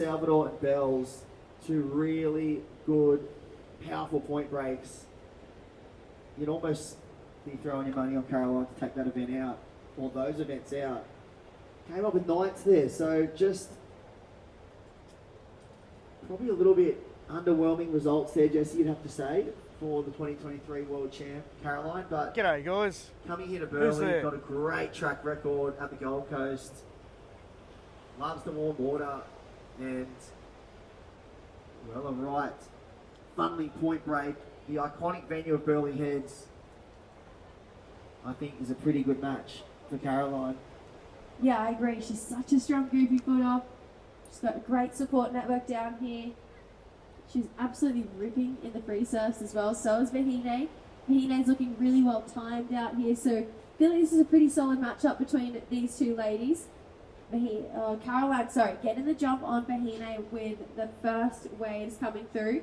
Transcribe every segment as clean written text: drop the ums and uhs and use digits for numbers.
Salvador and Bells, two really good, powerful point breaks. You'd almost be throwing your money on Caroline to take that event out, or those events out. Came up with ninth there, so just probably a little bit underwhelming results there, Jesse, you'd have to say, for the 2023 World Champ, Caroline. But g'day, guys. Coming here to Burley, got a great track record at the Gold Coast. Loves the warm water, and well, a right funly point break. The iconic venue of Burley Heads, I think, is a pretty good match for Caroline. Yeah, I agree. She's such a strong goofy footer. She's got a great support network down here. She's absolutely ripping in the free surfs as well. So is Vahine. Vahine's looking really well timed out here. So I feel like this is a pretty solid matchup between these two ladies. Caroline, getting the jump on Vahine with the first waves coming through.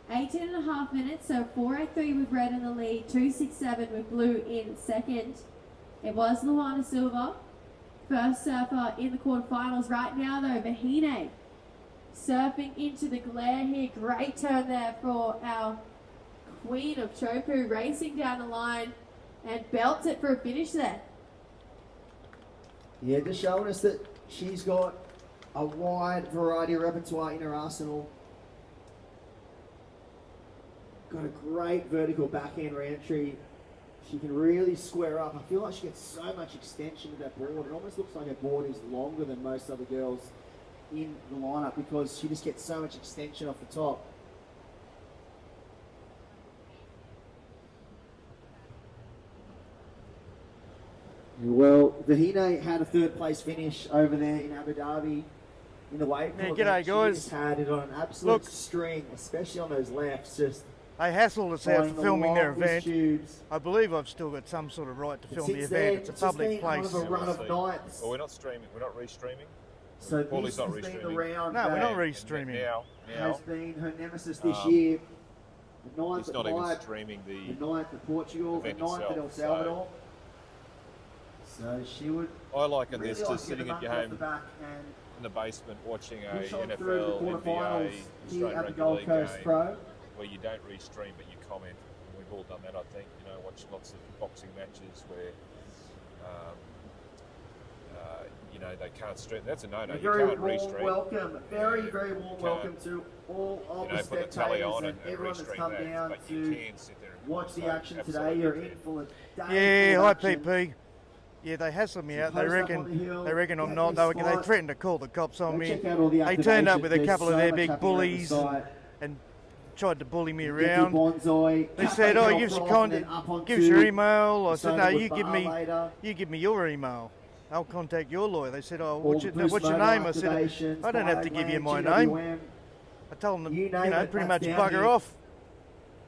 18.5 minutes, so 4.83 with red in the lead, 2.67 with blue in second. It was Luana Silva, first surfer in the quarterfinals. Right now though, Vahine surfing into the glare here. Great turn there for our queen of Chopu, racing down the line and belts it for a finish there. Yeah, just showing us that she's got a wide variety of repertoire in her arsenal. Got a great vertical backhand re-entry. She can really square up. I feel like she gets so much extension to that board. It almost looks like her board is longer than most other girls in the lineup because she just gets so much extension off the top. Well, Vahine had a third place finish over there in Abu Dhabi in the wave. Yeah, g'day, guys. She just had it on an absolute string, especially on those lefts. Just they hassled us out for filming their event. Tubes. I believe I've still got some sort of right to film the event. It's a public place. Kind of a run of nights. Well, we're not streaming. We're not re-streaming. So this has been the round. No, we're not re-streaming. Now has been her nemesis this year. The ninth at Wright, even streaming the ninth at Portugal, the ninth at El Salvador. So she would. I liken really this to sitting at your home in the basement watching a NFL, NBA, here at the Rugby Gold League Coast game Pro, where you don't re-stream but you comment. And we've all done that, I think. You know, watch lots of boxing matches where, you know, they can't stream. That's a no-no. You can't re-stream. Very warm welcome to all of the spectators and everyone that's come down to watch the action today. You're in for a day. Yeah, hi PP. Yeah, they hassled me out. They reckon I'm not. They threatened to call the cops on me. They turned up with a couple of their big bullies and tried to bully me around. They said, "Oh, give us your email." I said, "No, you give me your email. I'll contact your lawyer." They said, "Oh, what's your name?" I said, "I don't have to give you my name." I told them, pretty much bugger off.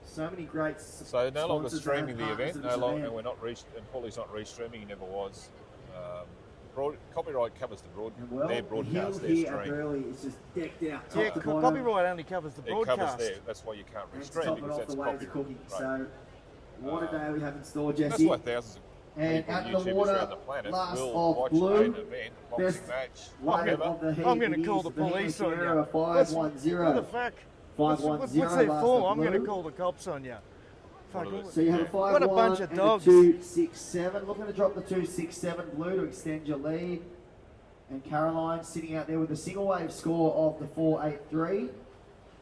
So many great. So no longer streaming the event. No longer, we're not. And Paulie's not re-streaming. He never was. Copyright covers their broadcast, their stream. It's just decked out. Yeah, copyright only covers the broadcast. It covers that's why you can't re-stream because that's copyright. Right. So what a day we have in store, Jesse. That's why thousands of and people, out YouTubers the water, around the planet last will of watch blue, an event, boxing match, whatever. I'm going to call the police on you. 510. What the fuck? 510. What's that for? I'm going to call the cops on you. So you have a 5-1 what a bunch of dogs. 2-6-7. Looking to drop the 2-6-7 blue to extend your lead. And Caroline sitting out there with a single wave score of the 4-8-3.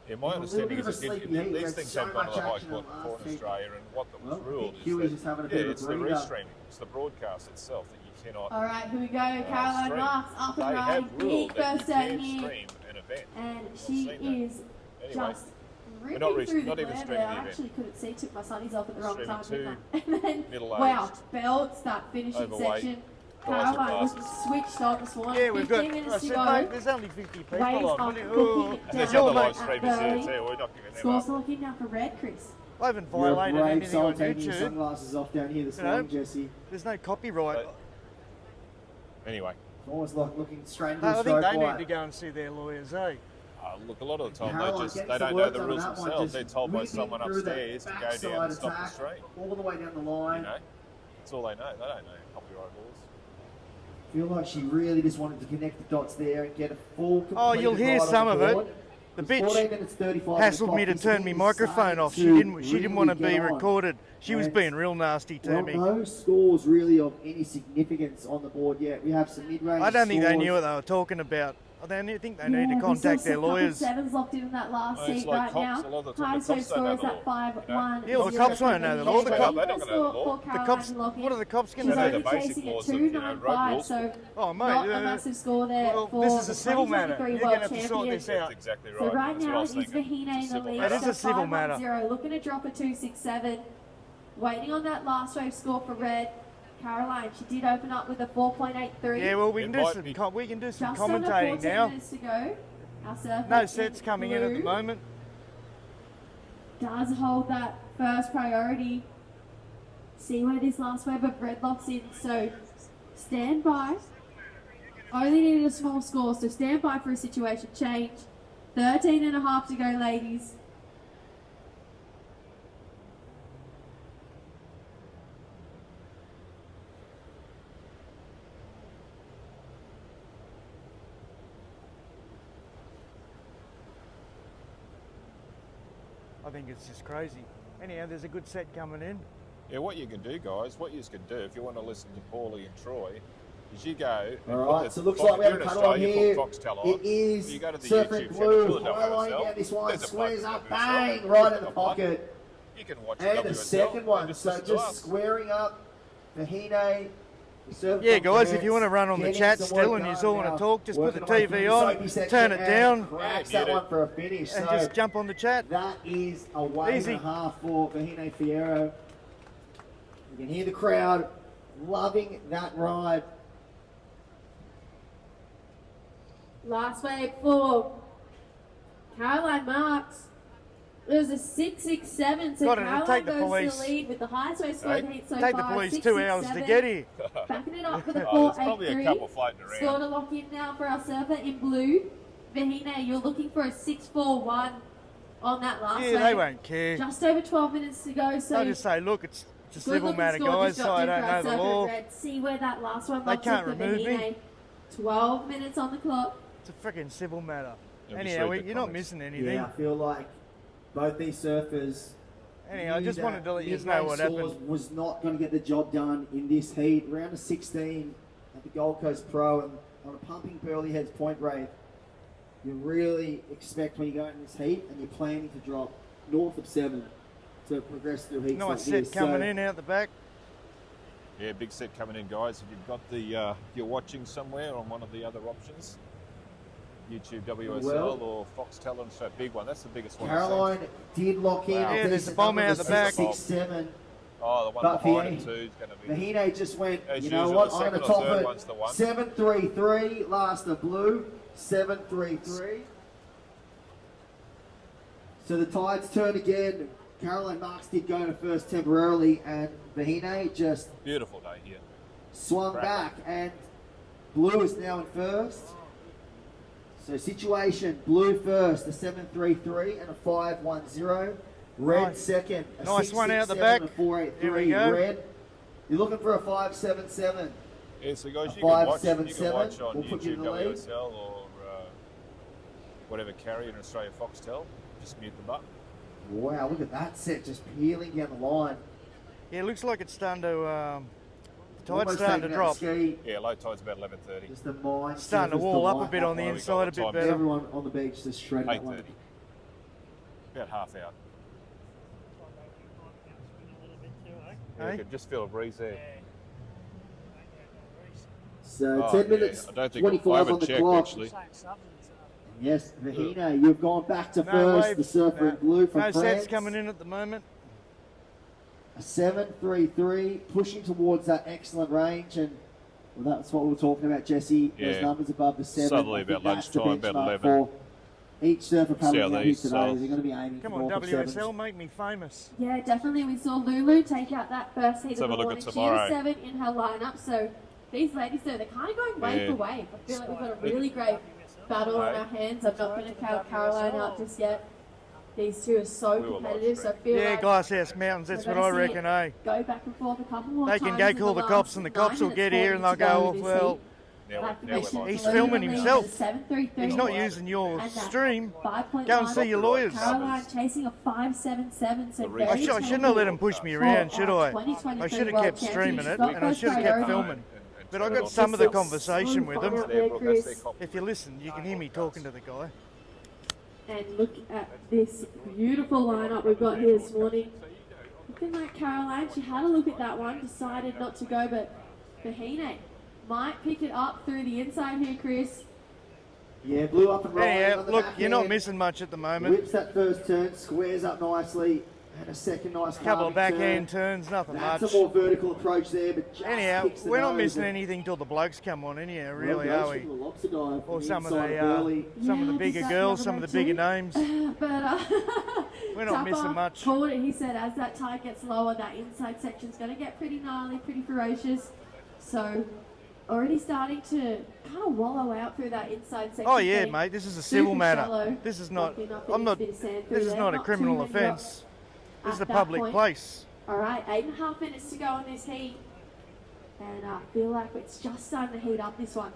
Yeah, my understanding is that these things have gone to the High Court before in Australia, and what was ruled is that it's the re-streaming, it's the broadcast itself that you cannot. All right, here we go. Caroline Marks up and running. Big first out here, and she is just ripping through the glare there. I actually couldn't see. Took my sunnies off at the wrong time, didn't I? And then wow, belts that finishing section. Caroline was switched on this one. Yeah, we've got. 15 minutes to go. go. There's only 50 people Waves on. cooking There's down other live at streamers here Burley. too. We're not giving them Scores up. looking now for red, Chris. I haven't violated anything on taking your YouTube. sunglasses off down here this morning, Jesse. There's no copyright. Anyway. It's almost like looking straight into I the think they stroke need to go and see their lawyers, eh? Look, a lot of the time they don't know the rules themselves. They're told by someone upstairs to go down and stop the stream. All the way down the line. You know, that's all they know. They don't know copyright laws. feel like she really just wanted to connect the dots there and get a full. Oh, you'll hear some of it. The bitch hassled me to turn my microphone off. She didn't want to be recorded. She was being real nasty to me. No scores really of any significance on the board yet. We have some mid-range. I don't think they knew what they were talking about. I think they need to contact their lawyers. Sevens locked in that last seat like right cops, now. A lot of the time Highest the cops score don't is know at the law, 5-1. Yeah, well, the cops won't know the law. They don't know the law. The cops, what are the cops going to They do? know the basic Chasing at laws of, road 295, rules. so Oh, mate, not a massive score there well, for this is a the civil matter. 2023 You're world going to have to sort this champion. out. That's exactly right. So right That's what I now was it's thinking. Vahine in the lead. That is a so civil matter. 5-1-0, looking to drop a 267. Waiting on that last wave score for red. Caroline, she did open up with a 4.83. Yeah, well, we can do It some Just under commentating 14 now. minutes to go. Our surfer No sets coming in at the blue moment. does hold that first priority. See where this last wave of red locks in. So stand by. Only needed a small score, so stand by for a situation change. 13 and a half to go, ladies. I think it's just crazy. Anyhow, there's a good set coming in. Yeah, what you can do, guys, what you can do if you want to listen to Paulie and Troy, is you go. All right, so it looks like we have a cut on here. Foxtel It is you go to the Surfing YouTube Blue, channel, highlighting WSL. down this one, There's a squares bloke up, WSL. bang, right in the pocket. You can watch And WSL the second one, and so listen to just us. squaring up Vahine. Yeah, guys, if you want to run on the chat still and you all want to talk, just put the TV on, turn it down, cracks that one for a finish. and So just jump on the chat. that is a wave Easy. and a half for Vahine Fierro. You can hear the crowd loving that ride. Last wave for Caroline Marks. It was a 6.67, so Got it, it'll Caroline take the goes to police. the lead with the highest wave score in the heat so Take the far. police 2 hours to 6.67. get here. Backing it up for the Oh, there's probably a 4.83. couple floating around. Score to lock in now for our surfer in blue. Vahine, you're looking for a 6.41 on that last wave. Yeah, they won't care. Just over 12 minutes to go, so They'll just say, look, it's a good civil looking matter, score guys, just so dropped I in don't for our know the surfer in law. red. See where that last one They locks can't in for remove me. Vahine. 12 minutes on the clock. It's a freaking civil matter. Yeah, just Anyhow, read the you're not comments. missing anything. Yeah, I feel like both these surfers. Anyhow, I knew just that wanted to let you know mid-range what scores happened. was not going to get the job done in this heat. Round of 16 at the Gold Coast Pro, and on a pumping Burley Heads point rate, you really expect when you go in this heat and you're planning to drop north of 7 to progress through heats Nice like set this. coming So, in out the back. Yeah, big set coming in, guys. If you've got the, if you're watching somewhere on one of the other options, YouTube WSL Well, or Foxtel, and so big one. That's the biggest one. Caroline did lock in. Wow. a Yeah, there's decent a bomb number out of the back. 6.67. Oh, the one But behind Vahine- it too is going to be. Vahine just went, As you know usual, what, the I'm going to second or top third it. one's the one. 7.33, last of blue, 7.33. So the tides turn again. Caroline Marks did go to first temporarily, and Vahine just Beautiful day here. swung Crap. back, and blue is now in first. So situation, blue first, a 7.33 and a 5.10. Red Nice. second, a Nice one out the 6.67 back. and a 4.83. Here we go. Red, you're looking for a 5.77. Yeah, so guys, A you can watch 5.77, on we'll put you YouTube in the lead. WSL or whatever carrier in Australia, Foxtel. Just mute them up. Wow, look at that set just peeling down the line. Yeah, it looks like it's starting to, the tide's Almost starting to taking out drop. the ski. Yeah, low tide's about 11:30. Just the mind. Starting to surface wall up a delight bit that on the one. inside a bit Time. better. Everyone on the beach just shredded that one. 8:30. About half hour. Yeah, Hey? I could just feel a breeze there. So Oh, 10 yeah, minutes, I don't think 25 I on haven't the checked clock. actually. Yes, Vahine, you've gone back to No first. wave. The surfer in blue from No France. sets coming in at the moment. A 7.33, pushing towards that excellent range, and well, that's what we were talking about, Jesse. Those Yeah. numbers above the 7. Suddenly I think about that's the lunchtime, about benchmark 11. for each surfer paddling out here Southeast, today. south. They're going to be aiming Come for on, north of 7s. WSL, make me famous. Yeah, definitely. We saw Lulu take out that first heat Let's of have the a look at morning. She tomorrow. was 7 in her lineup, so these ladies, though, they're kind of going wave Yeah. for wave. I feel like we've got a really great battle on our hands. I'm not going to count Caroline out just yet. These two are so We will competitive, so I watch feel Yeah, like Glasshouse Mountains, that's we're what I gonna see reckon, it eh? go back and forth a couple more They times can go in call the last cops and the cops 9 will get minutes, here and 4 they'll go, minutes to well, this He's filming himself. He's not using your stream. Go and see your lawyers. Caroline chasing a 5.77. So I shouldn't have let him push me around, should I? I should have kept streaming it, and I should have kept filming. But I got some of the conversation with him. If you listen, you can hear me talking to the guy. And look at this beautiful lineup we've got here this morning. Looking like Caroline, she had a look at that one, decided not to go, but Vahine might pick it up through the inside here, Chris. Yeah, blew up and rolling. Yeah, look, you're not missing much at the moment. Whips that first turn, squares up nicely, and a second nice couple of backhand turns, nothing much. That's a more vertical approach there, but just anyhow, we're not missing anything till the blokes come on anyhow, really, are we? Or some of the bigger girls, some of the bigger names. But we're not missing much. Called it. He said as that tide gets lower, that inside section's going to get pretty gnarly, pretty ferocious. So already starting to kind of wallow out through that inside section. Oh yeah, mate, this is a civil matter. This is not. This is not a criminal offence. This is a public place. All right, 8.5 minutes to go in this heat, and I feel like it's just starting to heat up this one.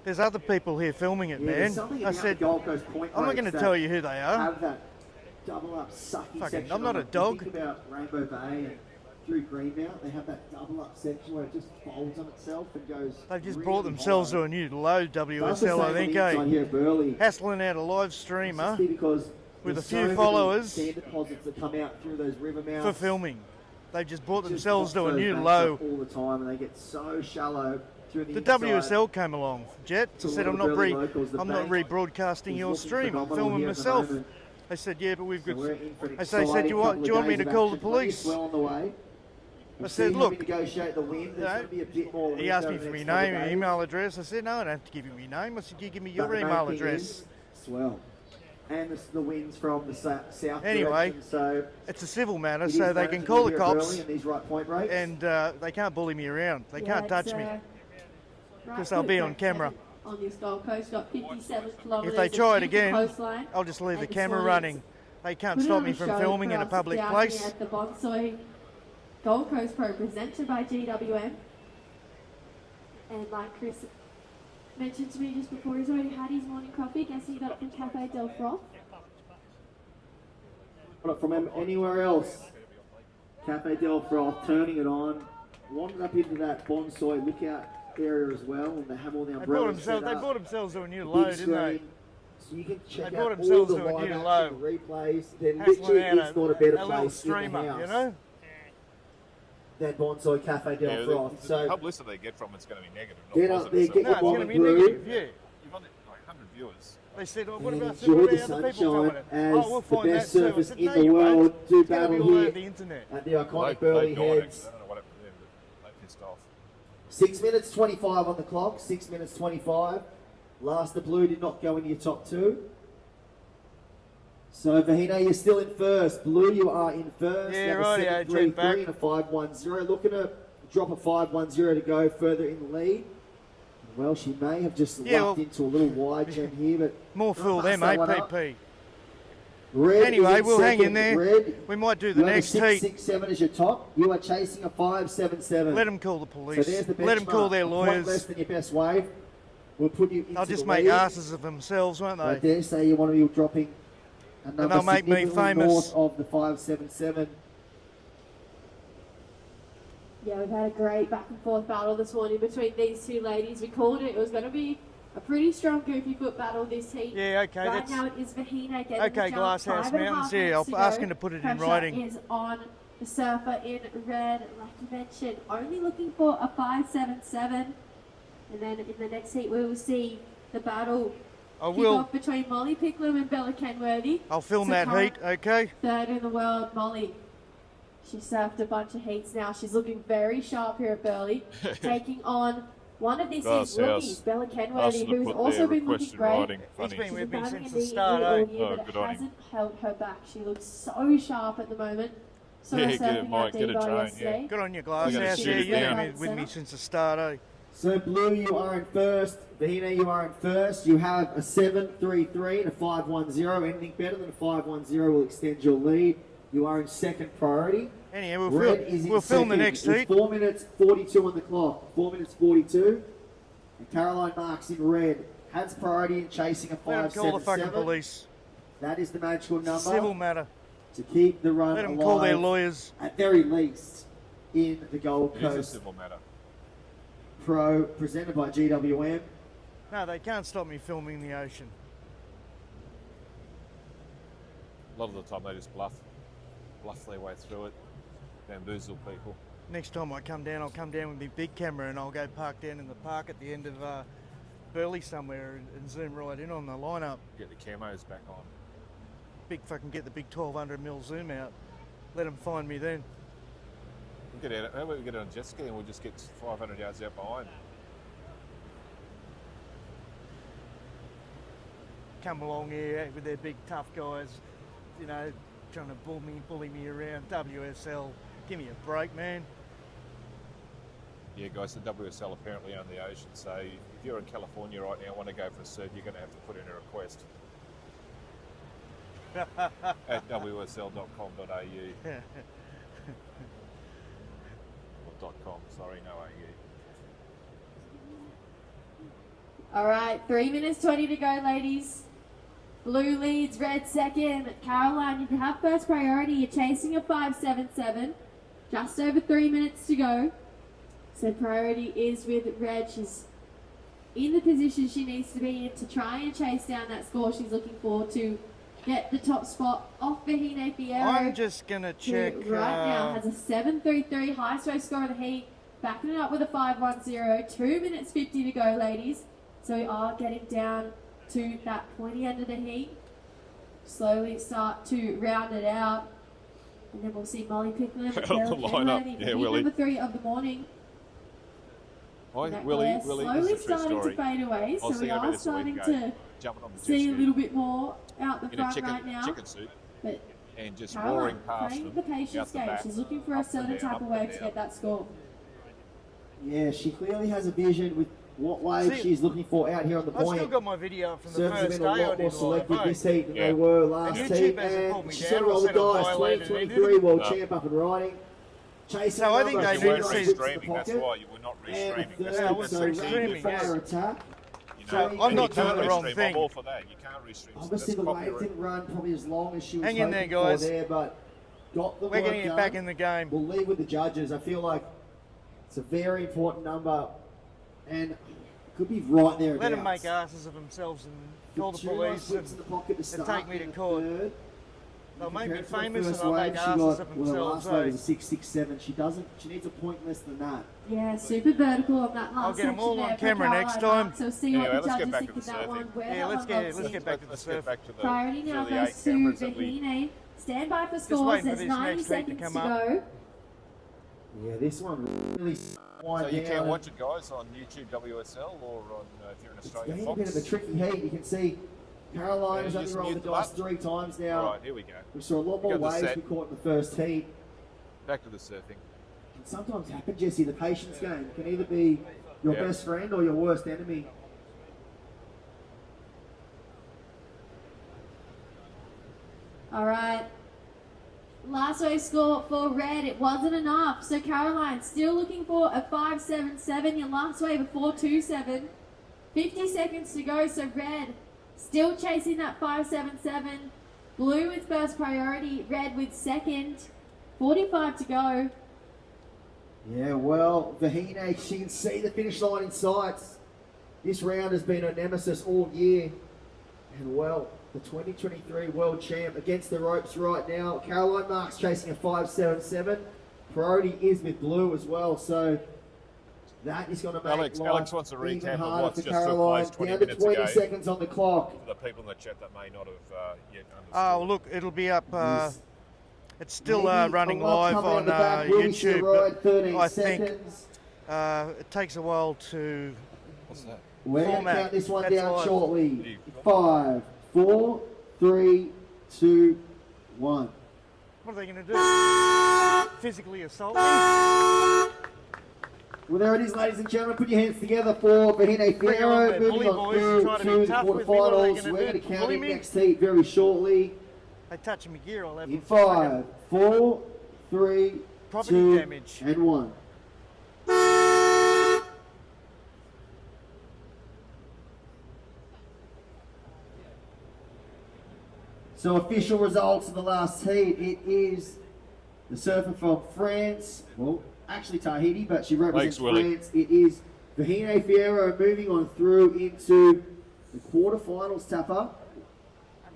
There's other people here filming it, man. I said, I'm not going to tell you who they are. Have that double up sucky section. I'm not a dog. Think about Rainbow Bay and through Greenmount, they have that double up section where it just folds on itself and goes. They've just brought themselves to a new low, WSL, I think, eh? Hassling out a live streamer with a few followers for filming. They've just brought themselves to a new low. All the time, and they get so shallow. The WSL came along, Jet. I said, I'm not rebroadcasting your stream. I'm filming myself. They said, yeah, but we've got. They said, do you want me to call the police? I said, look, he asked me for my name and email address. I said, no, I don't have to give you my name. I said, you give me your email address. Swell. And the winds from the south anyway, direction, so it's a civil matter, so they can call the cops, and they can't bully me around. They can't touch me, because they'll be on camera. On this Gold Coast, got 57 kilometres. If they try it again, I'll just leave the camera running. They can't stop me from filming in a public place. At the Bonsoi Gold Coast Pro, presented by GWM. And like Chris mentioned to me just before, he's already had his morning coffee. Guess he got it from Cafe Del Froth. Not from anywhere else. Cafe Del Froth, turning it on. Wandered up into that Bonsoi lookout area as well, and they have all the umbrellas. They brought themselves to a new low, didn't they? So you can check they out brought themselves all the to a new live low. action replays. Then literally, it's not a better place streamer, in the house. You know? Than Bonsoi Cafe Del Froth. The publicity they get from it's going to be negative, not get positive. Up there, get it's going to be negative, yeah. You've only like 100 viewers. They said, well, what about enjoy the other sunshine as we'll the find best that surface said, in no, the world. Do battle here the internet. at the iconic Burley Heads. I don't know what happened to them, but they pissed off. 6 minutes 25 on the clock. 6 minutes 25. Last, the blue did not go into your top two. So Vahine, you're still in first. Blue, you are in first. Yeah, right, yeah, 7.33 and a 5.10. Looking to drop a 5.10 to go further in the lead. Well, she may have just lucked into a little wide jam here, but more fool them, APP. Red anyway, we'll second. hang in there. Red, we might do the next heat. 6.67 as your top. You are chasing a 5.77. Let them call the police. So there's the Let them call their lawyers. Less than your best wave. We'll put you into They'll just the make lead. asses of themselves, won't they? I dare say you want to be dropping another and they'll make me famous. North of the 5.77. Yeah, we've had a great back and forth battle this morning between these two ladies. We called it. It was going to be a pretty strong goofy foot battle this heat. Yeah, okay. Right now it is Vahine getting okay, the jump. Glasshouse Mountains. Yeah, I'll ask him to put it in writing. Is on the surfer in red, like you mentioned, only looking for a 5.77. And then in the next heat, we will see the battle kick off between Molly Picklum and Bella Kenworthy. I'll film that heat, okay? Third in the world, Molly. She surfed a bunch of heats now. She's looking very sharp here at Burley, taking on one of these rookies, Bella Kenworthy, who's also been looking great. He's been with me since the start, eh? But it hasn't held her back. She looks so sharp at the moment. So yeah, get a train, yeah. Good on your Glasshouse. Yeah, you've been with me since the start, eh? So Blue, you are in first. Vahine, you are in first. You have a 7.33 and a 5.10. Anything better than a 5.10 will extend your lead. You are in second priority. Anyway, we'll film the next heat. 4 minutes 42 on the clock. 4 minutes 42. And Caroline Marks in red has priority in chasing a Let them call the fucking 5.77. police. That is the magical number. Civil matter. To keep the run Let them alive, call their lawyers. at very least, in the Gold It is a Coast civil matter. Pro, presented by GWM. No, they can't stop me filming the ocean. A lot of the time they just bluff their way through it, bamboozle people. Next time I come down, I'll come down with my big camera and I'll go park down in the park at the end of Burleigh somewhere and zoom right in on the lineup. Get the camos back on. Get the big 1200mm zoom out. Let them find me then. How about we get it on jet ski and we'll just get 500 yards out behind. Come along here with their big tough guys, you know, trying to bully me around. WSL, give me a break, man. Yeah, guys, the WSL apparently own the ocean, so if you're in California right now and want to go for a surf, you're going to have to put in a request at wsl.com.au. Or .com, sorry, no AU. All right, 3 minutes 20 to go, ladies. Blue leads, red second. Caroline, you have first priority. You're chasing a 5.77. Just over 3 minutes to go. So priority is with red. She's in the position she needs to be in to try and chase down that score she's looking for to get the top spot off Vahine Fierro. I'm just going to check. Right now has a 7.33 highest race score of the heat. Backing it up with a 5.10. 2 minutes 50 to go, ladies. So we are getting down to that pointy end of the heat. Slowly start to round it out. And then we'll see Molly Picklum and The lineup. Yeah, heat Willie. number 3 of the morning. Willie slowly is a true starting story. to fade away. I was So we thinking about are this a week starting ago, to jumping on the jet see a ski little bit more out the in a front right now. chicken suit But and just Caroline roaring past playing them. the patience out the game. back, She's looking for a up and certain down, type up of and way to down. get that score. Yeah, she clearly has a vision with what wave See, she's looking for out here on the I point. still got my video from the Serves have first been a day I lot more did selective live. this heat than Yeah. they were last And heat. YouTube hasn't pulled me And down she's or on the said I dice. violated 2023 world No. champ up and riding. Chasing So I think number, they You need weren't to three see- slips in the restreaming, that's pocket. why you were not And restreaming. third, I wasn't so restreaming, rapid fire yes. attack. You So know, I'm not you can't doing the wrong restream. thing. I'm all for that. You can't restream. Obviously, the wave didn't run probably as long as she was Hang in hoping there, guys. for there, but got the We're work getting it done. back in the game. We'll leave with the judges. I feel like it's a very important number, and could be right there. Let them make asses of themselves and call the police in the pocket to and start take me to in the court. third. They'll make me Compared to the famous and first they'll wave, make she asses got- of well, the themselves. last wave eh? was a 6.67. She needs a point less than that. Yeah, super vertical on that last I'll get 'em all section on there for camera next Caroline. time. So see Anyway, what the let's get judges back think to of the that surfing. one. Where Yeah, that let's one get goes in. back to the Let's surf. get back to the Priority now to the 8 goes to cameras that we. Vahine. Stand by for waiting scores. for There's this 90 next heat to seconds to come up. go. Yeah, this one really So wind you down. can watch it, guys, on YouTube WSL or on if you're in It's Australia, been a Fox. bit of a tricky heat. You can see Caroline Yeah, has you only just rolled the mute the dice button. 3 times now. Right, here we go. We saw a lot We more got the waves set. we caught in the first heat. Back to the surfing. Can sometimes happen, Jesse. The patience game can either be your Yeah. best friend or your worst enemy. All right. Last wave score for red, it wasn't enough. So Caroline still looking for a 5.77. Your last wave a 4.27. 50 seconds to go. So red still chasing that 5.77. Blue with first priority. Red with second. 45 to go. Yeah, well, Vahine, she can see the finish line in sights. This round has been a nemesis all year. And well, the 2023 world champ against the ropes right now. Caroline Marks chasing a 5.77. Priority is with blue as well, so that is going to make Alex life wants a even recap of harder what's for just took Caroline. place 20 Down to minutes 20 ago. seconds on the clock. For the people in the chat that may not have yet understood. Oh, look, it'll be up. It's still Maybe running a lot live coming out on the back. Will we see a YouTube. ride? 13 I think seconds. it takes a while to. What's that? We're going to format. count this one That's down live. shortly. 5, 4, 3, 2, 1. What are they going to do? Physically assault me? Well, there it is, ladies and gentlemen. Put your hands together for Vahine Bring it on Fierro. there, Moving bully on boys, through trying to be to the tough with me. What are they quarterfinals. gonna We're do? going to count Bully in me? next heat very shortly. They touch my gear, I'll have In them 5, 4, 3, Property 2, damage. and 1. So official results of the last heat. It is the surfer from France. Well, actually Tahiti, but she represents France. It is Vahine Fierro moving on through into the quarterfinals, Tapper.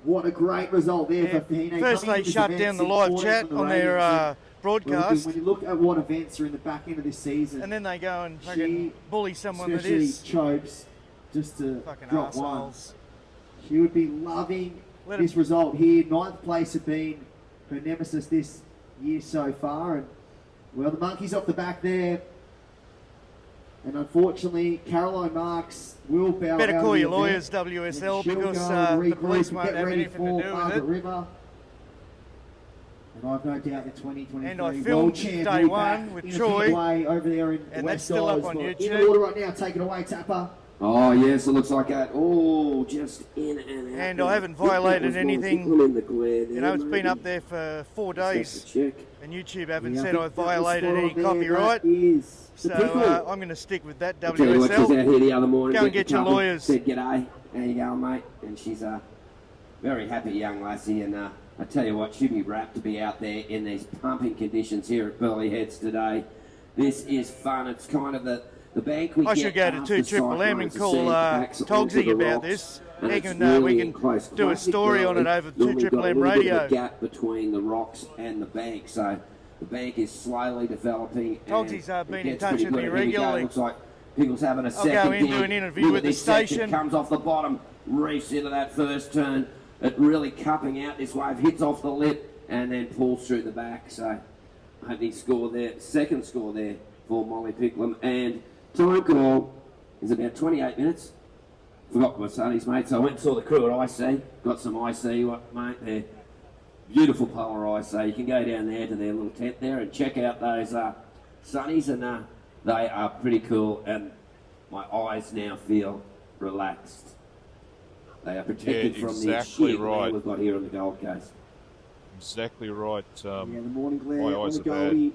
What a great result there for Vahine. First they shut down the live chat on their broadcast. When you look at what events are in the back end of this season, and then they go and fucking bully someone that is is chokes just to fucking drop assholes. one. She would be loving this result here. 9th place had been her nemesis this year so far, and well, the monkey's off the back there. And unfortunately, Caroline Marks will bow Better out call of your the lawyers, event. WSL, She'll because go and the regroup police and won't get have ready anything to for do with Margaret it. River. And I've no doubt the 2023 And I world filmed champ day will be one back with in a Troy, big way over there in and West that's still up Isles. on Well, YouTube. In the water right now, take it away, Tapper. Oh, yes, it looks like that. Oh, just in and out. And I haven't violated anything. In the glare there, You know, it's been maybe. up there for 4 days, Check. and YouTube haven't Yeah, I said think I've that was violated spot any on there. copyright. That is the So pickle. I'm going to stick with that, I'll tell you what, she's out WSL. here the other morning. Go and get the your couple, lawyers. Said g'day. How you going, mate? And she's a very happy young lassie. And I tell you what, she'd be rapt to be out there in these pumping conditions here at Burleigh Heads today. This is fun. It's kind of the bank we I get should go to after 2MMM and cyclones, call the sand packs onto Togsy the about rocks, this. and He it's can, really we in can close. do a Classic story on it Burleigh. over Normally got a 2MMM little bit of radio. a gap between the rocks and the bank, so the bank is slowly developing. Togsy's and been it in gets touch pretty with me good. Here we go. regularly. Looks like Pickle's having a second go in, dig. do an interview Look with at the this section. station. Comes off the bottom, reefs into that first turn. It really cupping out this wave, hits off the lip, and then pulls through the back. So, opening score there, second score there for Molly Picklum. And time call is about 28 minutes. Forgot my sonnies, mate. So I went and saw the crew at IC. Got some IC, mate. They're beautiful polar IC. You can go down there to their little tent there and check out those sunnies, and they are pretty cool. And my eyes now feel relaxed. They are protected from the shit we've got here on the Gold Coast. Exactly right. Yeah, the morning glare my on eyes the are bad. Goldie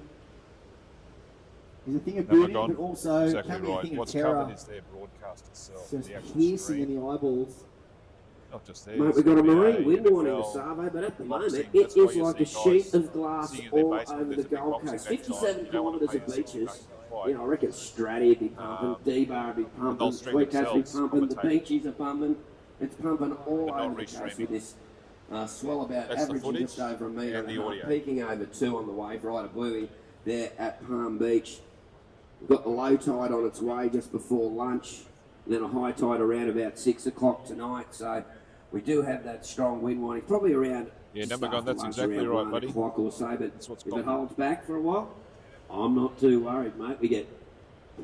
is a thing of Have I beauty, gone? but also Exactly can be a right. thing What's of terror. covered is their broadcast itself. It's The just actual piercing screen. in the eyeballs. Not just theirs. Mate, we've got a marine NBA, wind warning NFL, to Savo, but at the moment boxing, it that's why is you like a see sheet guys of glass sitting in their all basement. over the There's a big Gold boxing Coast. match on. 57 You don't want to kilometres of pay us beaches. all You know, I reckon Stratty would be pumping, D-Bar would be pumping, they'll stream Sweet Cat's be themselves, pumping, the commentate. Beaches are pumping. It's pumping all But not over the coast restreaming. with this swell about That's the averaging footage just over a metre and and the a half, audio. peaking over 2 on the wave right at Bluey there at Palm Beach. We've got the low tide on its way just before lunch, and then a high tide around about 6 o'clock tonight. So we do have that strong wind warning, probably around Yeah, just Namagon, after that's lunch, exactly around right, 1 buddy. o'clock or so. But That's what's if it gone. holds back for a while, I'm not too worried, mate. We get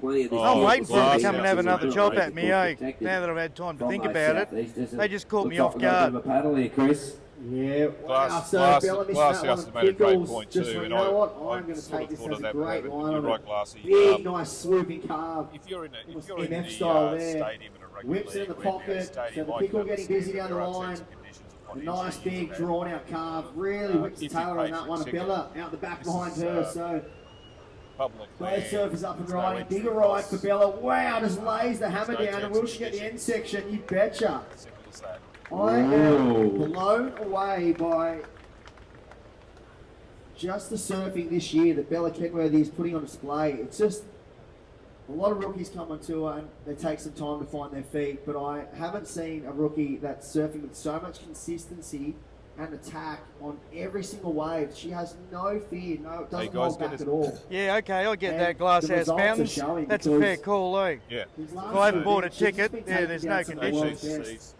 plenty of this. I'm Oh, waiting for them to glass come and have houses another are job great. at me, eh? Now that I've had time to From think those about it, southeasters. they just caught me Looks off like we've got a bit guard. of a paddle here, Chris. Yeah, wow. Glass, So glass, Bella missed Glass that House one. has made a great Pickles point just too. went, And you know what? I I'm going to sort take of this thought as of a that great moment. line You're on right, it. Glassy. Big, nice swooping carve. If you're in Almost the MF style there. stadium in a rugby Whips it in league the where pocket, stadium so the like pickle that, getting busy there down the are line. terms and conditions upon A each nice use big of that. drawn out carve. Really whips the if you tail on pay that for one. a A ticket, Bella out the back this behind is, her. So Public both land, surfers up and there's no riding. entry Bigger ride costs. for Bella. Wow, just lays the hammer There's no down. And terms will and she get the end conditions. section? You betcha. Simple as that. I am Whoa. blown away by just the surfing this year that Bella Kenworthy is putting on display. It's just a lot of rookies come on tour and they take some time to find their feet, but I haven't seen a rookie that's surfing with so much consistency and attack on every single wave. She has no fear, it doesn't guys, hold get back it. at all. Yeah, okay, I get And that, Glass the House results are Mountains. showing That's a fair because- call, eh? Yeah. These last If I haven't two bought a events, she's just ticket, been yeah, taking there's down no some of the conditions. world's She's- best. she's-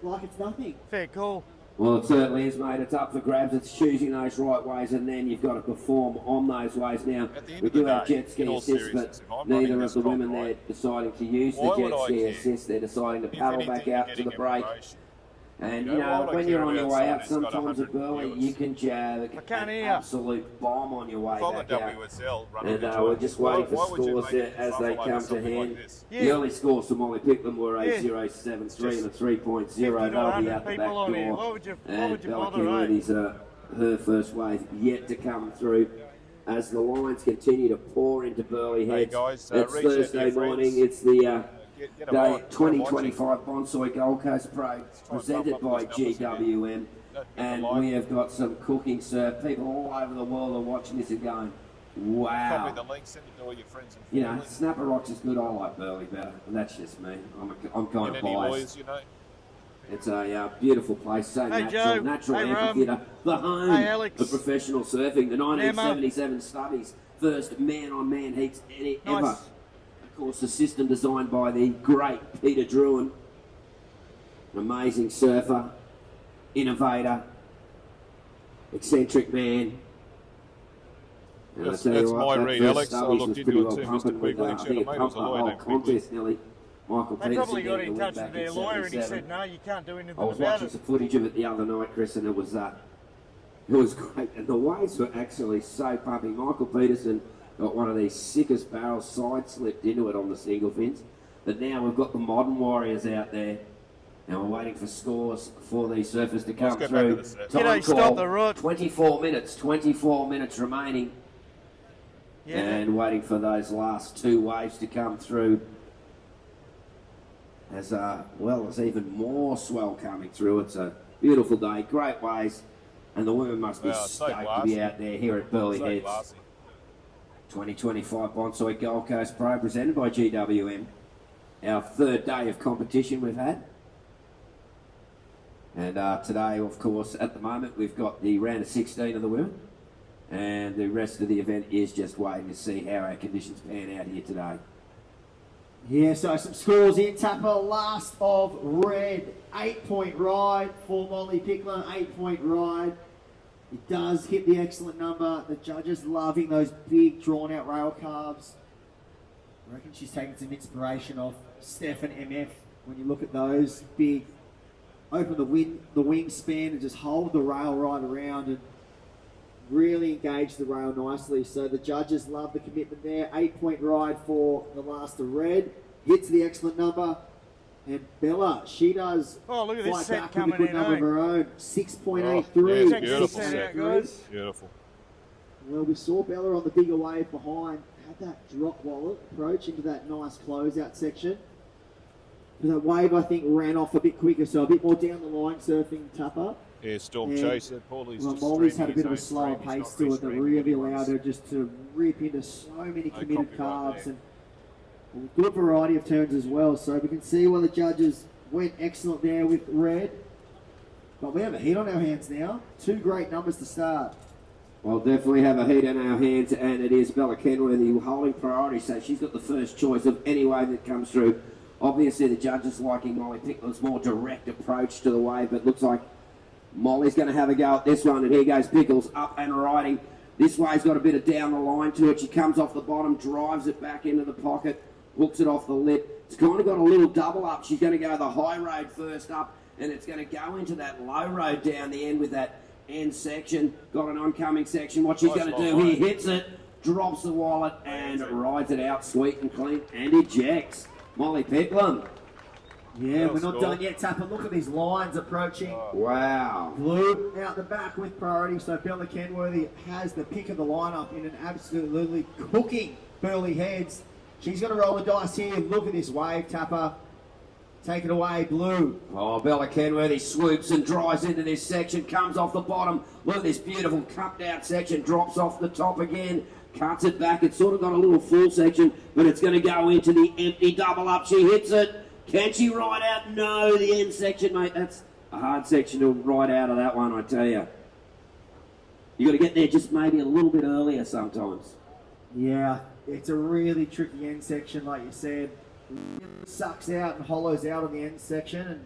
Like it's nothing. Fair call. Well, it certainly is, mate. It's up for grabs. It's choosing those right ways, and then you've got to perform on those ways. Now, At the end we of the do have day, jet ski in all assist, seriousness, but if I'm running neither this of the comp, women there right, deciding to use why the would jet I ski care? assist. They're deciding to If paddle anything, back you're out to getting the break. information. And, You you know, know, what I when care you're on your about way out, someone who's got sometimes 100 at Burleigh, viewers. you can jab can't an hear. absolute bomb on your way If I'm a back out. WSL running And into we're it, just why- waiting for why would you scores make there it as trouble they over come to something like hand. this? The early scores for Molly Picklum were a Yeah. 0.73 and a 3.0. 50 to They'll be 100 out the back people on here. door. Why would you And Bella bother, eh? Kenworthy's her first wave yet to come through as the lines continue to pour into Burleigh Hey Heads. guys, It's reach out to Thursday your morning. friends. It's the Day 2025 Bonsai Gold Coast Parade presented by GWM. And we have got some cooking served. People all over the world are watching this and going, wow. Copy the link, send it to all your friends and You family. know, Snapper Rocks is good. I like Burleigh better. And that's just me. I'm kind of biased. You know? It's a beautiful place, so Hey, natural, Joe. natural Hey, amphitheatre, the home Hey, Alex. of professional surfing, the 1977 Stubbies, first man-on-man heats ever. Nice. Of course, the system designed by the great Peter Druin, an amazing surfer, innovator, eccentric man. And That's I tell you my what, that read, first Alex. I Stubbies looked was into pretty it well too, Mr. pumping with, Quigley. I think it Mate, pumped was a the lawyer whole named Quigley. contest nearly. Michael They Peterson probably got getting in the touch win with back in their lawyer and he 77. said, no, you can't do anything I was about watching it. some footage of it the other night, Chris, and it was great. And the waves were actually so pumping. Michael Peterson got one of these sickest barrels side slipped into it on the single fins. But now we've got the modern warriors out there. And we're waiting for scores for these surfers to come go back through. to the set. Time G'day, call, stop the rot. 24 minutes remaining. Yeah. And waiting for those last two waves to come through. As well as even more swell coming through. It's a beautiful day, great waves, and the women must be Wow, it's so stoked to classy. be out there here at Burleigh So Heads. classy. 2025 Bonsai Gold Coast Pro presented by GWM. Our third day of competition we've had. And today, of course, at the moment, we've got the round of 16 of the women. And the rest of the event is just waiting to see how our conditions pan out here today. Yeah, so some scores in. Tapper, last of red. 8-point ride for Molly Picklum. 8-point ride. It does hit the excellent number. The judges loving those big drawn-out rail calves. I reckon she's taking some inspiration off Steph and MF when you look at those big. Open the wingspan and just hold the rail right around and really engage the rail nicely. So the judges love the commitment there. 8-point ride for the last of red. Hits the excellent number. And Bella, she does Oh, look at this fight set back with a coming good in, number of eh? her own. 6.83. Yeah, Check beautiful this set out, set. guys. Beautiful. Well, we saw Bella on the bigger wave behind. Had that drop wallet approach into that nice closeout section. But that wave, I think, ran off a bit quicker, so a bit more down the line surfing Tapper. Yeah, Storm And, Chaser. Paulie's Well, just Molly's streaming had a bit of a his own slower stream. He's pace not to it that restreaming really anyone's. allowed her just to rip into so many No committed copyright calves there. and a good variety of turns as well. So we can see why the judges went excellent there with red. But we have a heat on our hands now. Two great numbers to start. Well, definitely have a heat in our hands, and it is Bella Kenworthy holding priority, so she's got the first choice of any wave that comes through. Obviously, the judges liking Molly Picklum's more direct approach to the wave, but looks like Molly's going to have a go at this one, and here goes Pickles up and riding. This wave's got a bit of down the line to it. She comes off the bottom, drives it back into the pocket, hooks it off the lip. It's kind of got a little double up. She's going to go the high road first up, and it's going to go into that low road down the end with that end section. Got an oncoming section. What she's Nice going to long do, he line. hits it, drops the wallet, and rides it out sweet and clean, and ejects. Molly Picklum. Yeah, Well we're not scored. done yet, Tapper. Look at these lines approaching. Wow. Blue out the back with priority, so Bella Kenworthy has the pick of the lineup in an absolutely cooking Burleigh Heads. She's going to roll the dice here. Look at this wave, Tapper. Take it away, Blue. Oh, Bella Kenworthy swoops and drives into this section, comes off the bottom. Look at this beautiful cupped out section, drops off the top again, cuts it back. It's sort of got a little full section, but it's going to go into the empty double up. She hits it. Can she ride out? No, the end section, mate. That's a hard section to ride out of that one, I tell you. You got to get there just maybe a little bit earlier sometimes. Yeah, it's a really tricky end section, like you said. Sucks out and hollows out on the end section, and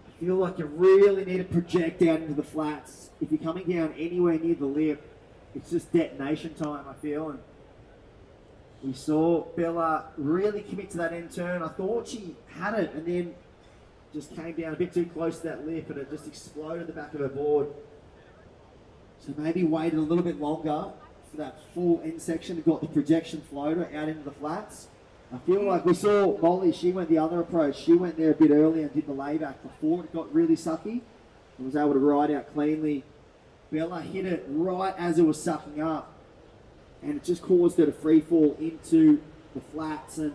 I feel like you really need to project out into the flats. If you're coming down anywhere near the lip, it's just detonation time, I feel. And we saw Bella really commit to that end turn. I thought she had it, and then just came down a bit too close to that lip, and it just exploded the back of her board. So maybe waited a little bit longer for that full end section and got the projection floater out into the flats. I feel like we saw Molly, she went the other approach. She went there a bit early and did the layback before it got really sucky and was able to ride out cleanly. Bella hit it right as it was sucking up, and it just caused her to free fall into the flats, and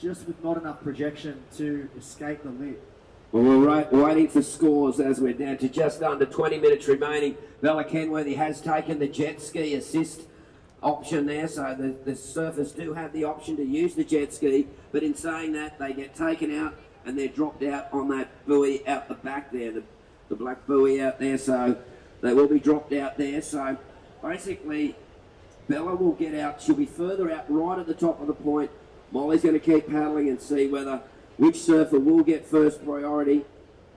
just with not enough projection to escape the lip. Well, we're waiting for scores as we're down to just under 20 minutes remaining. Bella Kenworthy has taken the jet ski assist option there, so the surfers do have the option to use the jet ski, but in saying that, they get taken out and they're dropped out on that buoy out the back there, the black buoy out there, so they will be dropped out there. So basically, Bella will get out. She'll be further out right at the top of the point. Molly's going to keep paddling and see which surfer will get first priority.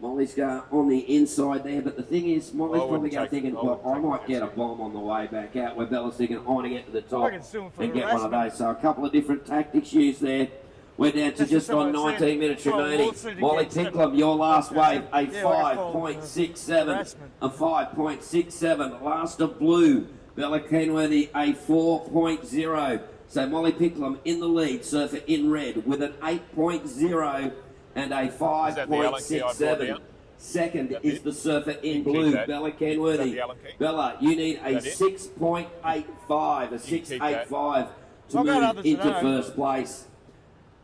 Molly's going on the inside there, but the thing is, Molly's probably going thinking, well, I might get a bomb on the way back out, where Bella's thinking, I want to get to the top and get one of those. So a couple of different tactics used there. We're down to just on 19 minutes remaining. Molly Picklum, your last wave, a 5.67. A 5.67. Last of blue. Bella Kenworthy, a 4.0. So Molly Picklum in the lead, surfer in red with an 8.0 and a 5.67. Second is the surfer in blue, Bella Kenworthy. Bella, you need a 6.85, a 6.85 to move into first place.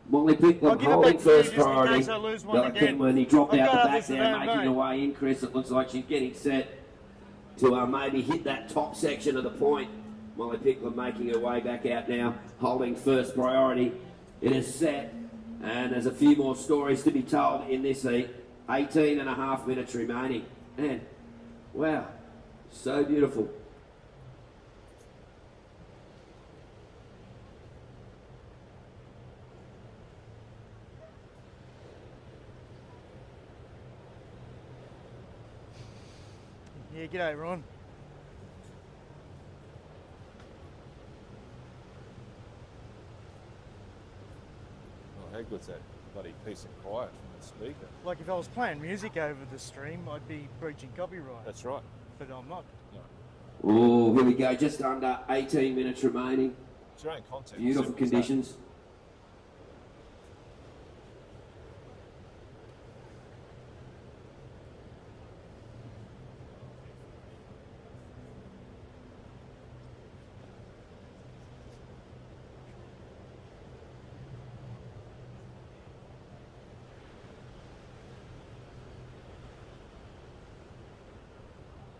Molly Picklum holding first priority. Bella Kenworthy dropped out the back there, making her way in, Chris. It looks like she's getting set to maybe hit that top section of the point. Molly Picklum making her way back out now, holding first priority. It is set, and there's a few more stories to be told in this heat. 18 and a half minutes remaining. And, wow, so beautiful. Yeah, g'day, Ron. Oh, how good's that bloody peace and quiet from the speaker? Like if I was playing music over the stream, I'd be breaching copyright. That's right. But I'm not. No. Oh, here we go, just under 18 minutes remaining. It's your own content. Beautiful conditions.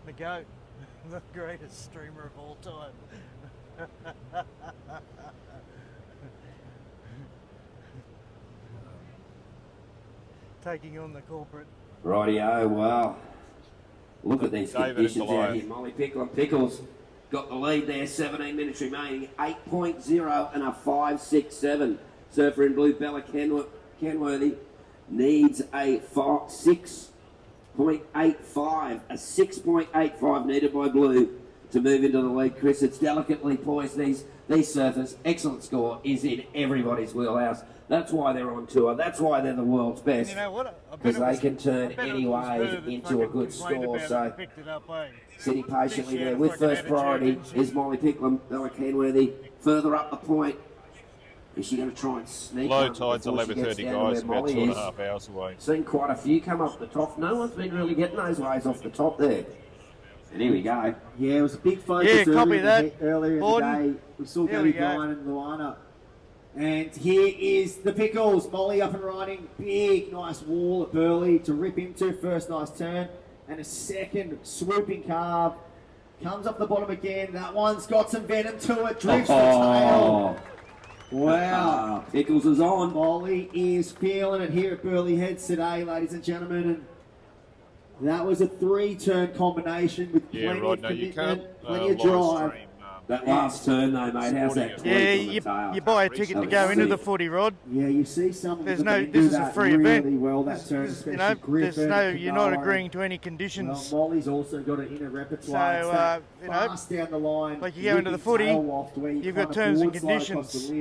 The GOAT, the greatest streamer of all time. Taking on the corporate. Rightio, wow. Look at these conditions out here. Molly Picklum Pickles got the lead there, 17 minutes remaining, 8.0 and a 5.67. Surfer in blue, Bella Kenworthy needs a 6.85, a 6.85 needed by blue to move into the lead. Chris, it's delicately poised. These surfers, excellent score, is in everybody's wheelhouse. That's why they're on tour. That's why they're the world's best. You know what? Because they can turn any wave into a good score. So sitting patiently there with first priority is Molly Picklum, Bella Kenworthy. Further up the point, is she going to try and sneak? Low tide's 11:30, guys, about 2.5 hours away. Seen quite a few come up the top. No one's been really getting those waves off the top there. And here we go. Yeah, it was a big focus earlier in the day. We saw Gabby Bryan and Luana. And here is the Pickles. Molly up and riding. Big, nice wall at Burley to rip into. First nice turn. And a second swooping carve. Comes up the bottom again. That one's got some venom to it. Drifts the tail. Wow. Pickles is on. Molly is feeling it here at Burley Heads today, ladies and gentlemen. And that was a 3-turn combination with plenty of commitment, plenty of drive. That last turn though, mate, how's that? Yeah, you buy a ticket to go into the footy, Rod. Yeah, you see some. This is a free event. Really well, that turn, you know, you're not agreeing to any conditions. Well, Molly's also got an inner repertoire. So, you know, fast down the line, like you go into the footy, you've got terms and conditions.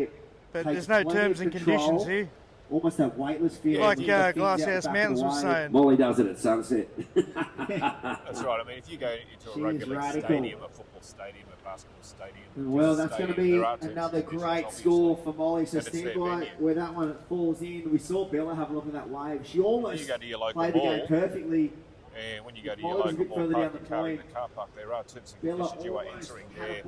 But there's no terms and conditions here. Almost that weightless feeling. Like Glasshouse Mountains was saying. Molly does it at sunset. That's right. I mean, if you go into a rugby league stadium, a football stadium, a basketball stadium, well, that's going to be another great score for Molly. So stand by where that one falls in. We saw Bella have a look at that wave. She almost played the game perfectly And when you go to your local mall parking car in the car park, there are terms and conditions. You are entering their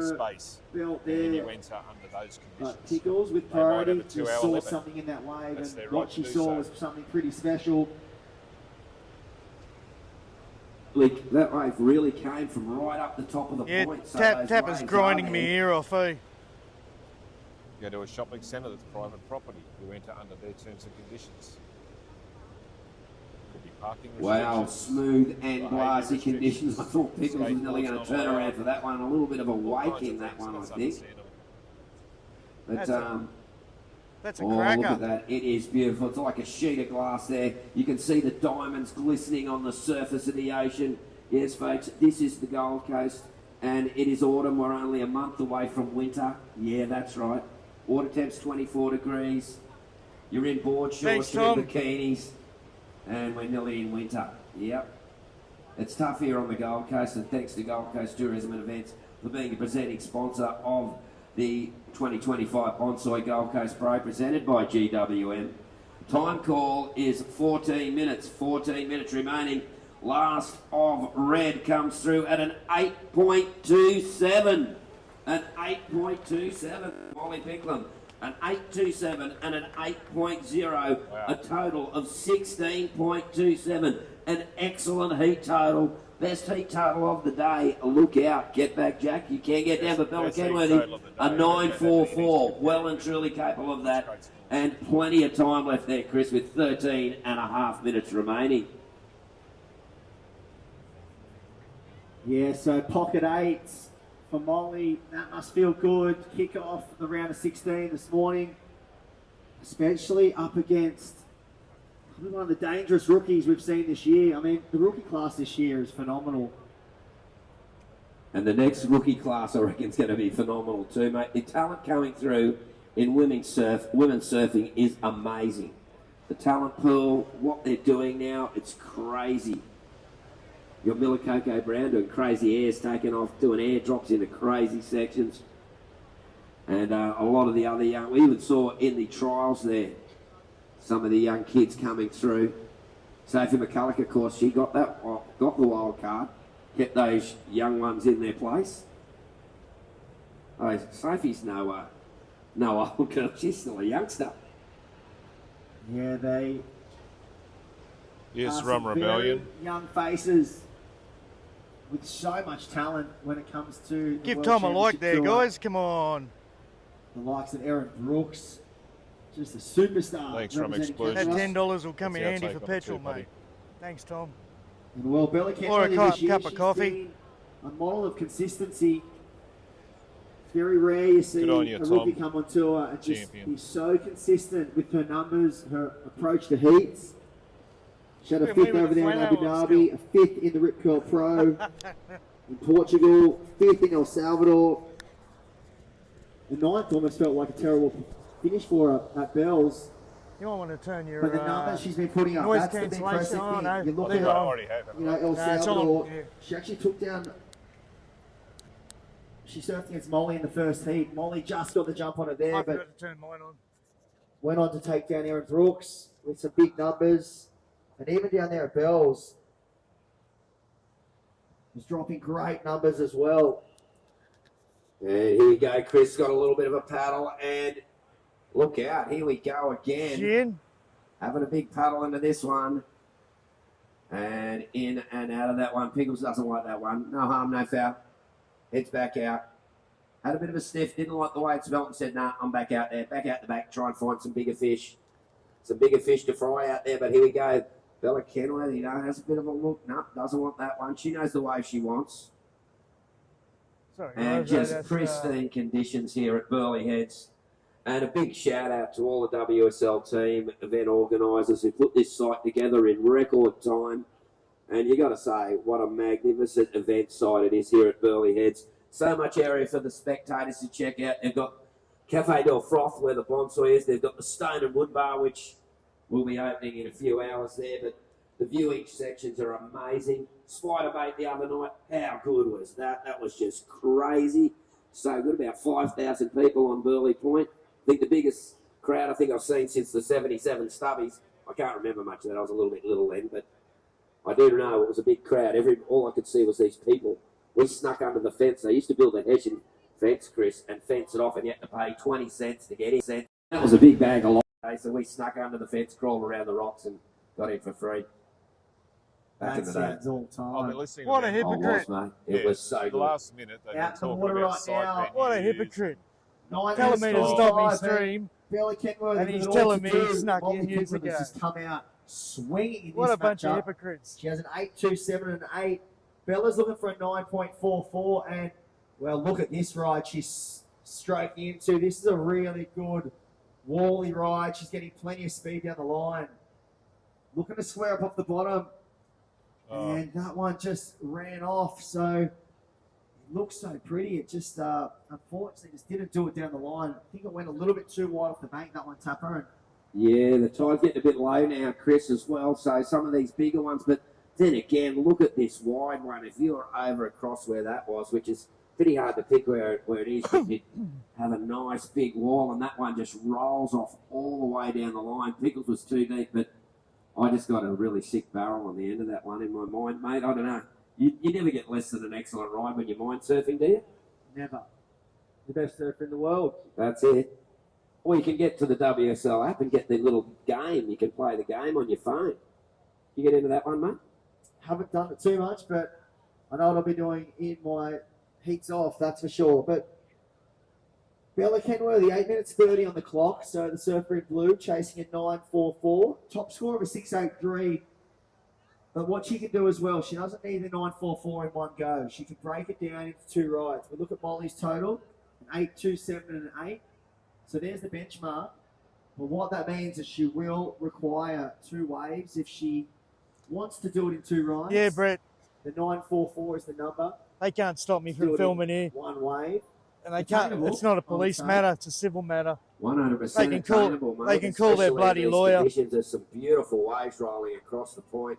space, and then you enter under those conditions. Nicholls with priority just saw something in that wave, and what she saw was something pretty special. That wave really came from right up the top of the point. So Tap is grinding me ear off, eh? You go to a shopping centre that's private property. You enter under their terms and conditions. Could be parking restrictions. Wow, smooth and glassy conditions. I thought Pickles was nearly going to turn around for that one. A little bit of a wake in that one, I think. But that's a oh, cracker. look at that. It is beautiful. It's like a sheet of glass there. You can see the diamonds glistening on the surface of the ocean. Yes, folks, this is the Gold Coast, and it is autumn. We're only a month away from winter. Yeah, that's right. Water temp's 24 degrees. You're in board shorts, you're in bikinis, and we're nearly in winter. Yep. It's tough here on the Gold Coast, and thanks to Gold Coast Tourism and Events for being a presenting sponsor of the 2025 Bonsai Gold Coast Pro presented by GWM. Time call is 14 minutes. 14 minutes remaining. Last of red comes through at an 8.27. An 8.27, Molly Picklum. An 8.27 and an 8.0. Wow. A total of 16.27. An excellent heat total. Best heat total of the day. Look out. Get back, Jack. You can get down, but Bella Kenworthy, a 9.44. Well and truly capable of that. And plenty of time left there, Chris, with 13 and a half minutes remaining. Yeah, so pocket eights for Molly. That must feel good. Kick off the round of 16 this morning, especially up against one of the dangerous rookies we've seen this year. I mean, the rookie class this year is phenomenal. And the next rookie class, I reckon, is going to be phenomenal too, mate. The talent coming through in women's surfing is amazing. The talent pool, what they're doing now, it's crazy. Your Miller Coco Brown doing crazy airs, taking off, doing air drops into crazy sections. And a lot of the other young, we even saw in the trials there, some of the young kids coming through. Sophie McCulloc, of course, she got the wild card, kept those young ones in their place. Oh, Sophie's no old girl, she's still a youngster. Yeah, they. Yes, Rum Rebellion. Young faces with so much talent when it comes to. Give Tom a like there, guys. Come on. The likes of Erin Brooks. Just a superstar. Thanks, Rum Explosion. That $10 will come in handy for petrol, mate. Thanks, Tom. And well, Bella or a cup of coffee. A model of consistency. It's very rare you see a rookie come on tour and just be so consistent with her numbers, her approach to heats. She had a fifth over there in Abu Dhabi, a fifth in the Rip Curl Pro in Portugal, fifth in El Salvador. The ninth almost felt like a terrible finish for her at Bells. You might want to turn your but the numbers she's been putting up, noise that's the big impressive thing. No. You look at El Salvador, she actually took down, she surfed against Molly in the first heat. Molly just got the jump on her there, I but to turn mine on. Went on to take down Erin Brooks with some big numbers. And even down there at Bells, was dropping great numbers as well. And here we go. Chris got a little bit of a paddle, and look out. Here we go again. Chin. Having a big paddle into this one. And in and out of that one. Pickles doesn't like that one. No harm, no foul. Heads back out. Had a bit of a sniff. Didn't like the way it smelled and said, nah, I'm back out there. Back out the back. Try and find some bigger fish. Some bigger fish to fry out there. But here we go. Bella Kenworthy, has a bit of a look. No, doesn't want that one. She knows the wave she wants. Sorry, and just pristine conditions here at Burleigh Heads. And a big shout out to all the WSL team, event organisers who put this site together in record time. And you got to say, what a magnificent event site it is here at Burleigh Heads. So much area for the spectators to check out. They've got Cafe del Froth where the bonsai is. They've got the Stone and Wood Bar, which will be opening in a few hours there. But the viewing sections are amazing. Spider Bait the other night, how good was that? That was just crazy. So good, about 5,000 people on Burleigh Point. I think the biggest crowd I've seen since the 77 Stubbies. I can't remember much of that. I was a little bit little then, but I do know it was a big crowd. All I could see was these people. We snuck under the fence. They used to build a Hessian fence, Chris, and fence it off, and you had to pay 20 cents to get in. That was a big bag of life. So we snuck under the fence, crawled around the rocks, and got in for free. Back in the day. All time. I've been listening What to a them. hypocrite. Oh, mate. It was so The good. last minute, they've been Out the talking water about right site now. venues. What a hypocrite. 9 Telling me to minutes stop me five, stream. Billy Kenworthy And he's with it all telling to me do. he snuck Molly in years Picklum has ago. just come out swinging in What this a bunch of matchup. hypocrites. She has an 8.27 and an 8. Bella's looking for a 9.44, and, well, look at this ride she's stroking into. This is a really good Wally ride. She's getting plenty of speed down the line. Looking to square up off the bottom. And that one just ran off, so it looks so pretty. It just, unfortunately, just didn't do it down the line. I think it went a little bit too wide off the bank, that one, Tapper. Yeah, the tide's getting a bit low now, Chris, as well. So some of these bigger ones, but then again, look at this wide one. If you're over across where that was, which is pretty hard to pick where it is, but you have a nice big wall, and that one just rolls off all the way down the line. Pickles was too deep, but I just got a really sick barrel on the end of that one in my mind, mate. I don't know. You never get less than an excellent ride when you're mind surfing, do you? Never. The best surfer in the world. That's it. Or you can get to the WSL app and get the little game. You can play the game on your phone. You get into that one, mate? Haven't done it too much, but I know what I'll be doing in my heats off, that's for sure. But Bella Kenworthy, 8 minutes 30 on the clock. So the surfer in blue chasing a 9.44. Top score of a 6.83. But what she can do as well, she doesn't need the 9.44 in one go. She can break it down into 2 rides. We look at Molly's total, an 8.27 and an 8. So there's the benchmark. But what that means is she will require 2 waves if she wants to do it in 2 rides. Yeah, Brett. The 9.44 is the number. They can't stop me from filming here. 1 wave. And they can't. It's not a police matter. It's a civil matter. 100% They can call. attainable, mate. They can call their Especially bloody in these lawyer. conditions. There's some beautiful waves rolling across the point,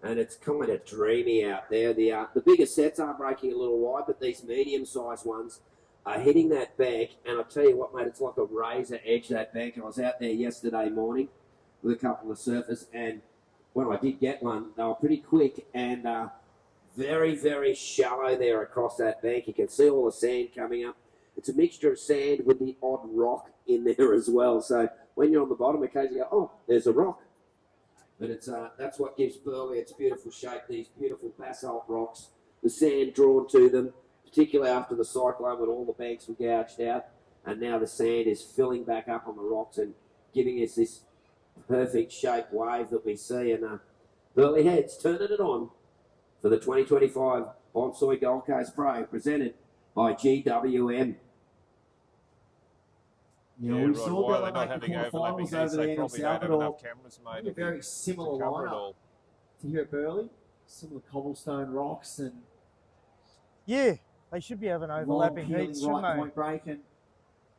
and it's kind of dreamy out there. The bigger sets are breaking a little wide, but these medium-sized ones are hitting that bank. And I'll tell you what, mate, it's like a razor edge, that bank. I was out there yesterday morning with a couple of surfers, and when I did get one, they were pretty quick and very, very shallow there across that bank. You can see all the sand coming up. It's a mixture of sand with the odd rock in there as well. So when you're on the bottom, occasionally you go, oh, there's a rock. But it's that's what gives Burleigh its beautiful shape, these beautiful basalt rocks, the sand drawn to them, particularly after the cyclone when all the banks were gouged out. And now the sand is filling back up on the rocks and giving us this perfect shaped wave that we see. And Burleigh Heads turning it on for the 2025 Bonsai Gold Coast Pro, presented by GWM. Yeah, we saw Bella make the quarterfinals over there in El Salvador. A very similar lineup to here at Burleigh. Similar cobblestone rocks and Yeah, they should be having overlapping heats, shouldn't they? Point break. And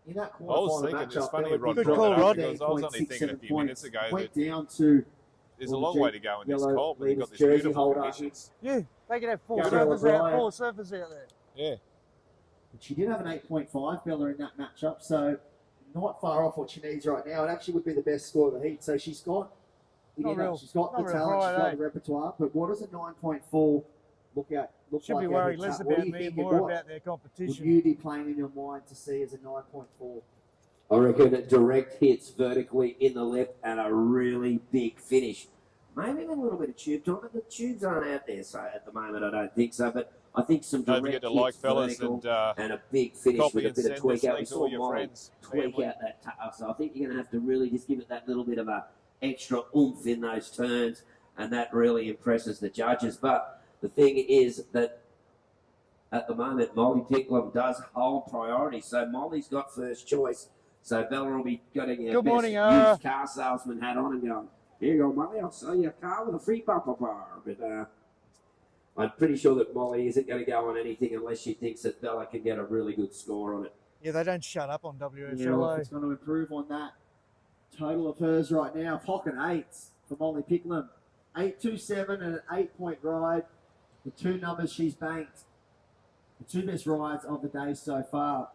in that I was quarterfinal thinking, it's matchup, funny Bella Rod did brought drop that up because I was only thinking a few minutes ago went that down to there's a long way to go in this yellow cold, but they've got this jersey beautiful holder. conditions. Yeah, they could have four Gabriella surfers out there. Yeah. She did have an 8.5, Bella, in that matchup, so not far off what she needs right now. It actually would be the best score of the heat. So she's got, she's got the talent, she's got the repertoire. But what does a 9.4 look Should like? be worried less about me, more about their competition. Would you be playing in your mind to see as a 9.4? I reckon direct hits vertically in the lip and a really big finish. Maybe a little bit of tube time, but the tubes aren't out there so at the moment. I don't think so, but I think some Don't direct forget to like, hits fellas, vertical and a big finish with a bit of tweak out. We saw your Molly friends, tweak out that tail, so I think you're going to have to really just give it that little bit of a extra oomph in those turns, and that really impresses the judges. But the thing is that at the moment, Molly Picklum does hold priority, so Molly's got first choice. So Bella will be getting her best used car salesman hat on and going, here you go, Molly, I'll sell you a car with a free bumper bar. But I'm pretty sure that Molly isn't going to go on anything unless she thinks that Bella can get a really good score on it. Yeah, they don't shut up on WSLA. Yeah, it's going to improve on that total of hers right now. Pocket 8s for Molly Picklum. 8.27 and an 8-point ride. The 2 numbers she's banked. The 2 best rides of the day so far.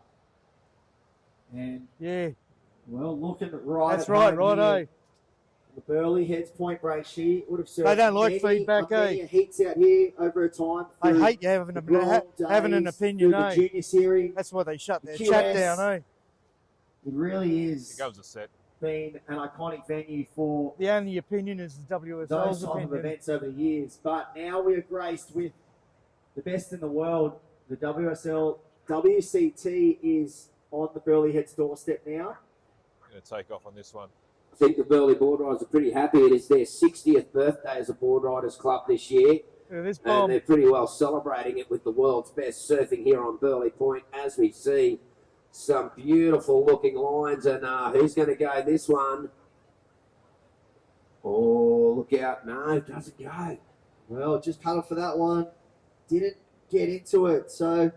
And yeah, well, looking right. That's right, righto. The Burley heads point break. She would have served They don't like many, feedback, many heats out here over a time. I hate you having an opinion, the junior series. That's why they shut their QS, chat down, eh? It really is. It goes a set. Been an iconic venue for the only opinion is the WSL's those type opinion. of events over the years. But now we are graced with the best in the world. The WCT is on the Burley Heads doorstep now. Going to take off on this one. I think the Burley Board Riders are pretty happy. It is their 60th birthday as a Board Riders Club this year. This and they're pretty well celebrating it with the world's best surfing here on Burley Point as we see some beautiful looking lines. And who's going to go this one? Oh, look out. No, it doesn't go. Well, just paddled for that one. Didn't get into it. So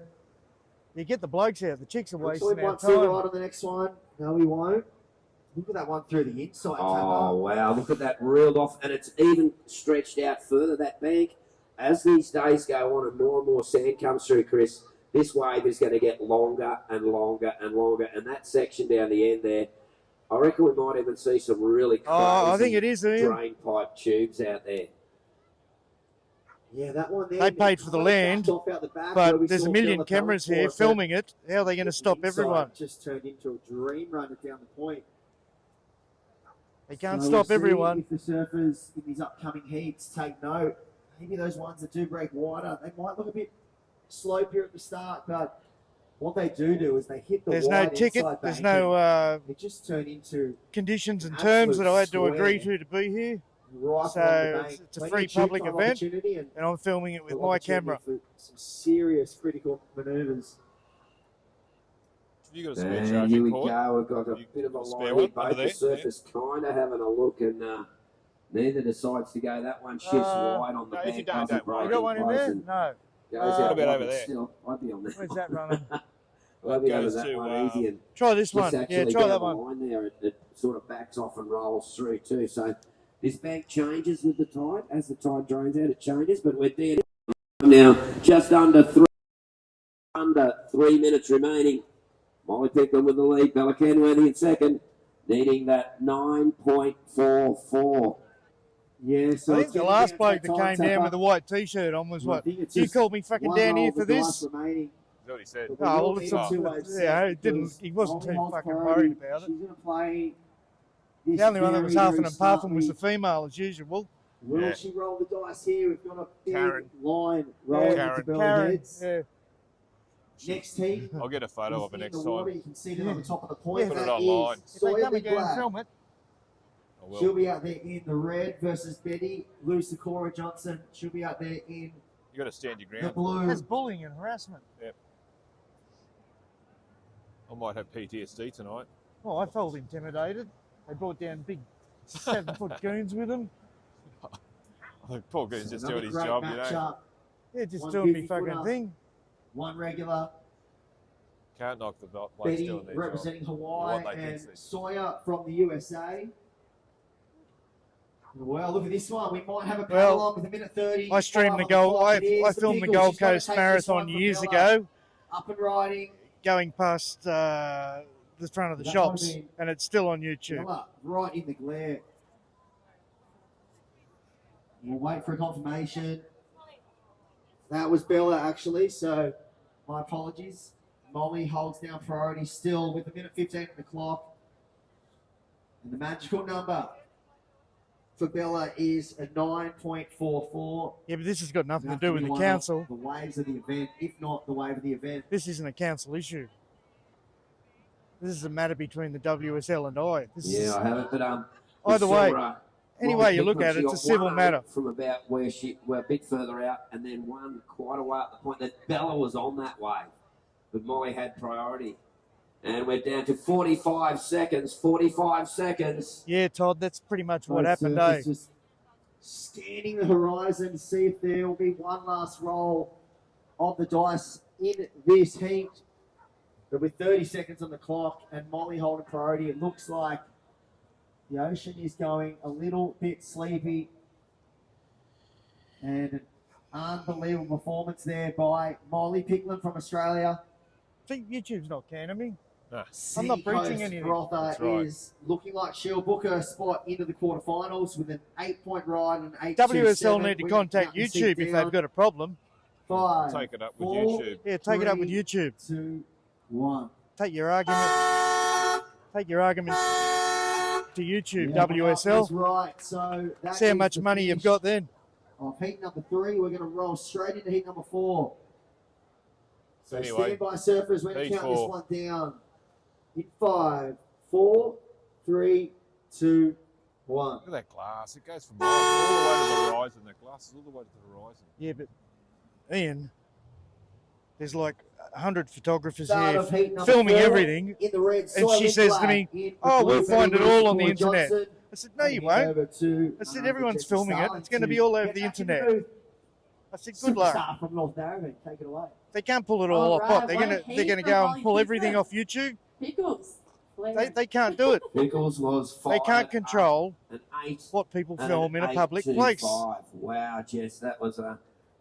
you get the blokes out. The chicks are wasting our time. Right on the next one. No, we won't. Look at that one through the inside. Oh, wow. Look at that reeled off. And it's even stretched out further, that bank. As these days go on and more sand comes through, Chris, this wave is going to get longer and longer and longer. And that section down the end there, I reckon we might even see some really crazy I think it is, drain pipe tubes out there. Yeah, that one there. They paid for the land, but there's a million cameras here filming it. How are they going to stop everyone? Just turned into a dream runner down the point. They can't stop everyone. If the surfers in these upcoming heats take note, maybe those ones that do break wider, they might look a bit slope here at the start, but what they do is they hit the There's no ticket, there's no it just turned into conditions and terms that I had to agree to be here. Right, so it's a free public event, and I'm filming it with my camera. For some serious critical manoeuvres. You got a spare and charging here we port? go. We've got a bit of a line here. Both the surfers kind of having a look, and neither decides to go. That one shifts wide on the bank. If you don't worry. You got one in there? No. Goes out about over there. Still, I'd be on there. Where's that running? I'd be over that one easy. And try this one. Yeah, try that one. Line there, it sort of backs off and rolls through too. So this bank changes with the tide. As the tide drains out, it changes. But we're there now. Just under 3 minutes remaining. Molly Picklum with the lead. Bella Kenworthy in second, needing that 9.44. Yeah, so I think the last bloke that came down with the white T-shirt on was what? You called me fucking down here for this? He's already said. Oh, well, it didn't. He wasn't too fucking worried about it. She's going to play. The only one that was huffing and puffing was the female, as usual. Will she roll the dice here? We've got a big line rolling into Burley Heads. Yeah. Next heat. I'll get a photo of it next time. You can see it on the top of the point. Put it online. If they come again and film it. She'll be out there in the red versus Betty. Lou Sakura Johnson. She'll be out there in you got to stand your ground. the blue. That's bullying and harassment. Yep. I might have PTSD tonight. Oh, I felt intimidated. They brought down big 7-foot goons with them. Poor goon's just doing his job, you know. Yeah, just doing me fucking thing. One regular. Can't knock the blokes Betty doing their representing job. Hawaii and Sawyer from the USA. Well, look at this one. We might have a paddle on with a minute 30. I streamed the Gold. I filmed the Gold Coast Marathon years ago. Up and riding. Going past the front of the shops, and it's still on YouTube. Right in the glare. We'll wait for a confirmation. That was Bella, actually, so my apologies. Molly holds down priority still with a minute 15 on the clock. And the magical number for Bella is a 9.44. Yeah, but this has got nothing to do with the council. The waves of the event, if not the wave of the event. This isn't a council issue. This is a matter between the WSL and I. I have it, but either way, any way you look at it, it's a civil matter. From about where we're a bit further out, and then one quite a way at the point that Bella was on that wave, but Molly had priority. And we're down to 45 seconds. 45 seconds. Yeah, Todd, that's pretty much what happened, eh? Just scanning the horizon to see if there will be one last roll of the dice in this heat. But with 30 seconds on the clock and Molly holding priority, it looks like the ocean is going a little bit sleepy. And an unbelievable performance there by Molly Picklum from Australia. See, YouTube's not canning me. I'm not preaching anything. Rother is looking like she'll book her spot into the quarterfinals with an 8-point ride and 8-2-7. WSL need to contact YouTube if they've got a problem. 5, Take it up with 4, YouTube. Yeah, take it up with YouTube. 2, 1. Take your argument. Take your argument to YouTube, WSL. That's right. So See how much money you've got then. Of heat number 3, we're going to roll straight into heat number 4. So Anyway, stand by, surfers. We're going to heat count this 4. one down. In 5, 4, 3, 2, 1. Look at that glass. It goes from miles all the way to the horizon. That glass is all the way to the horizon. Yeah, but Ian, there's like 100 photographers Start here of heat number filming 4 everything. In the red, And she says to me, "Oh, we'll find it all on the internet." I said, "No, you won't." I said, "Everyone's filming it. It's going to be all over the internet." I said, "Good luck." From North Narrowing, take it away. They can't pull it all off. What? They're gonna go and pull everything off YouTube. Pickles. They can't do it. Pickles was 5. They can't control an 8. what people and film an in a public 8-2-5. place. Wow, Jess, that was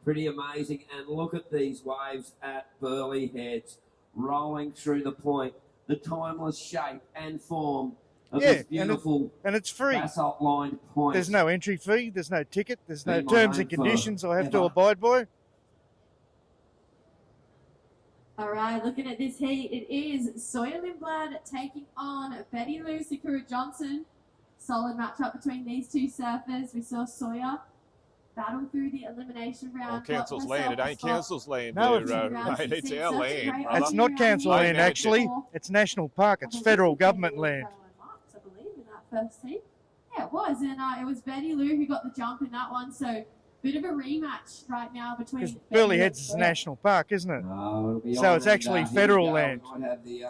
pretty amazing. And look at these waves at Burleigh Heads rolling through the point. The timeless shape and form of this beautiful and it's free. basalt lined point. There's no entry fee. There's no ticket. There's no Been my terms home and conditions I have to forever. abide by. All right, looking at this heat, it is Sawyer Lindblad taking on Betty Lou Sakura Johnson. Solid matchup between these two surfers. We saw Sawyer battle through the elimination round. Council's land. It ain't council's land. No, there, mate. It's our land, brother. It's not council land, actually. It's national park. It's federal government land. I believe in that first heat. Yeah, it was, and it was Betty Lou who got the jump in that one. So bit of a rematch right now between. Because Burleigh Heads is a national park, isn't it? It'll be So on it's actually and, here federal we go. land. We might have the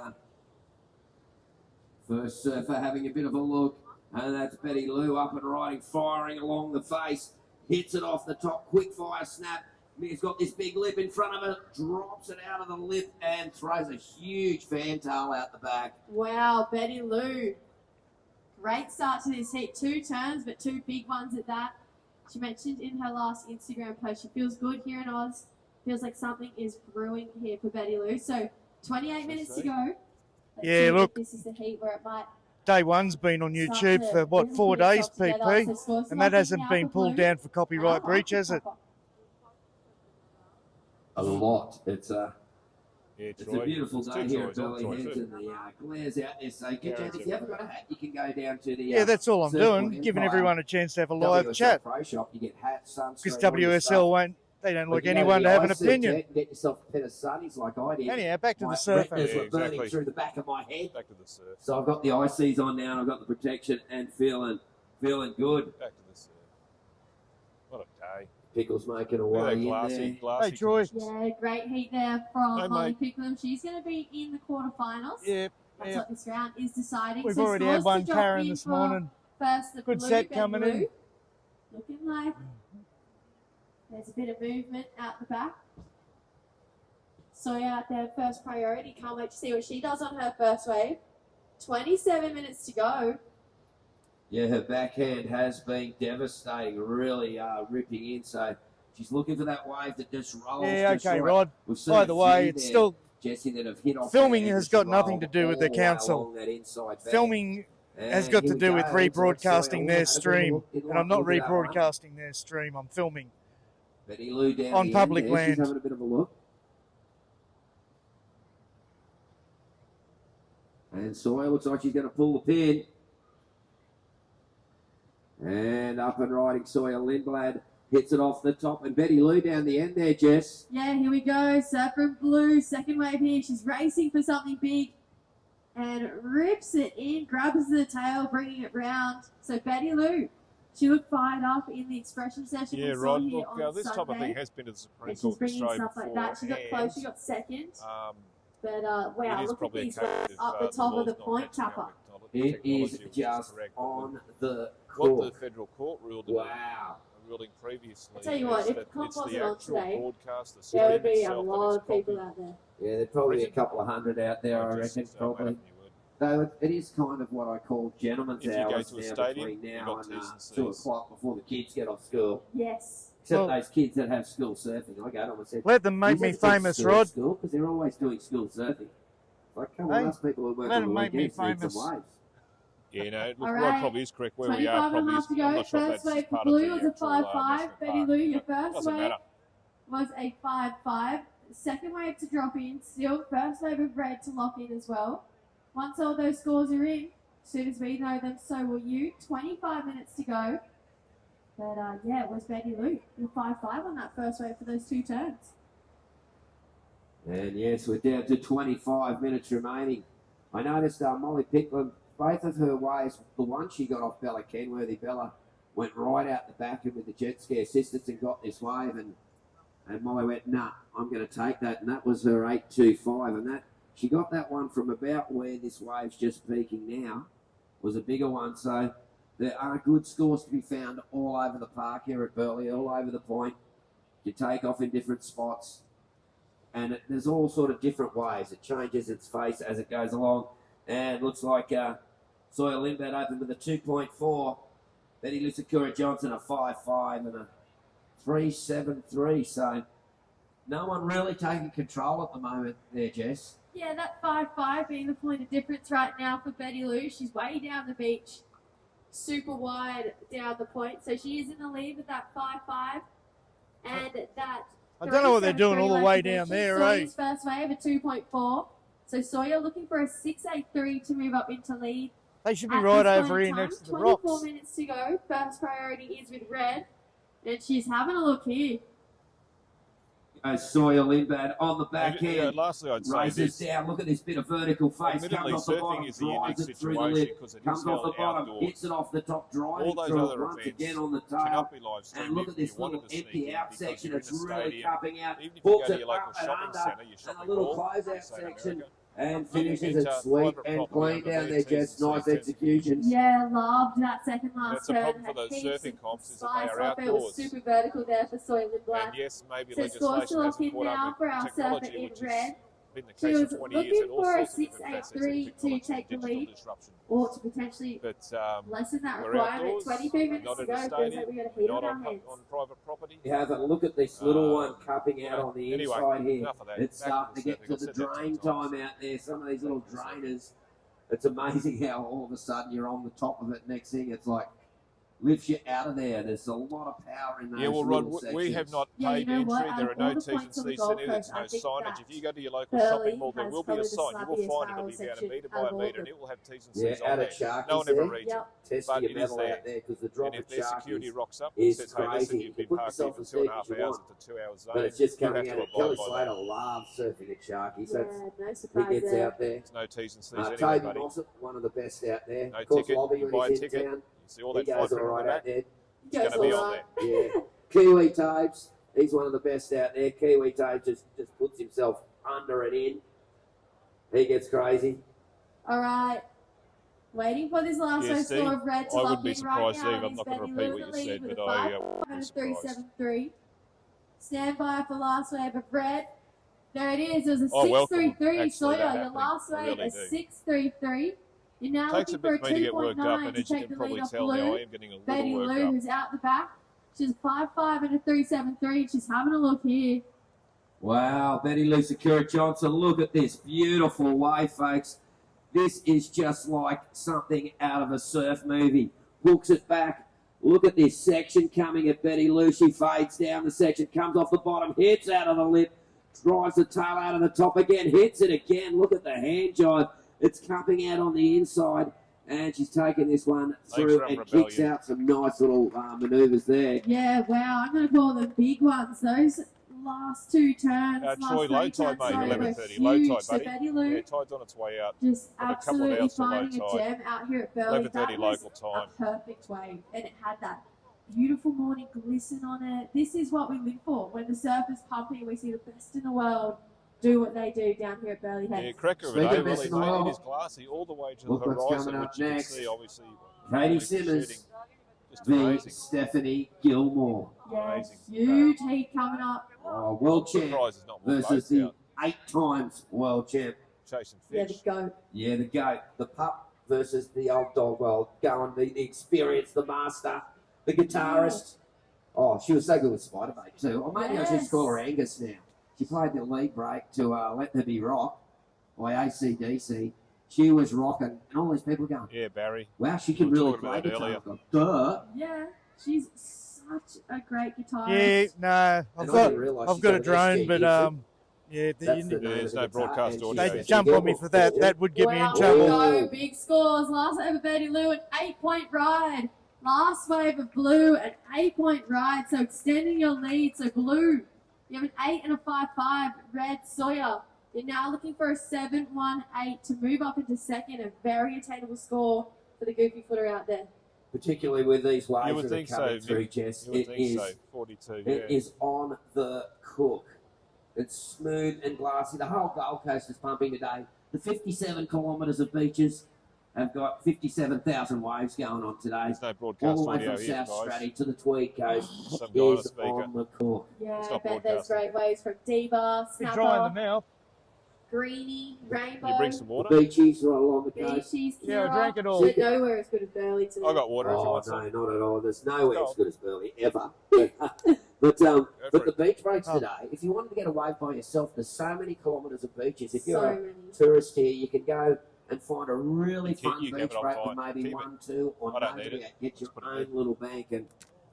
first surfer having a bit of a look, and that's Betty Lou up and riding, firing along the face, hits it off the top, quick fire snap. He's got this big lip in front of her, drops it out of the lip and throws a huge fantail out the back. Wow, Betty Lou. Great start to this heat. 2 turns, but 2 big ones at that. She mentioned in her last Instagram post, she feels good here in Oz. Feels like something is brewing here for Betty Lou. So 28 minutes to go. Let's see if look. this is the heat where it might. Day one's been on YouTube for, what, 4 days, PP? And that hasn't been pulled down for copyright breach, has it? A lot. It's It's a beautiful day here at Troy, Burleigh Heads, and the glares out there. So get down. If you haven't got a hat, you can go down to the. Yeah, that's all I'm doing, Surfboard giving Empire everyone a chance to have a live WSL chat. Pro Shop. You get hats, sunscreen. Because all your stuff. WSL won't, they don't But like you go anyone the to have an IC opinion. jet and get yourself a pair of sunnies like I did. Anyhow, back to My the surfer. retinas were Yeah, burning exactly. through the back of my head. Back to the surf. So I've got the ICs on now, and I've got the protection, and feeling good. Back to the surf. What a day. Pickles making a Look at way that in glassy, there. glassy. Hey, Troy. Yeah, great heat there from Hey, Molly mate. Picklum. She's going to be in the quarterfinals. Yeah, That's yeah. what this round is deciding. We've So already scores had one to drop Karen in this for morning. First, the Good blue, set Ben coming Blue. in. Looking like there's a bit of movement out the back. Sawyer out there, first priority. Can't wait to see what she does on her first wave. 27 minutes to go. Yeah, her backhand has been devastating, really ripping in. So she's looking for that wave that just rolls. Yeah, just okay, right. Rod. We've seen By a the way, few it's there, still Jesse, that have hit off filming there, has just got nothing to rolled do with the all the way council. along that inside back. filming has And got here to we do with go. Looks like Sawyer rebroadcasting will their have a bit of a stream, look. Didn't and I'm like not the look of that one. rebroadcasting their stream. I'm filming. Betty Lou down On the public end there. She's land. having a bit of a look. And Sawyer looks like she's going to pull the pin. And up and riding Sawyer Lindblad hits it off the top. And Betty Lou down the end there, Jess. Yeah, here we go. Surfer in blue, second wave here. She's racing for something big and rips it in, grabs the tail, bringing it round. So Betty Lou, she looked fired up in the expression session. Yeah, we saw Rod. here Look, on this type of Sunday. thing has been to the Supreme And she's Court of bringing Australia stuff like that. She got close, she got second. But wow, it is look at probably these a case waves of, up the top of the law's not point matching up tapper. It technology, is which is just correct, but on the what court. the federal court ruled Wow. ruling previously. I tell you what, is if that Comp it's the wasn't on actual today, broadcast, the there would stream be a itself that lot is of people copied. out there. Yeah, there's probably a couple of hundred out there, I Just reckon, so probably. happen you would. Though it is kind of what I call gentleman's If you go hours to a now stadium, between you've now got and T's and 2 C's. o'clock before the kids get off school. Yes. Except Well- those kids that have school surfing. I go to them and said, Let them make "You me never been to famous, surf Rod. School, because they're always doing school surfing. Like, come on, us people who work on the make me weekends need famous. some waves. Yeah, no, look, All Rod right. probably is correct. Where we are 25 and a probably half is, to go. I'm not sure if First that's wave for part of blue the was a actual 5-5. national Betty park. Lou, your But first doesn't wave matter. was a 5-5. Second wave to drop in. Still first wave of red to lock in as well. Once all those scores are in, as soon as we know them, so will you. 25 minutes to go. But yeah, it was Betty Lou. You're 5-5 on that first wave for those two turns. And yes, we're down to 25 minutes remaining. I noticed Molly Picklum, both of her waves, the one she got off Bella Kenworthy, Bella went right out the back and with the jet ski assistance and got this wave, and Molly went, nah, I'm going to take that, and that was her 8.25, and that she got that one from about where this wave's just peaking now, was a bigger one, so there are good scores to be found all over the park here at Burleigh, all over the point. You take off in different spots. And there's all sort of different ways. It changes its face as it goes along. And looks like Sawyer Lindblad opened with a 2.4. Betty Lucicura Johnson a 5.5 and a 3.73. So no one really taking control at the moment there, Jess. Yeah, that 5-5 being the point of difference right now for Betty Lou. She's way down the beach, super wide down the point. So she is in the lead with that 5-5. And that... I don't know what they're doing all the way down there, Sawyer's first wave at 2.4. So Sawyer looking for a 6.83 to move up into lead. They should be right over here next to the rocks. 24 minutes to go. First priority is with red. And she's having a look here. Sawyer Lindblad on the backhand. Lastly, I'd say races down. Look at this bit of vertical face. Admittedly, comes off the surfing bottom, is a unique drives it through the situation lip. because it Comes is off held the bottom, outdoors. hits it off the top, driving All those through other it once events again on the cannot tail. be live streamed And look if at this you wanted little to sneak empty in out because section. you're in It's a really stadium. cupping out. Even if you go Hooks to it your local up and shopping under, centre, your and shopping a little mall, close-out say in section. America, And Looking finishes at, it sweet private and property clean under down their there, Jess. T's and Nice C's. executions. Yeah, loved that second last That's a turn. problem for Had those heaps surfing of comps is that spice they are off it. It was outdoors. super vertical there for Sawyer Lindblad. And yes, maybe So scores legislation to lock hasn't in caught now up for with our surfer technology, in which red. has been the She case was for 20 years looking and all for a sorts of different facets of 6.83 to technology take and the digital lead, disruption. or to potentially But lessen that we're requirement. outdoors, 22 minutes not to in go. a Feels stadium, like we got a heat not on our on hands. private property. You have a look at this little one cupping out yeah. on the Anyway, inside here. enough of that. It's Back starting to to the get to surfing. the I've said that 10 drain times. time out there. Some of these little drainers. It's amazing how all of a sudden you're on the top of it. Next thing, it's like lifts you out of there. There's a lot of power in those Yeah, well, Rod, little sections. we have not Yeah, paid you know what? entry. There are All no the T's and points on the C's Gold in it. Coast, There's no I think signage. that If you go to your local Burleigh shopping mall, there has will be a probably the sign. You will slabbiest find barrel it'll be about a section metre out by of a all metre, of and them. it will have T's and Yeah, C's on out there. of Sharkies No one ever there. reads Yep. it. Testing But your it is metal there. out there because the drop And if of their security Sharkies rocks up and is says, hey, listen, crazy. you've You been put parked here yourself for as 2.5 safe as you hours, want. it's a 2-hour zone. But it's just You coming have out to of abide Kelly by Slater that. loves surfing at Sharkies. Yeah, That's no he surprise gets there. out there. There's no T's and C's anyway, Toby buddy. Mossop, one of the best out there. No Of course, ticket. Lobby You when buy a he's in ticket. town, You see all he that goes fine all print on the right back. out there. He goes It's going to be all on right. there. Yeah. Kiwi Tobes, he's one of the best out there. Kiwi Tobes just puts himself under and in. He gets crazy. All right. Waiting for this last Yeah, row Steve, score of red to I lock wouldn't be in right surprised, now. Steve. And I'm it's not going to Betty repeat Lou what in you the lead said, with but a I 5 wouldn't and be a surprised. 3.73. Stand by for last wave of red. There it is. It was a Oh, welcome. 6.33. Actually, Sawyer, that your happening. last I wave really a do. 6.33. You're now Takes a looking for a bit for me to get worked up, 2.9 and to as you take can the lead probably off tell now, I Blue. am getting a little Betty worked Lou, up. who's out the back. She's 5.5 and a 3.73. She's having a look here. Wow, Betty Lou Secura Johnson, look at this beautiful wave, folks. This is just like something out of a surf movie. Hooks it back. Look at this section coming at Betty Lou. She fades down the section, comes off the bottom, hits out of the lip, drives the tail out of the top again, hits it again. Look at the hand jive. It's cupping out on the inside, and she's taking this one through and kicks out some nice little manoeuvres there. Yeah, wow. I'm going to call them big ones. Those last two turns, Troy, low tide, mate, 11:30. Low tide, buddy. So Betty Lou, Yeah, tide's on its way out. just Got a couple of absolutely hours till low finding a tide. gem out here at Burleigh. 11:30 That was local time. a perfect wave, and it had that beautiful morning glisten on it. This is what we live for. When the surf is pumping, we see the best in the world do what they do down here at Burleigh Heads. Yeah, cracker of a Speaking day, of best really, in the mate. world, It is glassy all the way to the look what's horizon, coming which up you can next. see, obviously. Katie shooting. Simmons Just v. amazing. Stephanie Gilmore. Yeah, Amazing. huge heat coming up. Oh, world champ Surprised there's not more versus boats the out 8 times world champ. chasing Yeah, the fish. goat. Yeah, the goat, the pup versus the old dog. Well, going the experience, the master, the guitarist. Oh, she was so good with Spider-Bait too. Or maybe I should just call her Angus now. She played the lead break to Let There Be Rock. by ACDC. She was rocking, and all these people going, yeah, Barry. wow, she can really play guitar. Duh. Yeah, she's such a great guitarist. Yeah, no, I've got a drone, but yeah, there's no broadcast audio. They jump on me for that. That would get me in trouble. Go, big scores. Last wave of Betty Lou, an 8-point ride. Last wave of Blue, an 8-point ride. So extending your lead. So Blue, you have an 8 and a 5-5. Red, Sawyer, you're now looking for a 7-1-8 to move up into second. A very attainable score for the goofy footer out there. Particularly with these waves you would that are think coming so, through, Jess. You would think so. 42, It is on the cook. It's smooth and glassy. The whole Gold Coast is pumping today. The 57 kilometres of beaches have got 57,000 waves going on today. There's no broadcast all the way audio from here, South guys. Stratty to the Tweed Coast Some guy on a is speaker. on the cook. Yeah, It's I not bet there's broadcasting. great waves from Diva, Bit dry in the Snapper, mouth. Greenie, Rainbow, You bring some The water? beaches right along the coast. Beachies, Kira. Yeah, I drank it all. But nowhere as good as Burley today. I got water if you Oh, want no, some. not at all. There's nowhere as Cold. good as Burley, ever. But for the beach breaks Oh. today, if you wanted to get a wave by yourself, there's so many kilometres of beaches. If you're So a many. tourist here, you can go and find a really fun you can beach have it on break with fine. maybe Keep it. 1, 2, or I don't maybe need it. get your Just put it own in. little bank. And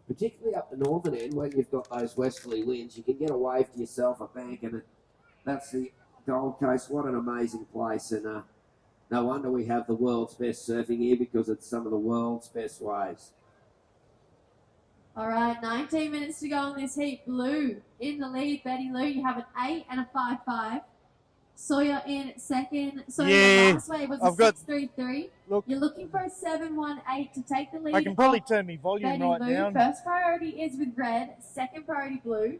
particularly up the northern end, when you've got those westerly winds, you can get a wave to yourself, a bank, and that's the Gold Coast. What an amazing place. And no wonder we have the world's best surfing here, because it's some of the world's best waves. All right, 19 minutes to go on this heat. Blue in the lead. Betty Lou, you have an 8 and a 5-5. Sawyer in second. Sawyer, Yeah, last wave was I've a got- 6-3-3. Look. You're looking for a 7-1-8 to take the lead. I can probably off turn my volume Betty right Lou. down. First priority is with red. Second priority blue.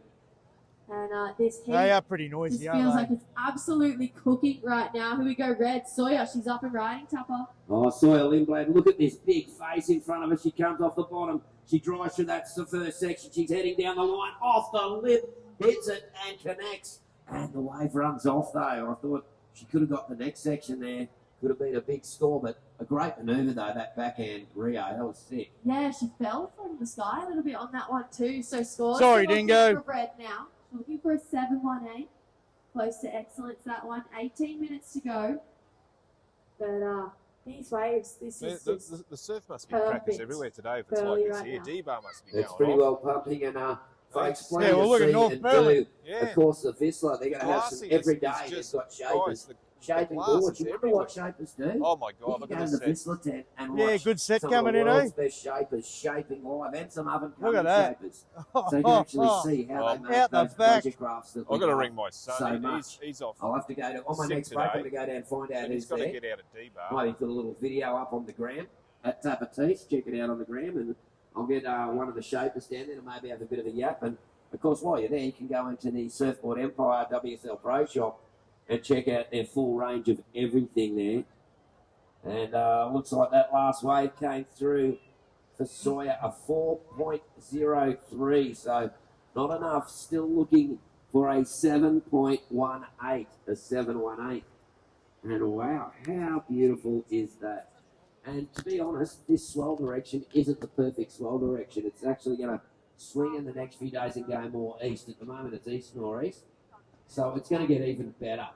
And this heat They are pretty just noisy, feels aren't like they? it's absolutely cooking right now. Here we go, red. Sawyer, she's up and riding, Tupper. Oh, Sawyer Lindblad, look at this big face in front of her. She comes off the bottom. She drives through that first section. She's heading down the line, off the lip, hits it and connects. And the wave runs off, though. I thought she could have got the next section there. Could have been a big score, but a great manoeuvre, though, that backhand Rio. That was sick. Yeah, she fell from the sky a little bit on that one too. So scores. Sorry, She's Dingo. looking for red now. She's looking for a 7-1-8. Close to excellence, that one. 18 minutes to go. But these waves, this is just The surf must be crackers perfect everywhere today if it's Burley like this right here. now. D-bar must be It's going pretty off. well pumping, and folks, Yeah, plenty well, to look at see North and Burley. do. Yeah. Of course, the Vissla, they're going to have some Glassy. every It's day. just- They've got Oh, shapers. it's the Shaping glass boards. is You wonder everywhere. what shapers do? Oh my You God, can look go at to this the set. Vissla tent and Yeah, watch good set some coming of the in, world's eh? best shapers shaping live, and some up and Look coming at that. shapers. So you can actually see how Oh, they make out the those back. pleasure crafts that I've we got to love ring my so son. much. He's off. I'll have to go to on my Sick next break. I'm today. going to go down and find out And he's who's got to there. get out of D-bar. Might put a little video up on the gram at Tapatiste. Check it out on the gram, and I'll get one of the shapers down there and maybe have a bit of a yap. And of course, while you're there, you can go into the Surfboard Empire WSL Pro Shop and check out their full range of everything there. And looks like that last wave came through for Sawyer, a 4.03. So not enough. Still looking for a 7.18, a 7.18. And wow, how beautiful is that? And to be honest, this swell direction isn't the perfect swell direction. It's actually going to swing in the next few days and go more east. At the moment, it's east northeast. So it's going to get even better.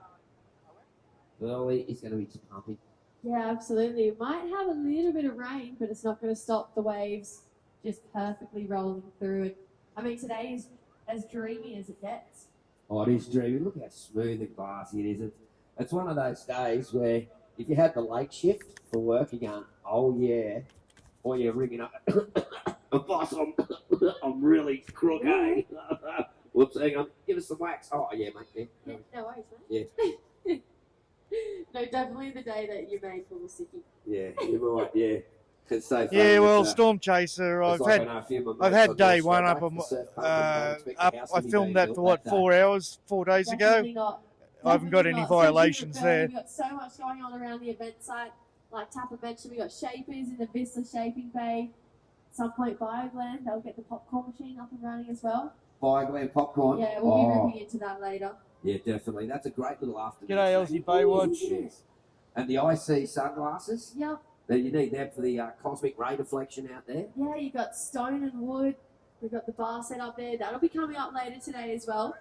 Burley is going to be pumping. Yeah, absolutely. It might have a little bit of rain, but it's not going to stop the waves just perfectly rolling through it. I mean, today is as dreamy as it gets. Oh, it is dreamy. Look how smooth and glassy it is. It's one of those days where if you had the late shift for work, you're going, oh yeah, or you're ringing up, boss, I'm really crook, eh? Whoops, hang on, give us some wax. Oh yeah, mate. Yeah, Yeah, no worries, mate. yeah, No, definitely the day that you made full of sicky. yeah, you're right. Yeah, it's so funny. Yeah, well, It's, Storm Chaser. it's I've like had I know a few of my I've mates had on day North one Star up. back On, to surf park and don't expect the up. house to I be filmed being that built for what that day. 4 hours, 4 days ago. Definitely not. I haven't got any Definitely not. violations Especially there. We've got so much going on around the event site. Like Tapper mentioned, we've got shapers in the Vista Shaping Bay. At some point, Biogland, they'll get the popcorn machine up and running as well. Firegland popcorn. Yeah, we'll be ripping into that later. Yeah, definitely. That's a great little afternoon. G'day, snack. Aussie Baywatch. Yes. And the IC sunglasses. Yep. Now you need that for the cosmic ray deflection out there. Yeah, you got stone and wood. We've got the bar set up there. That'll be coming up later today as well.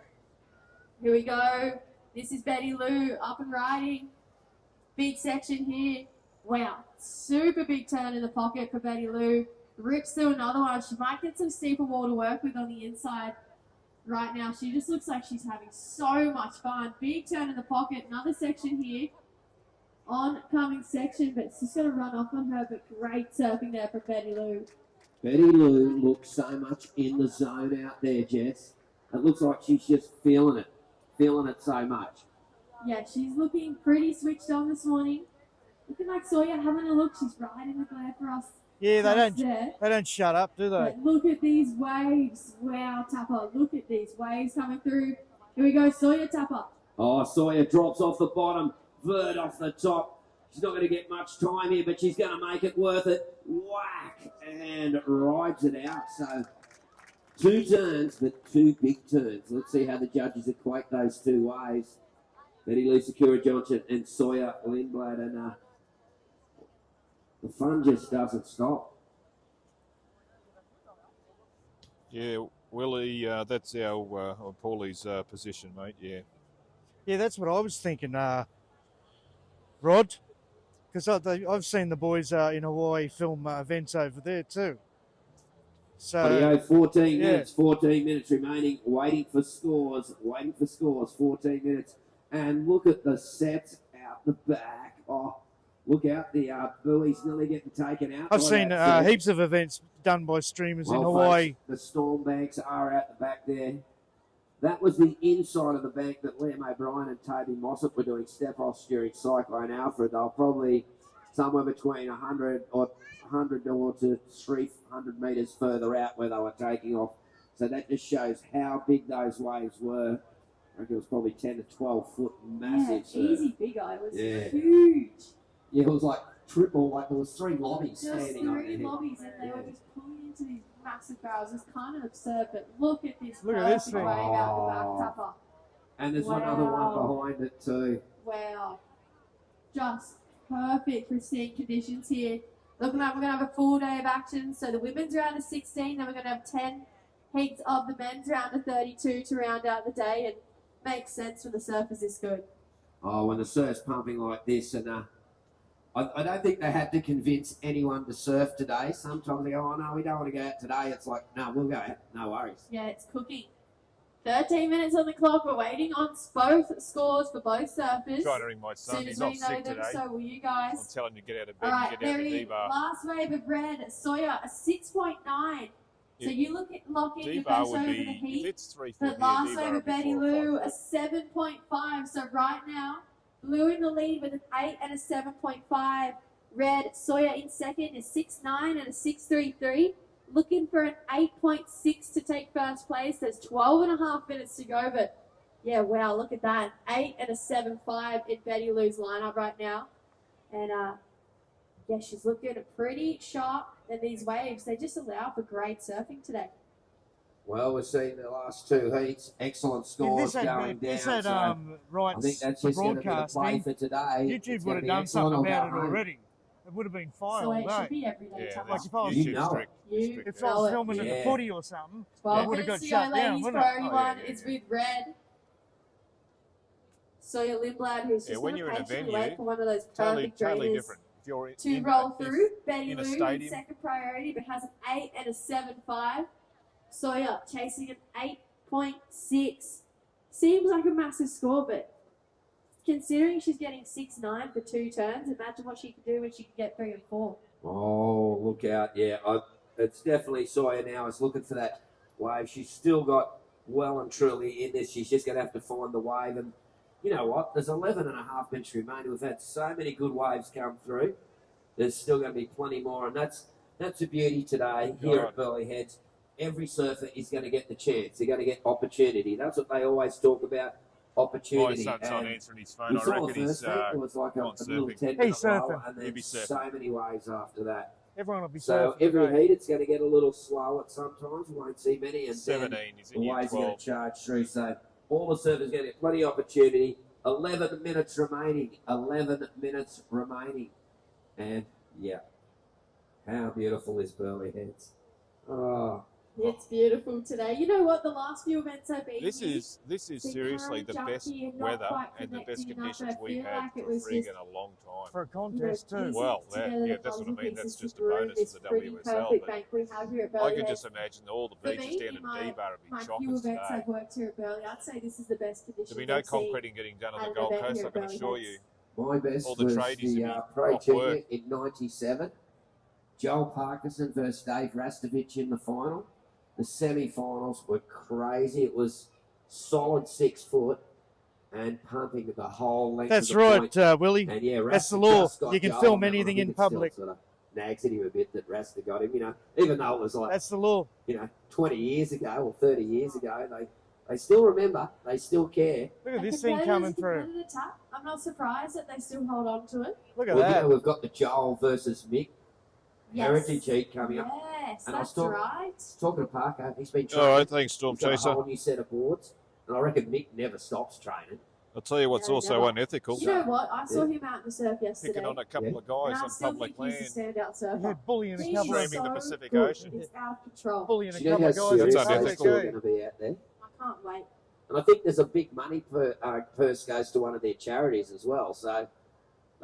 Here we go. This is Betty Lou up and riding. Big section here. Wow, super big turn in the pocket for Betty Lou. Rips through another one. She might get some steeper wall to work with on the inside right now. She just looks like she's having so much fun. Big turn in the pocket. Another section here. Oncoming section, but it's just going to run off on her. But great surfing there for Betty Lou. Betty Lou looks so much in the zone out there, Jess. It looks like she's just feeling it so much. Yeah, she's looking pretty switched on this morning. Looking like Sawyer having a look. She's right in the glare for us. Yeah, they don't shut up, do they? But look at these waves. Wow, Tapper. Look at these waves coming through. Here we go, Sawyer Tapper. Oh, Sawyer drops off the bottom. Verd off the top. She's not going to get much time here, but she's going to make it worth it. Whack! And rides it out. So 2 turns, but 2 big turns. Let's see how the judges equate those 2 waves. Betty Lou Sakura Johnson and Sawyer Lindblad. And the fun just doesn't stop. Yeah, Willie, that's our Paulie's position, mate. Yeah. Yeah, that's what I was thinking, Rod, because I've seen the boys in Hawaii film events over there too. So 14 minutes, 14 minutes remaining, waiting for scores, 14 minutes. And look at the sets out the back. Oh, look out, the buoy's nearly getting taken out. I've seen heaps of events done by streamers in Hawaii. Folks, the storm banks are out the back there. That was the inside of the bank that Liam O'Brien and Toby Mossop were doing step-offs during Cyclone Alfred. They're probably somewhere between 100 to 300 metres further out where they were taking off. So that just shows how big those waves were. I reckon it was probably 10 to 12 foot massive. Yeah, easy big eye. It was huge. Yeah, it was like triple, like there was 3 lobbies standing up there. 3 lobbies and they were just pulling into these massive barrels. It's kind of absurd, but look at this Look at this perfect thing. wave out the back, Tapper. And there's another one behind it too. Wow. Just perfect pristine conditions here. Looking like we're going to have a full day of action. So the women's round of 16, then we're going to have 10 heats of the men's round of 32 to round out the day, and makes sense when the surf is this good. Oh, when the surf's pumping like this, and I don't think they had to convince anyone to surf today. Sometimes they go, oh no, we don't want to go out today. It's like, no, we'll go out, no worries. Yeah, it's cooking. 13 minutes on the clock. We're waiting on both scores for both surfers. Trying to ring my son. He's off sick today. So will you guys. I'm telling you, get out of bed All right, and get out of the D-bar. last wave of red. Sawyer, a 6.9. So you look at lock in your first over the heat. If it's 3 But last wave of Betty Lou, a 7.5. So right now, Blue in the lead with an 8 and a 7.5. Red, Sawyer in second is 6.9 and a 6.33. Looking for an 8.6 to take first place. There's 12 and a half minutes to go, but yeah, wow, look at that. 8 and a 7.5 in Betty Lou's lineup right now. And yeah, she's looking pretty sharp. And these waves, they just allow for great surfing today. Well, we're seeing the last 2 heats. Excellent scores going down. This had I think that's just going to be the play for today. YouTube would have done something about it already. It would have been fine all So it should day. be every day. Yeah, Like if I was, You know it. if I was filming at the footy or something, 12 it would have got minutes to go, shut down, ladies. wouldn't it? Priority one is with red. Sawyer Lindblad, who's just when going you're to in a patiently venue, wait for one of those totally perfect drainers different. If you're to roll through. Betty in a Lou in stadium. second priority, but has an 8 and a 7.5. Sawyer chasing an 8.6. Seems like a massive score, but considering she's getting 6.9 for 2 turns, imagine what she could do when she can get 3 and 4. Oh, look out. Yeah, it's definitely Sawyer now is looking for that wave. She's still got well and truly in this. She's just going to have to find the wave. And you know what? There's 11 and a half minutes remaining. We've had so many good waves come through. There's still going to be plenty more. And that's the beauty today here at Burleigh Heads. Every surfer is going to get the chance. They're going to get opportunity. That's what they always talk about, opportunity. My son's not answering his phone. I saw reckon the he's first heat. It was like a little surfing. 10-minute He's lull, surfing. and He'll be then surfing. so many waves after that. Everyone will be So surfing every today. heat it's going to get a little slow at sometimes. We won't see many. And 17, then he's the in year waves are going 12. to charge through. So all the surfers are going to get plenty of opportunity. 11 minutes remaining. 11 minutes remaining. And yeah, how beautiful is Burleigh Heads. Oh, It's beautiful today. You know what? The last few events I've been This here, is they seriously the kinda best junky and not weather quite and the best connecting enough, conditions but I we've feel had like it for was just, friggin' a long time. For a contest too. Well, together yeah, the that's what I puzzle mean. That's pieces just to a brew bonus this for the pretty WSL. perfect But bank we have here at I Burleigh can Heads. just imagine all the For beaches me, down in in my D-Bar would be few chockers events today. I've worked here at Burleigh, I'd say this is the best condition. There'll be no concreting getting done on the Gold Coast, I can assure you. My best All the was tradies the would be Pro off work. Junior in '97. Joel Parkinson versus Dave Rastovich in the final. The semi-finals were crazy. It was solid 6 foot and pumping the whole length That's of the right, point. Willie. And yeah, That's the Rasta law. just got You can Joel film on that one. I anything think in it still public. sort of nags at him a bit that Rasta got him, even though it was like, That's the law. 20 years ago or 30 years ago, they still remember, they still care. Look at A this thing competitor's coming a through. competitor tap. I'm not surprised that they still hold on to it. Look at Well, that. we've got the Joel versus Mick Heritage Heat coming up. Yes, And I was that's right. Talking to Parker, he's been All training. right, thanks, Storm He's got a Chaser. whole new set of boards, and I reckon Mick never stops training. I'll tell you what's No, also never. unethical. You know what? I saw him out in the surf yesterday. Picking on a couple of and guys I on still public think he's land. a standout surfer. Yeah, bullying a He's couple of Streaming the Pacific good. Ocean. It's out of control. bullying Do a you know couple how of guys. serious That's those unethical. two are going to be out there? I can't wait. And I think there's a big money purse goes to one of their charities as well. So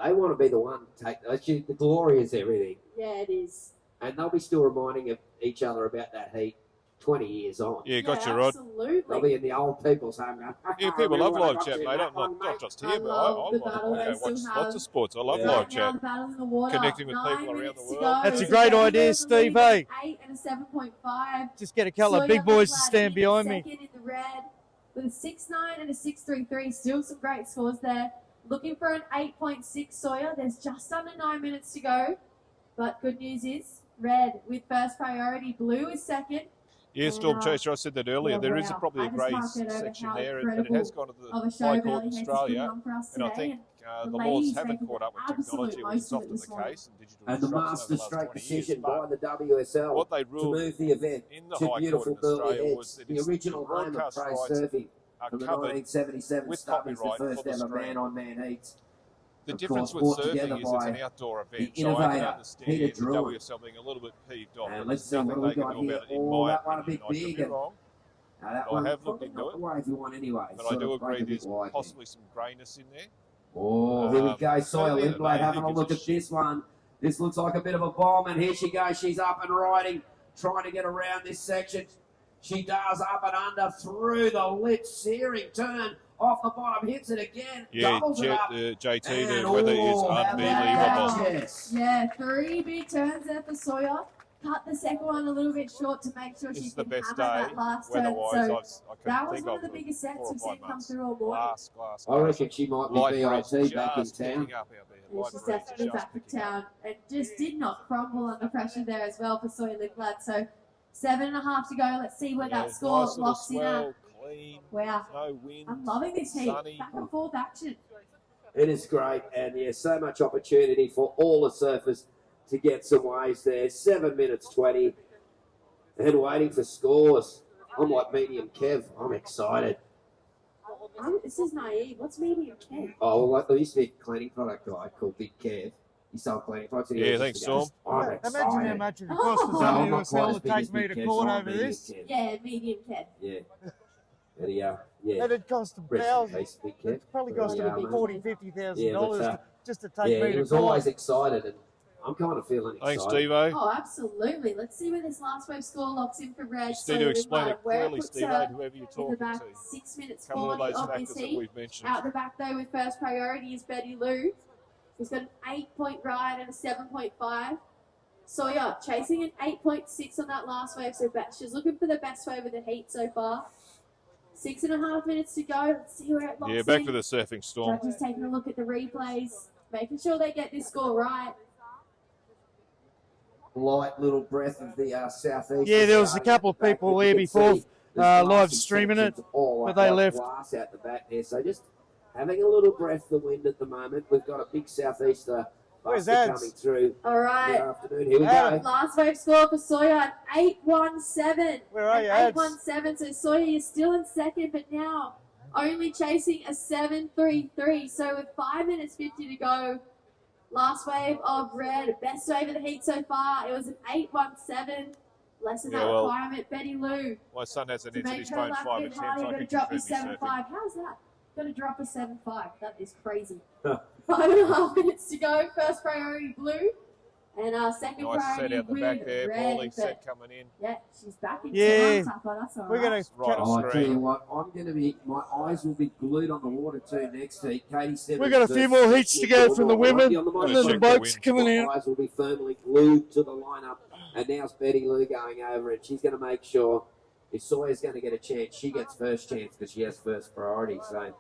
they want to be the one to take the glory is everything. Yeah, it is. And they'll be still reminding each other about that heat 20 years on. Yeah, gotcha, Rod. Absolutely. They'll be in the old people's home going, Yeah, people love live chat, mate. Not just here, but I love the battle they watch still lots have. of sports. I love Yeah. live Right now, chat. the battle in the water. Connecting with 9 people around minutes the to world. go. That's a It's great Denver idea, in the Steve, lead with eh? an 8 and a 7.5. Just get a couple of Sawyer big boys to Lindblad stand in behind me. second in the red with a 6.9 and a 6.33. Still some great scores there. Looking for an 8.6 Sawyer. There's just under 9 minutes to go. But good news is red with first priority. Blue is second. Yeah, Storm Chaser, I said that earlier. Yeah, There is wow. probably I a just grey marked it over section how there, and it incredible has gone to of the a show High Burleigh Court Heads has put Australia. on for us And I today. think And the the laws ladies haven't making caught up with absolute technology, which most is of it often this the morning. case in digital And the instruction over master the last stroke 20 years. decision But by the WSL what they to ruled move the event in the to High Court beautiful in Burleigh Australia Heads, was that the it's original the home of broadcast pro rights surfing are from the covered 1977 with Stubbies, the copyright first for the ever stream. man-on-man heats. The Of difference course, with brought together surfing is it's an by outdoor the event, so I can innovator, understand Peter the Druin. WSL being a little bit peeved off, And but let's there's see, nothing what they do we can got do here? about it, in Oh, my that one a opinion. bit I could big. be wrong, Now that I one, have probably looked into not it. the way if you want anyway. but I Sort do of break agree a bit there's wide here. possibly some greyness in there. Oh, here we go. Sawyer at the end of the Lindblad day, having who a look gives at a shit? this one. This looks like a bit of a bomb, and here she goes. She's up and riding, trying to get around this section. She does up and under through the lip, searing turn off the bottom, hits it again, Yeah, doubles it up. JT, And, the weather is oh, how about that, unbelievable. Jess? Yeah, 3 big turns there for Sawyer. Cut the second one a little bit short to make sure This she is the can best hammer day, that last turn. weather-wise, So I that can was think one of of the biggest sets 4 or we've seen 5 come months. through all morning. Glass. I reckon she might be Light breeze VIP back in just town. picking up out there. Yeah, Light she's breeze definitely just back to picking up. town and just did not crumble under pressure there as well for Sawyer Lindblad. So 7.5 to go. Let's see where Yeah, that score nice little locks in at. swell, clean, Wow. no wind. I'm loving this heat. Sunny. Back and forth action. It is great, and yeah, so much opportunity for all the surfers to get some waves there. 7 minutes 20, and waiting for scores. I'm like medium Kev. I'm excited. This is naive. What's medium Kev? Oh, well, like, there used to be a cleaning product guy called Big Kev. He sold cleaning products. And he Yeah, always thanks, used to go, Storm. I'm Imagine how excited. much it costs the Oh. No, I'm not WSL quite to as big take as me Big to Kev, court so I'm over medium this. Kev. Yeah, medium Kev. Yeah. And yeah. It'd cost Rest in thousands. peace, Big Kev. It probably Wherever cost you them are, mate. $40,000, Yeah, $50,000 but, just to take Yeah, me he to was court. always excited, and I'm kind of feeling Thanks, excited. Steve-O. Oh, absolutely. Let's see where this last wave score locks in for red. Just need to Sawyer explain Lindblad, it where clearly, puts Steve-O, her whoever you're in the talking back. to. 6 minutes Come all 40 those of factors this that heat. we've mentioned. Out the back though with first priority is Betty Lou. She's got an 8-point ride and a 7.5. Sawyer chasing an 8.6 on that last wave, so she's looking for the best wave of the heat so far. 6.5 minutes to go. Let's see where it locks Yeah, back in. to the surfing, Storm. Judges taking a look at the replays, making sure they get this score right. Light little breath of the southeast. Yeah, there was a couple of people there before live streaming it, but they left. Glass out the back there, so just having a little breath of the wind at the moment. We've got a big southeaster Where's buster Ads? coming through All right. mid-afternoon. Here we Ad. go. Last wave score for Sawyer at 8.17. Where are you, Ads? 8.17. So Sawyer, you're still in second, but now only chasing a 7.33. So with 5 minutes 50 to go, last wave of red, best wave of the heat so far. It was an 8.17. less than that requirement. Betty Lou. My son hasn't To entered make his her phone life 5 a bit attempts. harder, I you're going can to drop your confirm he's 7.5. surfing. How's that? Going to drop a 7.5. That is crazy. 5.5 minutes to go. First priority Blue. And second Nice set priority out the with back there. Red. Paulie set coming in. Yeah, she's back in Yeah. town, Tupper. That's all right. We're going to Right on I tell you screen. what, I'm going to be, my eyes will be glued on the water too next heat. Katie Stebbins. We've got a few more heats to go from the women, and then the blokes are coming My out. eyes will be firmly glued to the lineup. And now it's Betty Lou going over, and she's going to make sure if Sawyer's going to get a chance, she gets first chance because she has first priority. So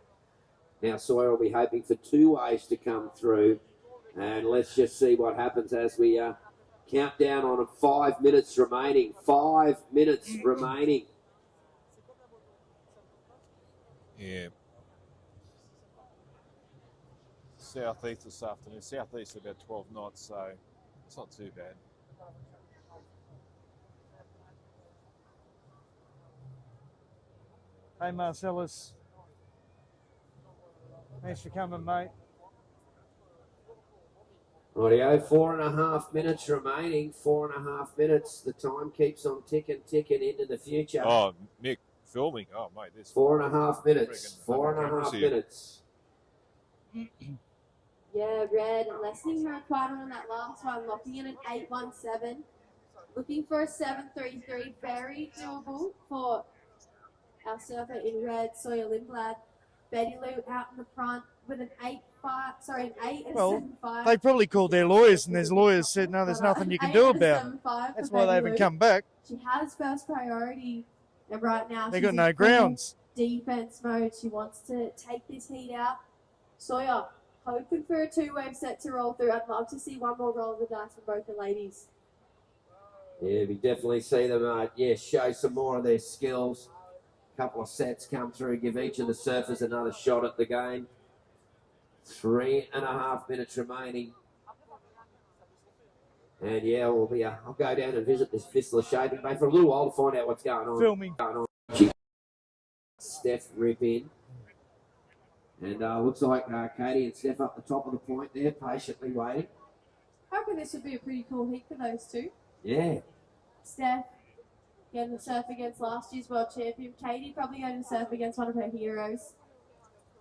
now Sawyer will be hoping for 2 waves to come through. And let's just see what happens as we count down on 5 minutes remaining. 5 minutes remaining. Yeah. Southeast this afternoon. Southeast about 12 knots, so it's not too bad. Hey, Marcellus. Thanks for coming, mate. Rightio, 4.5 minutes remaining. 4.5 minutes. The time keeps on ticking into the future. Oh, Mick, filming. Oh, mate, this 4.5 minutes. 4.5 minutes. Yeah, Red lessening her requirement on that last one, locking in an 8.17. Looking for a 7.33. Very doable for our surfer in red, Sawyer Lindblad. Betty Lou out in the front with an 8.5, an 8 and a 7.5. They probably called their lawyers, and their lawyers said, no, there's nothing you can do about it. That's why they haven't come back. She has first priority, and right now They got no grounds. Defense mode. She wants to take this heat out. Sawyer, hoping for a 2-wave set to roll through. I'd love to see one more roll of the dice from both the ladies. Yeah, we definitely see them, show some more of their skills. Couple of sets come through, give each of the surfers another shot at the game. 3.5 minutes remaining. And yeah, I'll go down and visit this Fistler shaping bay for a little while to find out what's going on. Filming. Steph rip in. And looks like Katie and Steph up the top of the point there, patiently waiting. I reckon this would be a pretty cool heat for those two. Yeah. Steph getting to surf against last year's world champion. Katie probably going to surf against one of her heroes.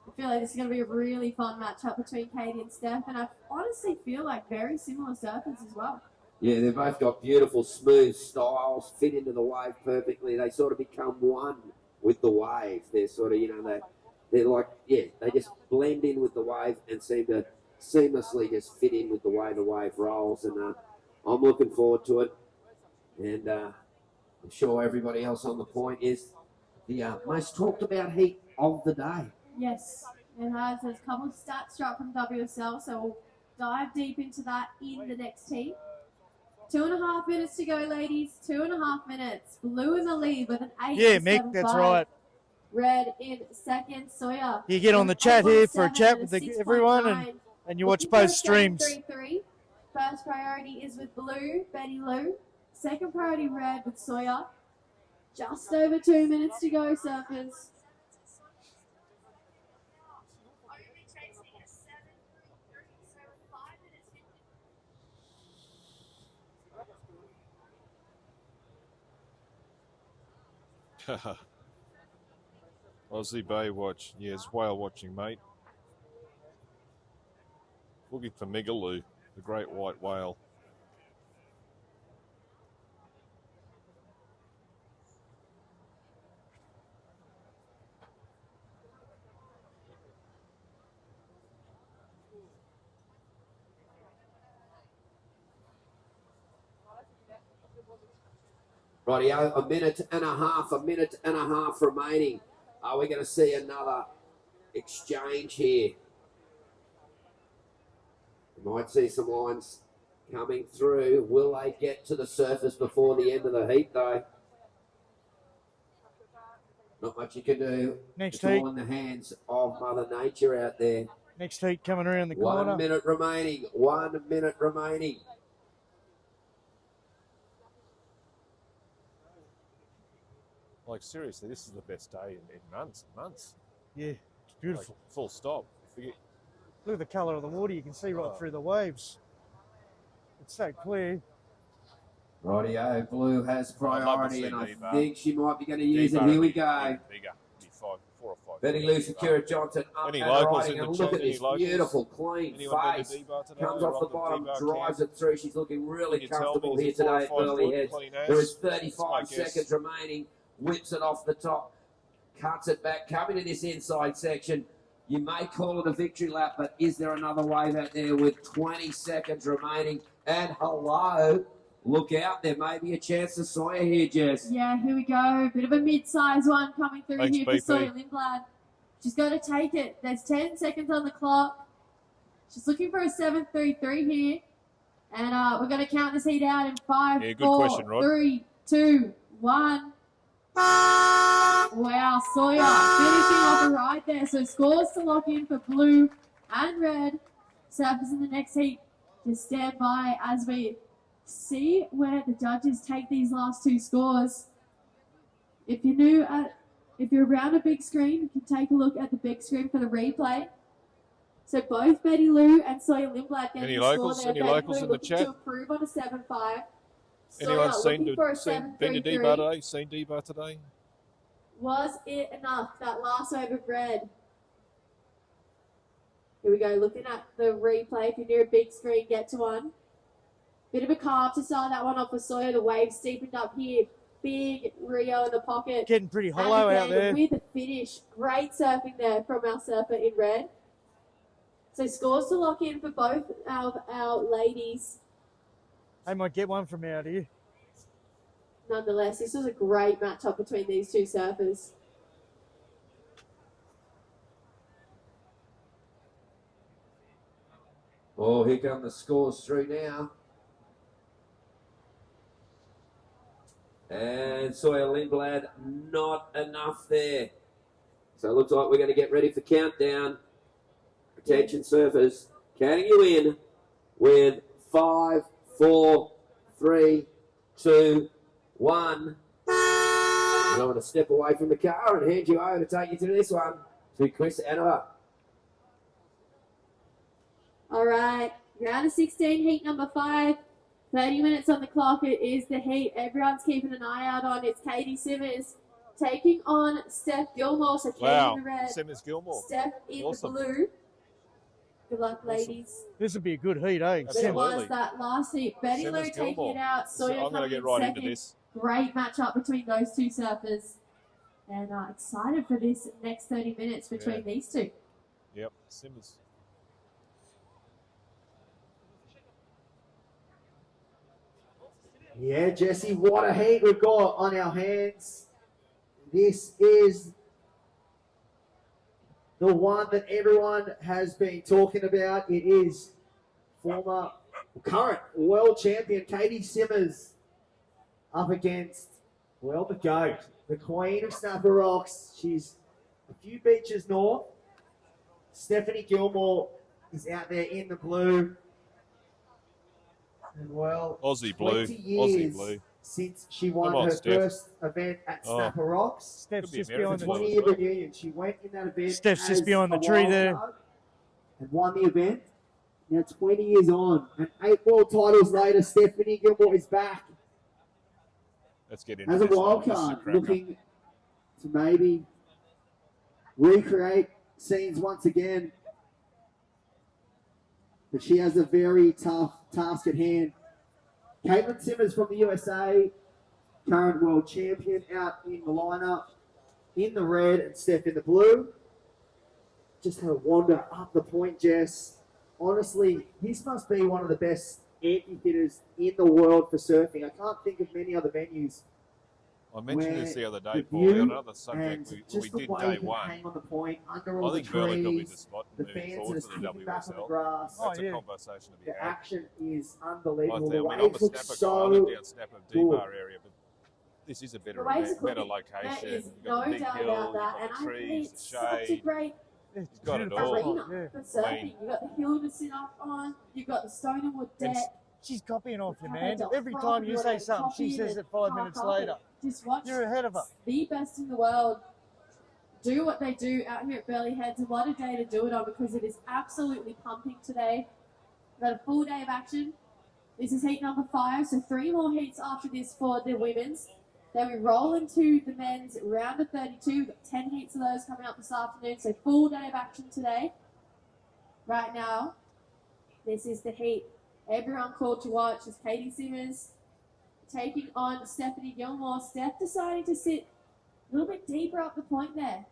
I feel like this is going to be a really fun matchup between Katie and Steph, and I honestly feel like very similar surfers as well. Yeah, they've both got beautiful, smooth styles, fit into the wave perfectly. They sort of become one with the wave. They're sort of, they're like, they just blend in with the wave and seem to seamlessly just fit in with the way the wave rolls. And I'm looking forward to it. And I'm sure everybody else on the point is the most talked about heat of the day. Yes, it has. There's a couple of stats dropped from WSL, so we'll dive deep into that in the next heat. 2.5 minutes to go, ladies. 2.5 minutes. Blue in the lead with an 8. Yeah, Mick, that's right. Red in second. Sawyer. You get on the chat here for a chat with everyone, and you watch both streams. 7.33. First priority is with Blue, Betty Lou. Second priority, Red with Sawyer. Just over 2 minutes to go, surfers. Aussie Bay watch. Yeah, it's whale watching, mate. Looking for Megaloo, the great white whale. Rightio, a minute and a half remaining. Are we going to see another exchange here? We might see some lines coming through. Will they get to the surface before the end of the heat, though? Not much you can do. Next it's heat. all in the hands of Mother Nature out there. Next heat coming around the corner. 1 minute remaining. 1 minute remaining. Like, seriously, this is the best day in months. Yeah, it's beautiful. Like, full stop. Forget. Look at the colour of the water. You can see right through the waves. It's so clear. Rightio, Blue has priority, and I D-bar. think she might be going to use it. Here we go. Bigger. Be 4 or 5. Betting loose with Kira Johnson up Any and locals riding, in and the look chat? at this Any locals? beautiful, clean Anyone been to face. D-bar today? Comes Or off the on bottom, D-bar drives camp? it through. She's looking really Can you tell comfortable me, here is it 4 or today 5 at Burley foot, Heads. clean as? There is Let's 35 make guess. seconds remaining. Whips it off the top. Cuts it back. Coming to this inside section. You may call it a victory lap, but is there another wave out there with 20 seconds remaining? And hello, look out. There may be a chance to Sawyer here, Jess. Yeah, here we go. Bit of a mid-size one coming through Thanks, here for BP. Sawyer Lindblad. She's got to take it. There's 10 seconds on the clock. She's looking for a 7.33 here. And we're going to count this heat out in 5, Yeah, good 4, question, Rod. 3, 2, 1. Wow, Sawyer finishing off right there. So scores to lock in for blue and red. Surfers in the next heat. Just stand by as we see where the judges take these last two scores. If you're around a big screen, you can take a look at the big screen for the replay. So both Betty Lou and Sawyer Lindblad getting Any the locals? score there. Any Betty locals Lou in the looking chat? to improve on a 7.5. Anyone Sawyer looking for a been to D-bar 7.33. today? Seen D-bar today? Was it enough, that last wave of red? Here we go, looking at the replay. If you're near a big screen, get to one. Bit of a carve to start that one off for Sawyer. The wave steepened up here. Big Rio in the pocket. Getting pretty hollow and out there. with a finish. Great surfing there from our surfer in red. So scores to lock in for both of our ladies. They might get one from out here. Nonetheless, this was a great matchup between these two surfers. Oh, here come the scores through now. And Sawyer Lindblad, not enough there. So it looks like we're going to get ready for countdown. Attention surfers, counting you in with 5, 4, 3, 2, 1. I'm going to step away from the car and hand you over to take you to this one to Chris Anova. All right, round of 16, heat number 5. 30 minutes on the clock. It is the heat everyone's keeping an eye out on. It's Katie Simmers taking on Steph Gilmore. So Katie in the red, Simmers Gilmore. Steph in Awesome. the blue. Good luck, ladies. This would be a good heat, eh? But it was that last heat. Betty Lou Simmers taking Gilmore. it out. So Sawyer I'm going to coming get in right second. into this. Great matchup between those two surfers. And excited for this next 30 minutes between these two. Yep, Simmers. Yeah, Jesse, what a heat we've got on our hands. This is the one that everyone has been talking about. It is current world champion Katie Simmers up against, well, the GOAT, the Queen of Snapper Rocks. She's a few beaches north. Stephanie Gilmore is out there in the blue. And well, Aussie blue. 20 years Aussie blue. since she won Come on, her Steph. first event at Snapper Rocks. Steph's Could be just American behind the blue. 20-year reunion. She went in that event. Steph's just as behind the a tree wild there. card and won the event. Now 20 years on, and 8 world titles later, Stephanie Gilmore is back Let's get into as a this. wild This is card, cracker. looking to maybe recreate scenes once again. But she has a very tough task at hand. Caitlin Simmers from the USA, current world champion, out in the lineup in the red and Steph in the blue. Just had a wander up the point, Jess. Honestly, this must be one of the best amphitheatres in the world for surfing. I can't think of many other venues. I mentioned where this the other the day, Paul, view on another and subject we just the did way day you can one. hang on the point under all I the think Burley could be the trees, spot the moving fans forward just for the kicking back on the WSL. grass. That's Oh, a yeah. conversation to be The had. action is Right unbelievable. there. The I mean, I'm waves a look snapper guy. I live so down Snapper good. D-Bar area, but this is a better, The waves are better cooking. There location. is You've got the no big doubt hill, about that. you've And got I the think trees, it's the such a shade. great It's got it beautiful. all. arena Yeah. for surfing. You've got the hill to sit up on. You've got the stone and wood And deck. She's copying off you, Have man. they got Every frog, time you you've say got something, she coffee says and it 5 park minutes up later. and Just watch You're ahead of her. the best in the world do what they do out here at Burley Heads. And what a day to do it on, because it is absolutely pumping today. We've got a full day of action. This is heat number 5, so 3 more heats after this for the women's. Then we roll into the men's round of 32. We've got 10 heats of those coming up this afternoon, so full day of action today. Right now, this is the heat everyone called to watch is Katie Simmons taking on Stephanie Gilmore. Steph deciding to sit a little bit deeper up the point there.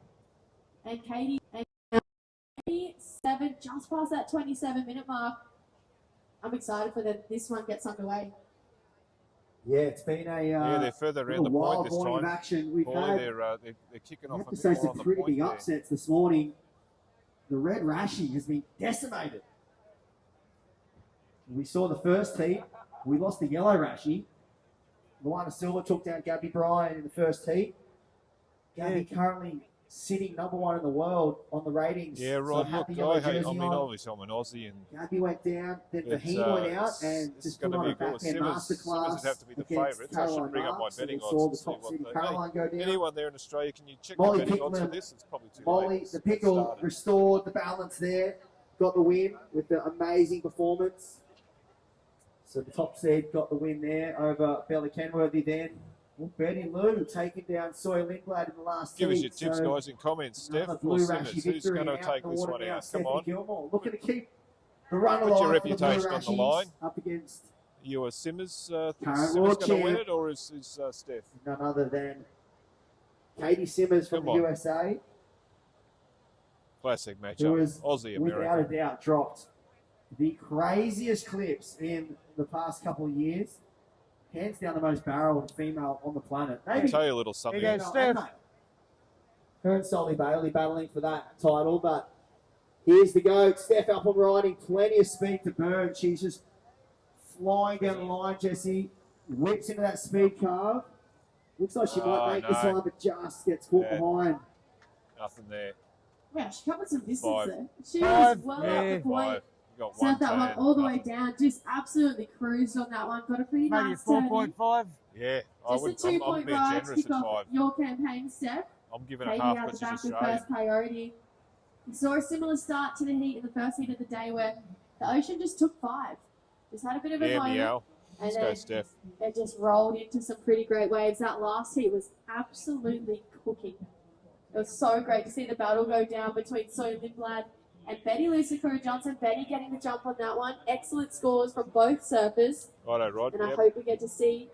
And Katie, 7, just past that 27-minute mark. I'm excited for this one gets underway. Yeah, it's been a they're further around the point this time. Action. We've had, they're kicking off a bit more some on the pretty point big upsets this morning. The red rashie has been decimated. We saw the first heat. We lost the yellow rashie. Luana Silva took down Gabby Bryan in the first heat. Gabby currently sitting number 1 in the world on the ratings. Yeah, right. So Look, obviously I'm an Aussie, and Gabby went down. Then Faheen went out, and just put on a backhand masterclass. Simmons would have to be the favourites. I should bring up my betting odds. The top seeded Caroline go down. Anyone there in Australia, can you check Molly the betting Picklum, odds for this? It's probably too Molly, late. the Pickle restored the balance there. Got the win with the amazing performance. So the top seed got the win there over Bella Kenworthy then. Well, Betty Lou taking down Sawyer Lindblad in the last Give us heat. your tips, guys, in comments. Steph or Simmons, who's going to take this one out? Come on. Gilmore, looking to keep the run alive. Put your reputation on the line. Up against you a Simmons, Current Simmons world going to win champ. it, or is Steph? None other than Katie Simmons from the USA. Classic Who matchup. was, Aussie without a American. doubt, dropped the craziest clips in the past couple of years. Hands down the most barreled female on the planet. Maybe, I'll tell you a little something. Here goes Steph. Her and Solly Bailey battling for that title, but here's the goat. Steph up on riding, plenty of speed to burn. She's just flying down the line, Jesse. Whips into that speed carve. Looks like she might make this line, but just gets caught behind. Nothing there. Wow, she covered some distance 5. there. She was well up the point. 5. You got Sent that one turn, all the way nothing. down. Just absolutely cruised on that one. Got a pretty Maybe nice turn. 4.5. Yeah, Just a I'm 2-point being ride to generous kick at off 5. your campaign, Steph. I'm giving a Katie half out the British back with Australian. first priority. We saw a similar start to the heat in the first heat of the day where the Ocean just took 5. Just had a bit of a Yeah, moment. meow. And Let's then go, Steph. it just rolled into some pretty great waves. That last heat was absolutely cooking. It was so great to see the battle go down between Sawyer Lindblad and Betty Lucicura Johnson. Betty getting the jump on that one. Excellent scores from both surfers. Righto, Rod. And I Yep. hope we get to see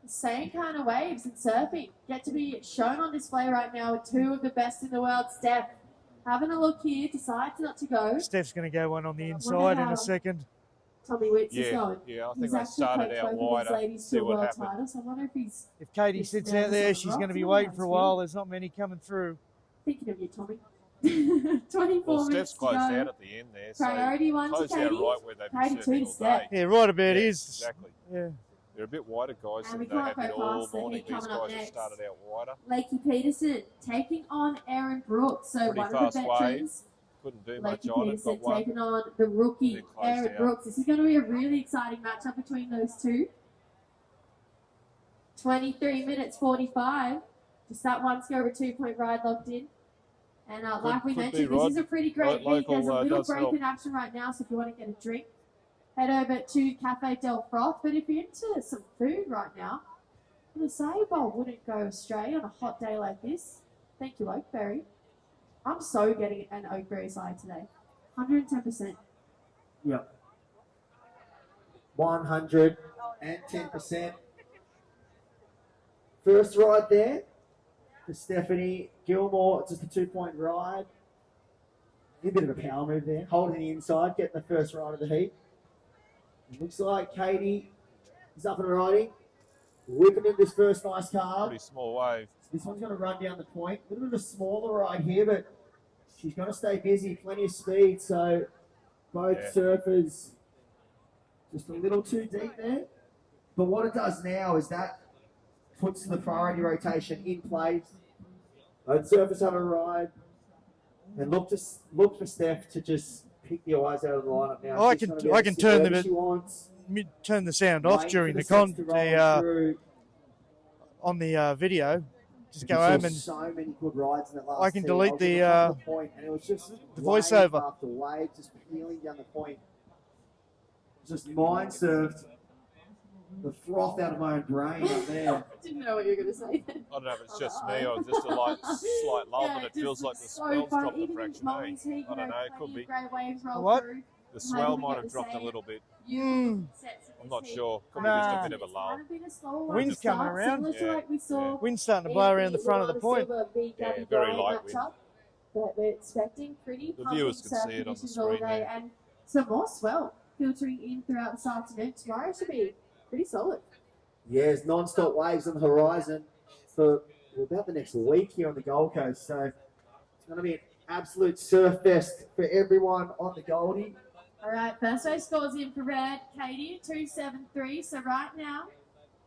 the same kind of waves in surfing get to be shown on display right now with 2 of the best in the world. Steph having a look here, decides not to go. Steph's going to go one on the inside in a second. Tommy Witts is Yeah, going. yeah. I He's think they actually started coached out both of wide these up. ladies See to a what world happened. title, so I wonder if he's If Katie Yes, sits man, out there, it's she's on going to be the waiting rocks, for a yeah. while. There's not many coming through. thinking of you, Tommy. 24 Well, minutes Steph's to closed go. out at the end there. Priority So one to closed out Katie. right where they've Katie been two surfing to all Steph. day. Yeah, right about Yeah, is. Exactly. Yeah. They're a bit wider guys And we than they can't have go been all past the morning. heat These coming up guys have next. started out wider. Lakey Peterson taking on Aaron Brooks. So Pretty one of the fast wave. veterans. Couldn't do much Lakey on it. Peterson Got one. taking on the rookie Then closed Aaron out. Brooks. This is going to be a really exciting matchup between those two. 23 minutes 45. Just that one score, a 2-point ride locked in. And like we could be, mentioned, Rod. this is a pretty great Local, heat. There's a little does break help. in action right now, so if you want to get a drink, head over to Cafe Del Froth. But if you're into some food right now, an acai bowl wouldn't go astray on a hot day like this. Thank you, Oakberry. I'm so getting an Oakberry side today. 110%. Yep. 110%. First ride there for Stephanie Gilmore. Just a 2-point ride. A bit of a power move there. Holding the inside, getting the first ride of the heat. It looks like Katie is up and riding. Whipping in this first nice carve. Pretty small wave. This one's going to run down the point. A little bit of a smaller ride here, but she's going to stay busy. Plenty of speed, so both surfers just a little too deep there. But what it does now is that puts the priority rotation in place. Both surfers have a ride. And look for Steph to just pick the eyes out of the lineup now. I She's can gonna be able to turn sit wherever the she wants. turn the sound off Wait during for the sets to roll through. on the video. Just We go saw home and so many good rides in that last I can heat. delete was the, on top of point, and it was just the wave voiceover. after wave, just peeling down the point. just mind surfed the froth out of my own brain up there. I didn't know what you were going to say then. I don't know if it's just me or just a slight lull, but it feels like the swell's dropped a fraction. I don't know, it could be. What? The swell might have dropped a little bit. I'm not sure. Could be just a bit of a lull. Wind's coming around. Yeah. Wind's starting to blow around the front of the point. Yeah, very light wind. But we're expecting pretty The viewers can see it on the screen there. and some more swell filtering in throughout this afternoon. Tomorrow should be pretty solid. Yes, non-stop waves on the horizon for about the next week here on the Gold Coast. So it's going to be an absolute surf fest for everyone on the Goldie. All right, first race scores in for Red, Katie, 2.73. So right now,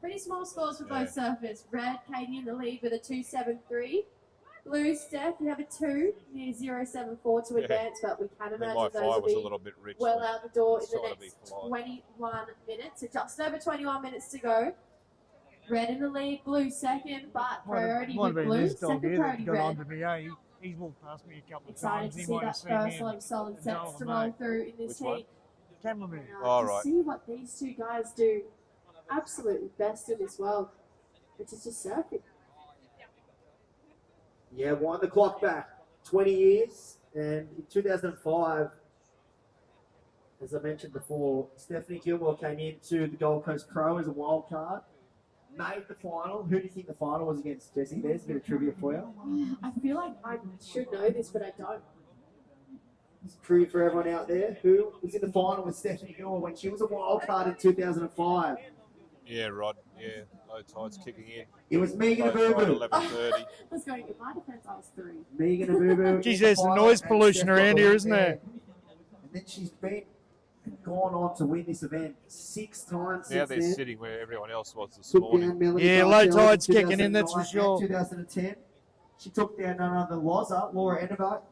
pretty small scores for both surfers. Red, Katie in the lead with a 2.73. Blue, Steph, you have a 2, near 0.74 to advance, but we can imagine my those fly will was be a little bit rich. well out the door in the Trying to be next polite. 21 minutes. So just over 21 minutes to go. Red in the lead, Blue second, but priority with Blue. Second priority got Red. onto me, He's walked past me a couple of Excited times. to He see might have that seen first me. lot of solid sets to No, roll mate. through in this Which one? heat. Cameraman. Oh, To right. see what these two guys do absolutely best in this world, which is just surfing. Yeah, wind the clock back 20 years, and in 2005, as I mentioned before, Stephanie Gilmore came into the Gold Coast Pro as a wild card, made the final. Who do you think the final was against, Jesse? There's a bit of trivia for you. I feel like I should know this, but I don't. It's true for everyone out there. Who was in the final with Stephanie Gilmore when she was a wild card in 2005? Yeah, Rod. Yeah, low tide's kicking in. It was Megan Low tide, Abubu. 11:30. Let's go. In my defense, I was 3. Megan Abubu. Geez, in the there's some final, noise and pollution Steph around got here, the isn't win there? And then she's gone on to win this event 6 times Now since they're then. sitting where everyone else was this Took morning. down Melanie Yeah, low Bartell in tide's kicking in, that's for 2009 sure. and 2010. She took down none other than Loza, Laura Ennerbach,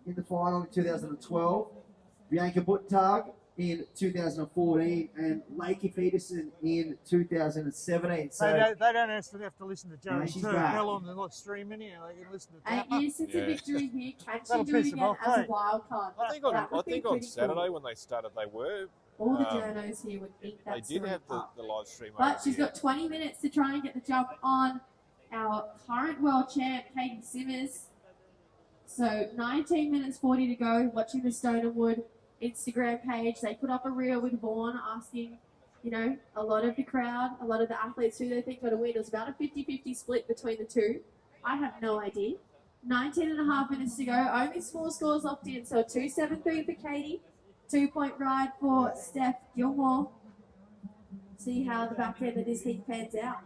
in the final in 2012. Bianca Buttag in 2014 and Lakey Peterson in 2017. So They don't have to listen to No, Joey she's too. back. Tell them they're not streaming here. They can listen to 8 Tapper. years since Yeah. a victory here. Can That'll she do it piss them again off, as a mate. wild card? I think That would be on pretty Saturday cool. when they started, they were. All the um, journos here would eat that They did story have up. the live stream. But over she's here. got 20 minutes to try and get the jump on our current world champ, Katie Simmers. So 19 minutes 40 to go. Watching the Stone & Wood Instagram page, they put up a reel with Vaughan asking, you know, a lot of the crowd, a lot of the athletes who they think got to win. It was about a 50-50 split between the two. I have no idea. 19 and a half minutes to go. Only small scores locked in. So 2.73 for Katie. 2-point ride for Steph Gilmore. See how the back end of this heat pans out.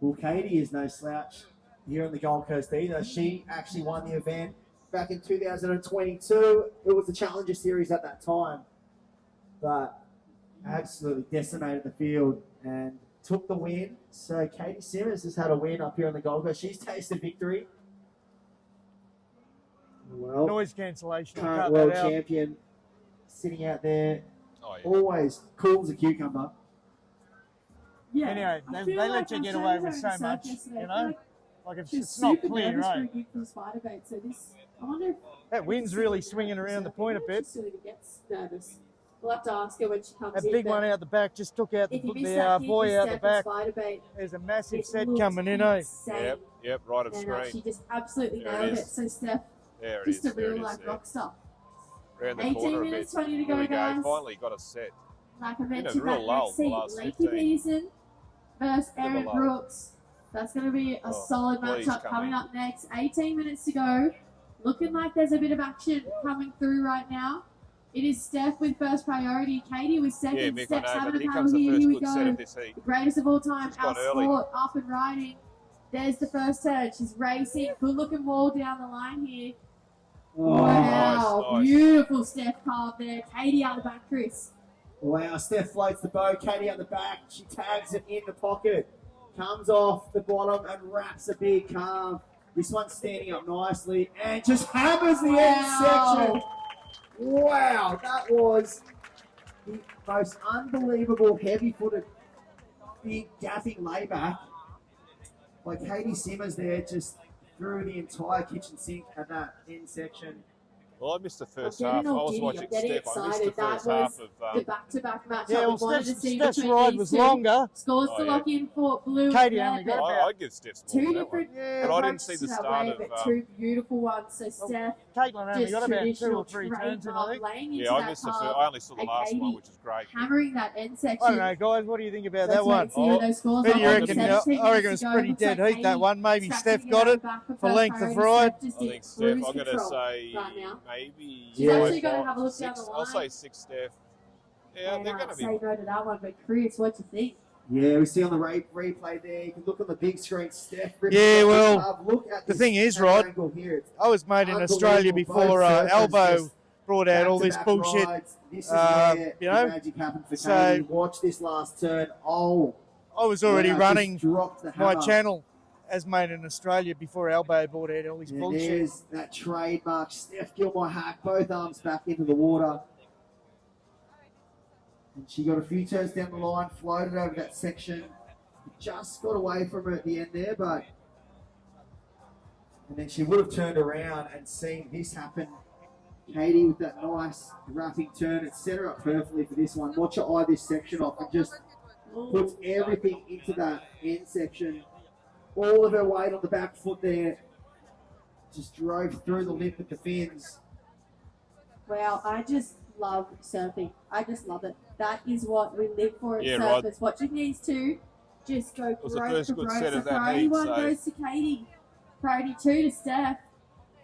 well, Katie is no slouch here on the Gold Coast either. She actually won the event back in 2022. It was the Challenger Series at that time, but absolutely decimated the field and took the win. So Katie Simmers has had a win up here on the Gold Coast. She's tasted victory. Well, Noise cancellation. I'll current cut world that out. champion sitting out there, Oh, yeah. always cool as a cucumber. Yeah. Anyway, I they feel let like you I'm get showing away her with in so the much, circus you today. I know? feel like Like it's she's not super clear, nervous for a right? gig from spider bait. So this, I wonder if That wind's really swinging around the point a bit. She sort of gets nervous. We'll have to ask her when she comes That in. big but one out the back just took out if you miss the that gig boy with out the Steph and back. spider bait, There's a massive it set looked coming in, eh? insane. Yep, right of And screen. she just absolutely There it nailed it. is. So Steph, There it just is. a There real it is. life There. rock star. Around the 18 corner a bit. minutes 20 to Here go, we go. guys. Finally got a set. Like I a mentioned, real that lull next the seat, last Lakey 15. Peterson versus Bit of a Erin lull. Brooks. That's going to be a Oh, solid please matchup come coming in. up next. 18 minutes to go. Looking like there's a bit of action coming through right now. It is Steph with first priority. Katie with second. Yeah, Mick, I Steph's know, having but a here paddle comes the here. first Here we good set of go. this heat. The greatest of all time, She's our gone early. sport up and riding. There's the first turn. She's racing. Good looking wall down the line here. Wow. nice. Beautiful Steph carve there. Katie out the back, Chris. Wow, Steph floats the boat, Katie out the back, she tags it in the pocket, comes off the bottom and wraps a big carve. This one's standing up nicely and just hammers the end section. Wow, that was the most unbelievable heavy-footed, big gaffing layback by Katie Simmers there, just through the entire kitchen sink at that end section. Well, I missed the first I'm half. getting I all was giddy. watching I'm getting Steph. I missed excited. the That first was half the of. back-to-back matchup Yeah, well, we wanted to see Steph's between ride these was two. longer. Scores Oh, to yeah. lock in for blue Katie and only red, got but about I'd give Steph two more for that one. different But I didn't see approaches the to that start wave, of. but two beautiful ones. So Steph, Caitlin only just got about 2 or traditional 3 turns in, I trademark think. laying into Yeah, I that missed the carb, first. I only saw the and last one, Katie which is great. hammering that end I don't know, section. guys. What do you think about Let's that one? wait, see where those scores Who do are. you I'm reckon? gonna- 17 I reckon minutes it's to go. pretty Looks dead like heat, that Katie one. Maybe scratching Steph it got out the it back for for first length of priority. ride. Steph just I in think Steph. cruise I'm going to control say right now. maybe. She's actually gonna have a look down the I'll say line. 6 Steph. Yeah, And they're going to say be. no to that one, but Chris, what do you think? Yeah, we see on the replay there. You can look on the big screen. Steph. ripping Yeah, the well, club. Look at the this thing is, camera Rod, angle here. I was made in Australia Unbelievable. before Both surfers Albo just brought out all this back-to-back bullshit. rides. This is you where the know, magic happened for so- Katie. Watch this last turn. Oh, I was already wow, running just dropped the my hammer. channel as made in Australia before Albo brought out all this And bullshit. there's that trademark Steph Gilmore hack, both arms back into the water. And she got a few turns down the line, floated over that section. Just got away from her at the end there, but... And then she would have turned around and seen this happen. Katie with that nice wrapping turn. It set her up perfectly for this one. Watch her eye this section off and just puts everything into that end section. All of her weight on the back foot there. Just drove through the lip with the fins. Well, I just love surfing. I just love it. That is what we live for as Yeah, surfers. Rod. Watching these two just go was the broke first for good broke. set So of that priority heat, one so- goes to Katie. Priority two to Steph.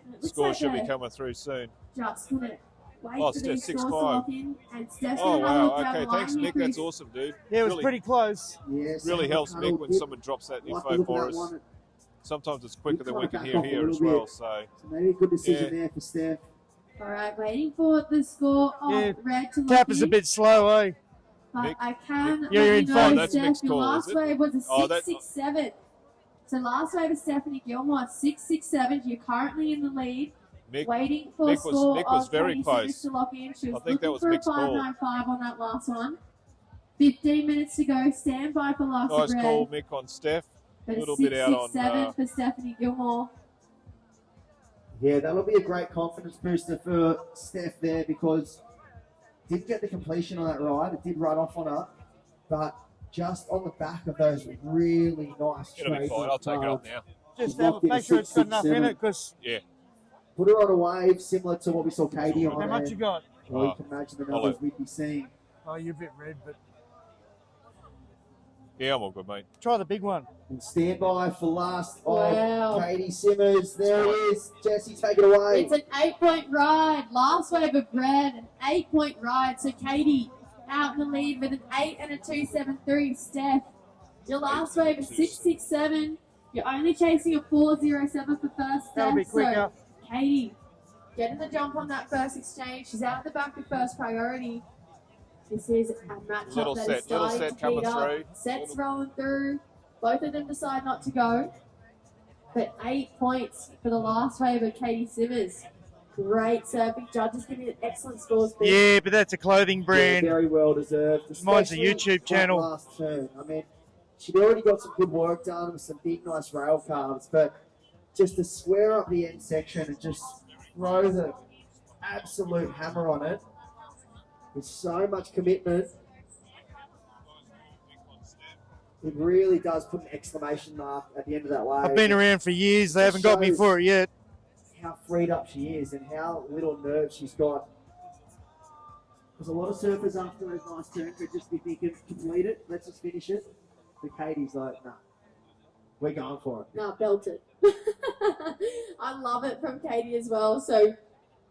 And it looks Score like should be they're coming through soon. just gonna wait Oh, for Steph, these 6-5. scores to lock in. And Steph's Oh, gonna have a look wow. down Okay, the line thanks, here, Nick. That's Chris. awesome, dude. Yeah, it was really, pretty close. Yes, really helps Mick when someone drops that Like info the look for of us. that one. Sometimes it's quicker than we Kinda can back hear off a here little as well. bit. So So maybe a good decision Yeah. there for Steph. All right, waiting for the score of Yeah, red to lock Tap is a in. bit slow, eh? But Mick- I can Yeah, you're let in you front. know, That's Steph, Mick's your call, last is it? wave was a Oh, that- 6-6-7. So last wave is Stephanie Gilmore, 6-6-7. You're currently in the lead. Mick, Waiting for Mick score was of very Katie close. Simmons to lock in. She was I think that looking was for a Mick's call. 5.95 on that last one. 15 minutes to go. Stand by for last nice red. call, Mick, on Steph. But A little bit out on. 6-6-7 for Stephanie Gilmore. Yeah, that'll be a great confidence booster for Steph there because didn't get the completion on that ride. It did run off on her, but just on the back of those really nice It'll be trades fine. on I'll take it cards, off now. Just locked in make sure it's got enough in 6-6-7. it, because Yeah. Put her on a wave similar to what we saw Katie on. how much and you got? well, you can imagine the numbers Olive. we'd be seeing. Oh, you're a bit red, but Yeah, I'm all good, mate. try the big one. And stand by for last Wow. of Katie Simmons. There it is. Jesse, take it away. It's an 8-point ride. Last wave of red, an 8-point ride. So Katie out in the lead with an 8 and a 2.73. Steph, your last wave is 6.67. You're only chasing a 4.07 for first. That'll be Steph. quicker. So Katie, getting the jump on that first exchange. She's out the back with first priority. This is a matchup Little that set, is starting little set to coming heat up. through. Sets rolling through. Both of them decide not to go. But 8 points for the last wave of Katie Simmons. Great surfing. Judges giving it excellent scores. But Yeah, but that's a clothing Yeah, brand. very well deserved. Mine's a especially YouTube that channel. Last turn. I mean, she'd already got some good work done with some big, nice rail calves, but just to square up the end section and just throw the absolute hammer on it with so much commitment, it really does put an exclamation mark at the end of that wave. I've been around for years. They haven't got me shows- for it yet. How freed up she is and how little nerve she's got. Because a lot of surfers after those nice turns would just be thinking, complete it, let's just finish it. But Katie's like, nah, we're going for it. no, belted. I love it from Katie as well. So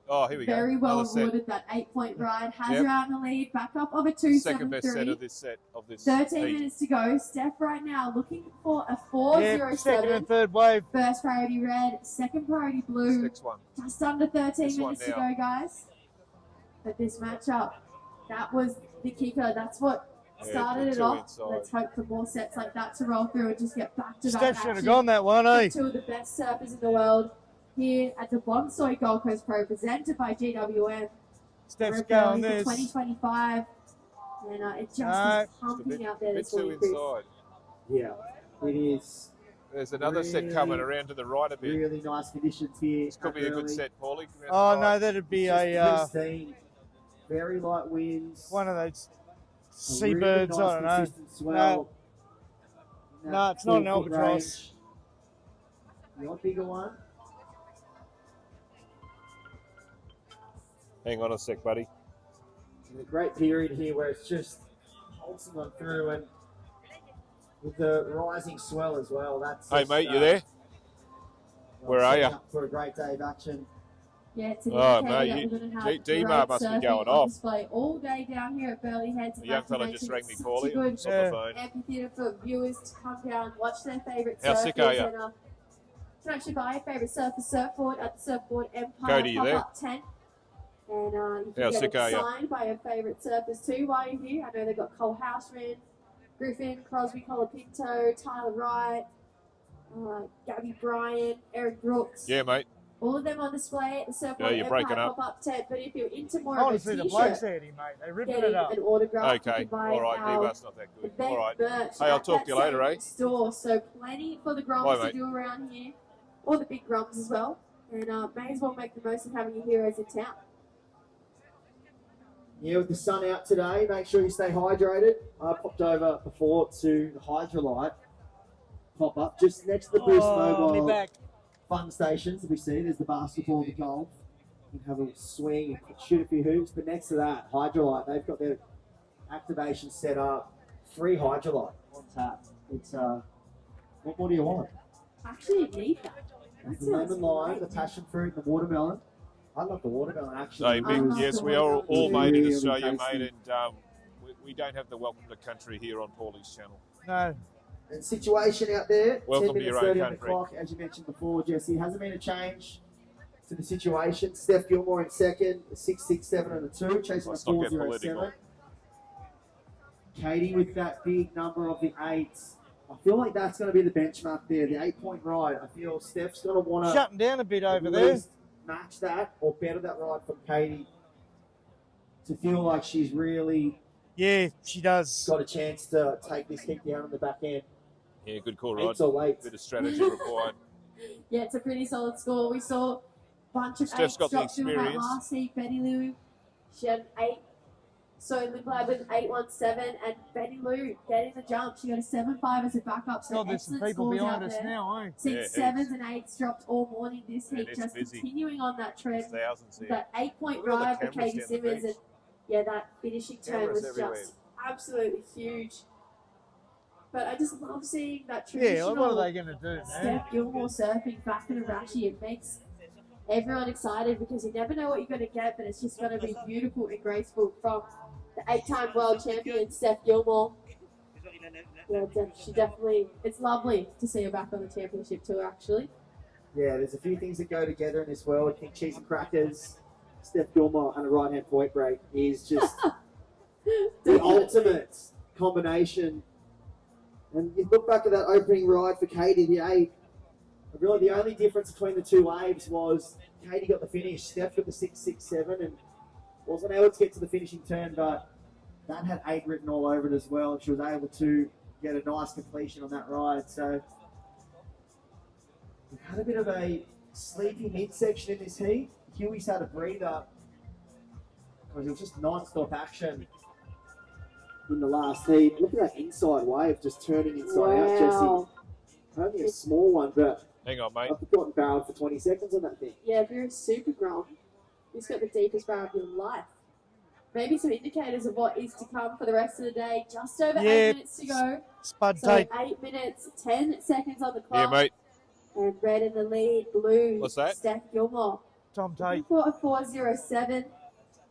Oh, here we very go. well Another set. awarded that 8-point ride. Has Yep. her out in the lead. Back up of a Second best set 2.73. of this set. Of this 13 heat. minutes to go. Steph right now looking for a Yeah, 4.07. second and third wave. First priority red, second priority blue. Next one. Just under 13 This one minutes to now. go, guys. But this matchup, that was the kicker. That's what Yeah, started it two off. inside. Let's hope for more sets like that to roll through and just get back to back Steph should have action. gone that one, eh? Two of the best surfers in the world here at the Bonsoy Gold Coast Pro, presented by GWM. Steph's We're going going for this. 2025. And it just No. is pumping out there Bit this too morning, Chris. inside. Yeah, it is. There's another set coming around to the right a bit. Really nice conditions here. This could be a good set, Paulie. Oh, no, that'd be pristine. Very light winds. one of those seabirds, really I don't know. consistent swell. No, it's not an albatross. Your bigger one. Hang on a sec, buddy. A great period here where it's just pulsing on through, and with the rising swell as well. That's hey, mate, you there? Where are you? For a great day of action. Yeah, it's an oh, indicator mate, that we're going to have D-Mar must be going off. Display all day down here at Burleigh Heads. The young fella just rang me, Paulie. Good on the phone. amphitheatre for viewers to come down, watch their favourite How surfers. sick are you? And, you can actually buy your favourite surfboard at the Surfboard Empire Cody, you there? pop-up tent. And you can How get sick it are you? signed by your favourite surfers too while you're here. I know they've got Cole Houseman, Griffin, Crosby, Colapinto, Tyler Wright, Gabby Bryan, Eric Brooks. Yeah, mate. All of them on display at the Surfboard you're Empire breaking up. pop-up tent. But if you're into more I of want a to see the t-shirt, blokes there, mate. They're ripping getting it up. an autograph, you Okay, can buy all right, our D-Mar's not that good. event All right. merch Hey, I'll at talk that to you later, same eh? store. So plenty for the Bye, Groms to mate. do around here, or the big Groms as well. And may as well make the most of having your heroes in town. Yeah, with the sun out today, make sure you stay hydrated. I popped over before to the Hydrolite pop-up, just next to the Boost Mobile fun stations that we see. There's the basketball and the golf. You can have a swing and shoot a few hoops. But next to that, Hydrolite, they've got their activation set up. Free Hydrolite on tap. It's, what more do you want? Actually, you need that. The lemon lime, the passion fruit, and the watermelon. I love the watermelon, actually. So, big, yes, we are all made in Australia, tasty. mate, and we don't have the welcome to country here on Paulie's channel. No. And situation out there, Welcome 10 to your minutes own 30 on the country. clock, as you mentioned before, Jesse. Hasn't been a change to the situation. Steph Gilmore in second, a 6.67 and a 2, chasing a Let's not get 4.07. political. Katie with that big number of the 8s. I feel like that's going to be the benchmark there, the 8-point ride. I feel Steph's going to want to Shutting down a bit over at there. least match that or better that ride from Katie to feel like she's really Yeah, she does. got a chance to take this heat down on the back end. Yeah, good call, Rod. 8s or late. Bit of strategy required. Yeah, it's a pretty solid score. We saw a bunch of Steph's 8s got the drop through in that experience. last heat. Betty Lou, she had an 8. So Lindblad with an 8.17, and Betty Lou getting the jump. She got a 7.5 as a backup. So God, there's some excellent people scores behind out us there. now, eh? Since Yeah, 7s and 8s dropped all morning this And heat, it's just busy. continuing on that trend. Thousands here. That 8-point Look at all the ride for cameras Katie down the Simmons, beach. and yeah, that finishing turn Cameras was everywhere. just absolutely huge. But I just love seeing that Yeah, traditional what are they going to do, man? Steph Gilmore surfing back in Arashi. It makes everyone excited because you never know what you're going to get, but it's just going to be beautiful and graceful from the 8-time world champion Steph Gilmore. Yeah, she definitely, it's lovely to see her back on the championship tour, actually. Yeah, there's a few things that go together in this world. I think cheese and crackers, Steph Gilmore and a right-hand point break is just the ultimate combination. And you look back at that opening ride for Katie, the 8. Really, the only difference between the two waves was Katie got the finish, Steph got the 6.67, and wasn't able to get to the finishing turn, but that had 8 written all over it as well, and she was able to get a nice completion on that ride. So we've had a bit of a sleepy midsection in this heat. Huey's had a breather because it was just non-stop action in the last heat. Look at that inside wave just turning inside out, Jesse. Only a small one, but Hang on, mate. I've forgotten barreled for 20 seconds on that thing. Yeah, if you're a super grom, you've got the deepest barrel of your life. Maybe some indicators of what is to come for the rest of the day. Just over 8 minutes to go. Spud So tape. 8 minutes, 10 seconds on the Yeah, clock. mate. And red in the lead, blue. What's that? Steph Gilmore. Tom Tate. For a 4.07.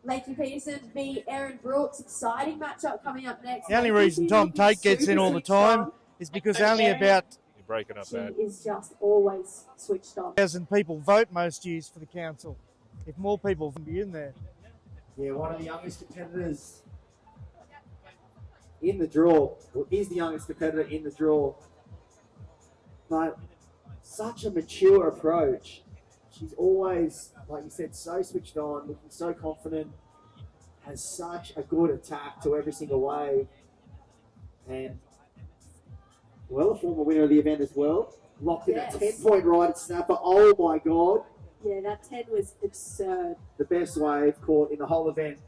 Lakey Peterson v. Aaron Brooks. Exciting matchup coming up next. The only Lakey, reason she's Tom looking Tate gets in super all the switched time on. is because only about You're breaking up She bad. is just always switched on. 1,000 people vote most years for the council. If more people can be in there. Yeah, one of the youngest competitors in the draw, or is the youngest competitor in the draw. But such a mature approach. She's always, like you said, so switched on, looking so confident, has such a good attack to every single wave. And, well, a former winner of the event as well. locked in a 10-point ride at snapper. Oh my God. Yeah, that 10 was absurd. The best wave caught in the whole event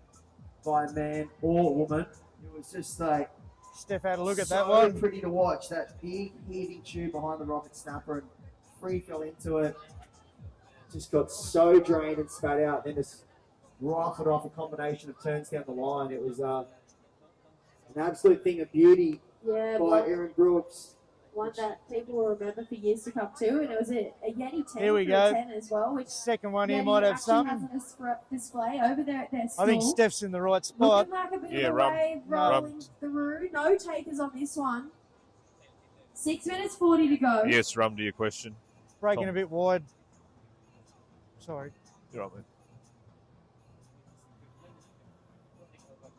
by a man or woman. It was just like Steph had a look at so that one. pretty to watch. That big heaving tube behind the rocket snapper and free fell into it. Just got so drained and spat out. Then just rifled off a combination of turns down the line. It was an absolute thing of beauty by Erin Brooks. One that people will remember for years to come too, and it was a Yeti 10 Here we go. 10 as well. Which second one here Yeti might have actually something. has a display over there at their stall. I think Steph's in the right spot. Looking like a bit of a wave rolling through. No takers on this one. 6 minutes 40 to go. Yes, Rum, to your question. Breaking Tom. a bit wide. Sorry. You're right, man.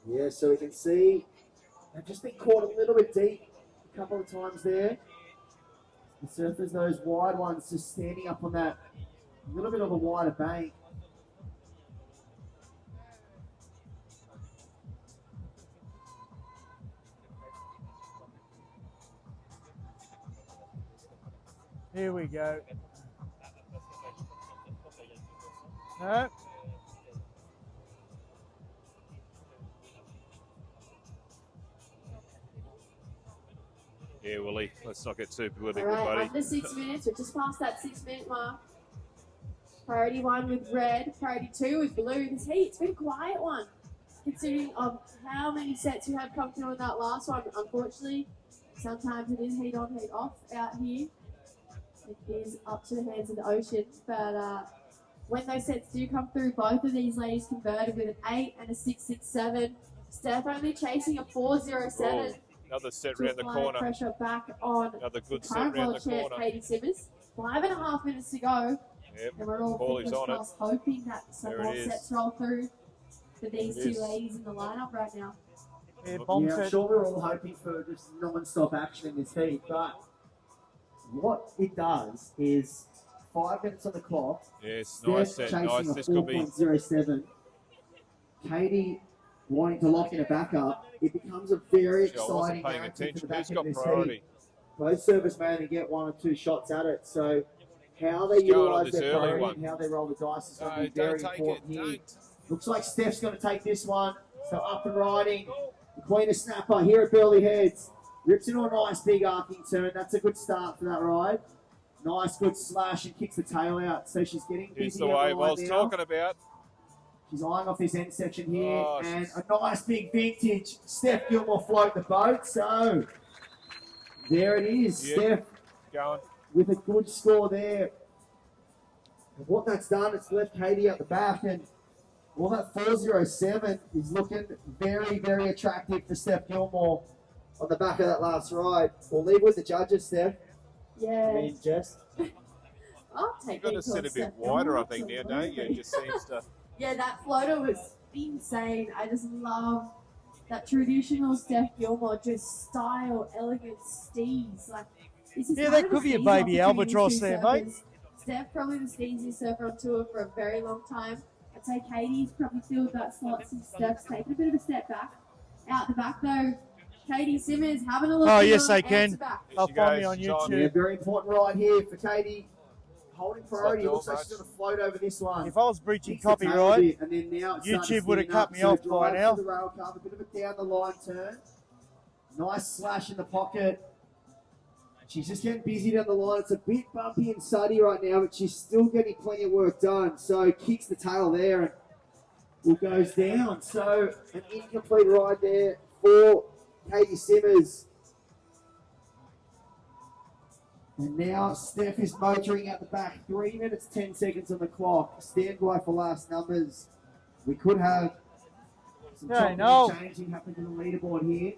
Yeah, so we can see they've just been caught a little bit deep a couple of times there. The surfers, those wide ones, just standing up on that little bit of a wider bank. Here we go. No. Yeah, Willie, let's not get too political, All right, buddy. under 6 minutes. We're just past that 6 minute mark. Priority 1 with red. Priority 2 with blue. This heat's been a quiet one, considering of how many sets we had come through in that last one. Unfortunately, sometimes it is heat on, heat off out here. It is up to the hands of the ocean. But when those sets do come through, both of these ladies converted with an 8 and a 6.67. Steph only chasing a 4.07. Another set to round the apply corner. pressure back on Another good the set current round world the champ, corner. Katie Simmers. 5.5 minutes to go. Yep, And we're all Paulie's fingers on it. crossed, hoping that some There it more is. sets roll through for these It two is. ladies in the lineup right now. Yeah, bomb Yeah, I'm set. sure we're all hoping for just non-stop action in this heat, but what it does is 5 minutes on the clock. Yes, nice Steph set. chasing Nice. a This could be. 4.07. Katie wanting to lock in a backup. It becomes a very Gee, I wasn't exciting paying narrative for the attention. back Who's end got of this priority? heat. Both service may only get 1 or 2 shots at it, so how they Let's go on utilise this their early priority one. and how they roll the dice is going to No, be very don't take important it. here. Don't. Looks like Steph's going to take this one. So up and riding. The Queen of Snapper here at Burley Heads. Rips into a nice big arcing turn. That's a good start for that ride. Nice good slash and kicks the tail out. So she's getting Here's busy the on the wave I line was now. talking about. She's eyeing off this end section here. Oh, and she's- a nice big vintage. Steph Gilmore float the boat. So there it is. Yep. Steph Going. with a good score there. And what that's done, it's left Katie at the back, and well, that 4.07 is looking very, very attractive for Steph Gilmore on the back of that last ride. We'll leave with the judges, Steph. Yeah. I mean, Jess. I'll take You've got to it. sit a bit wider, I think, now, don't you? It just seems to. Yeah, that floater was insane. I just love that traditional Steph Gilmore, just style, elegance, steez. Like, this is Yeah, kind that of could a be a steez baby opportunity albatross for there, surfers. mate. Steph probably the steeziest surfer on tour for a very long time. I'd say Katie's probably filled that slot since Steph's taken a bit of a step back. Out the back though, Katie Simmers having a look. Oh, at yes, the they can. answer back. They'll Here she find me goes. on She's on. Yeah, YouTube. very important ride here for Katie. Holding priority. doing Looks like she's much. going to float over this one. If I was breaching Kicks the tail a copyright, bit, and then now it's starting YouTube to would have spin cut up. me So off by drives now. to the rail cover, a bit of a down the line turn. Nice slash in the pocket. She's just getting busy down the line. It's a bit bumpy and suddy right now, but she's still getting plenty of work done. So kicks the tail there and goes down. So an incomplete ride there for Katie Simmers. And now Steph is motoring out the back. 3 minutes, 10 seconds on the clock. Stand by for last numbers. We could have some Yeah, chopping no. and changing happening to the leaderboard here.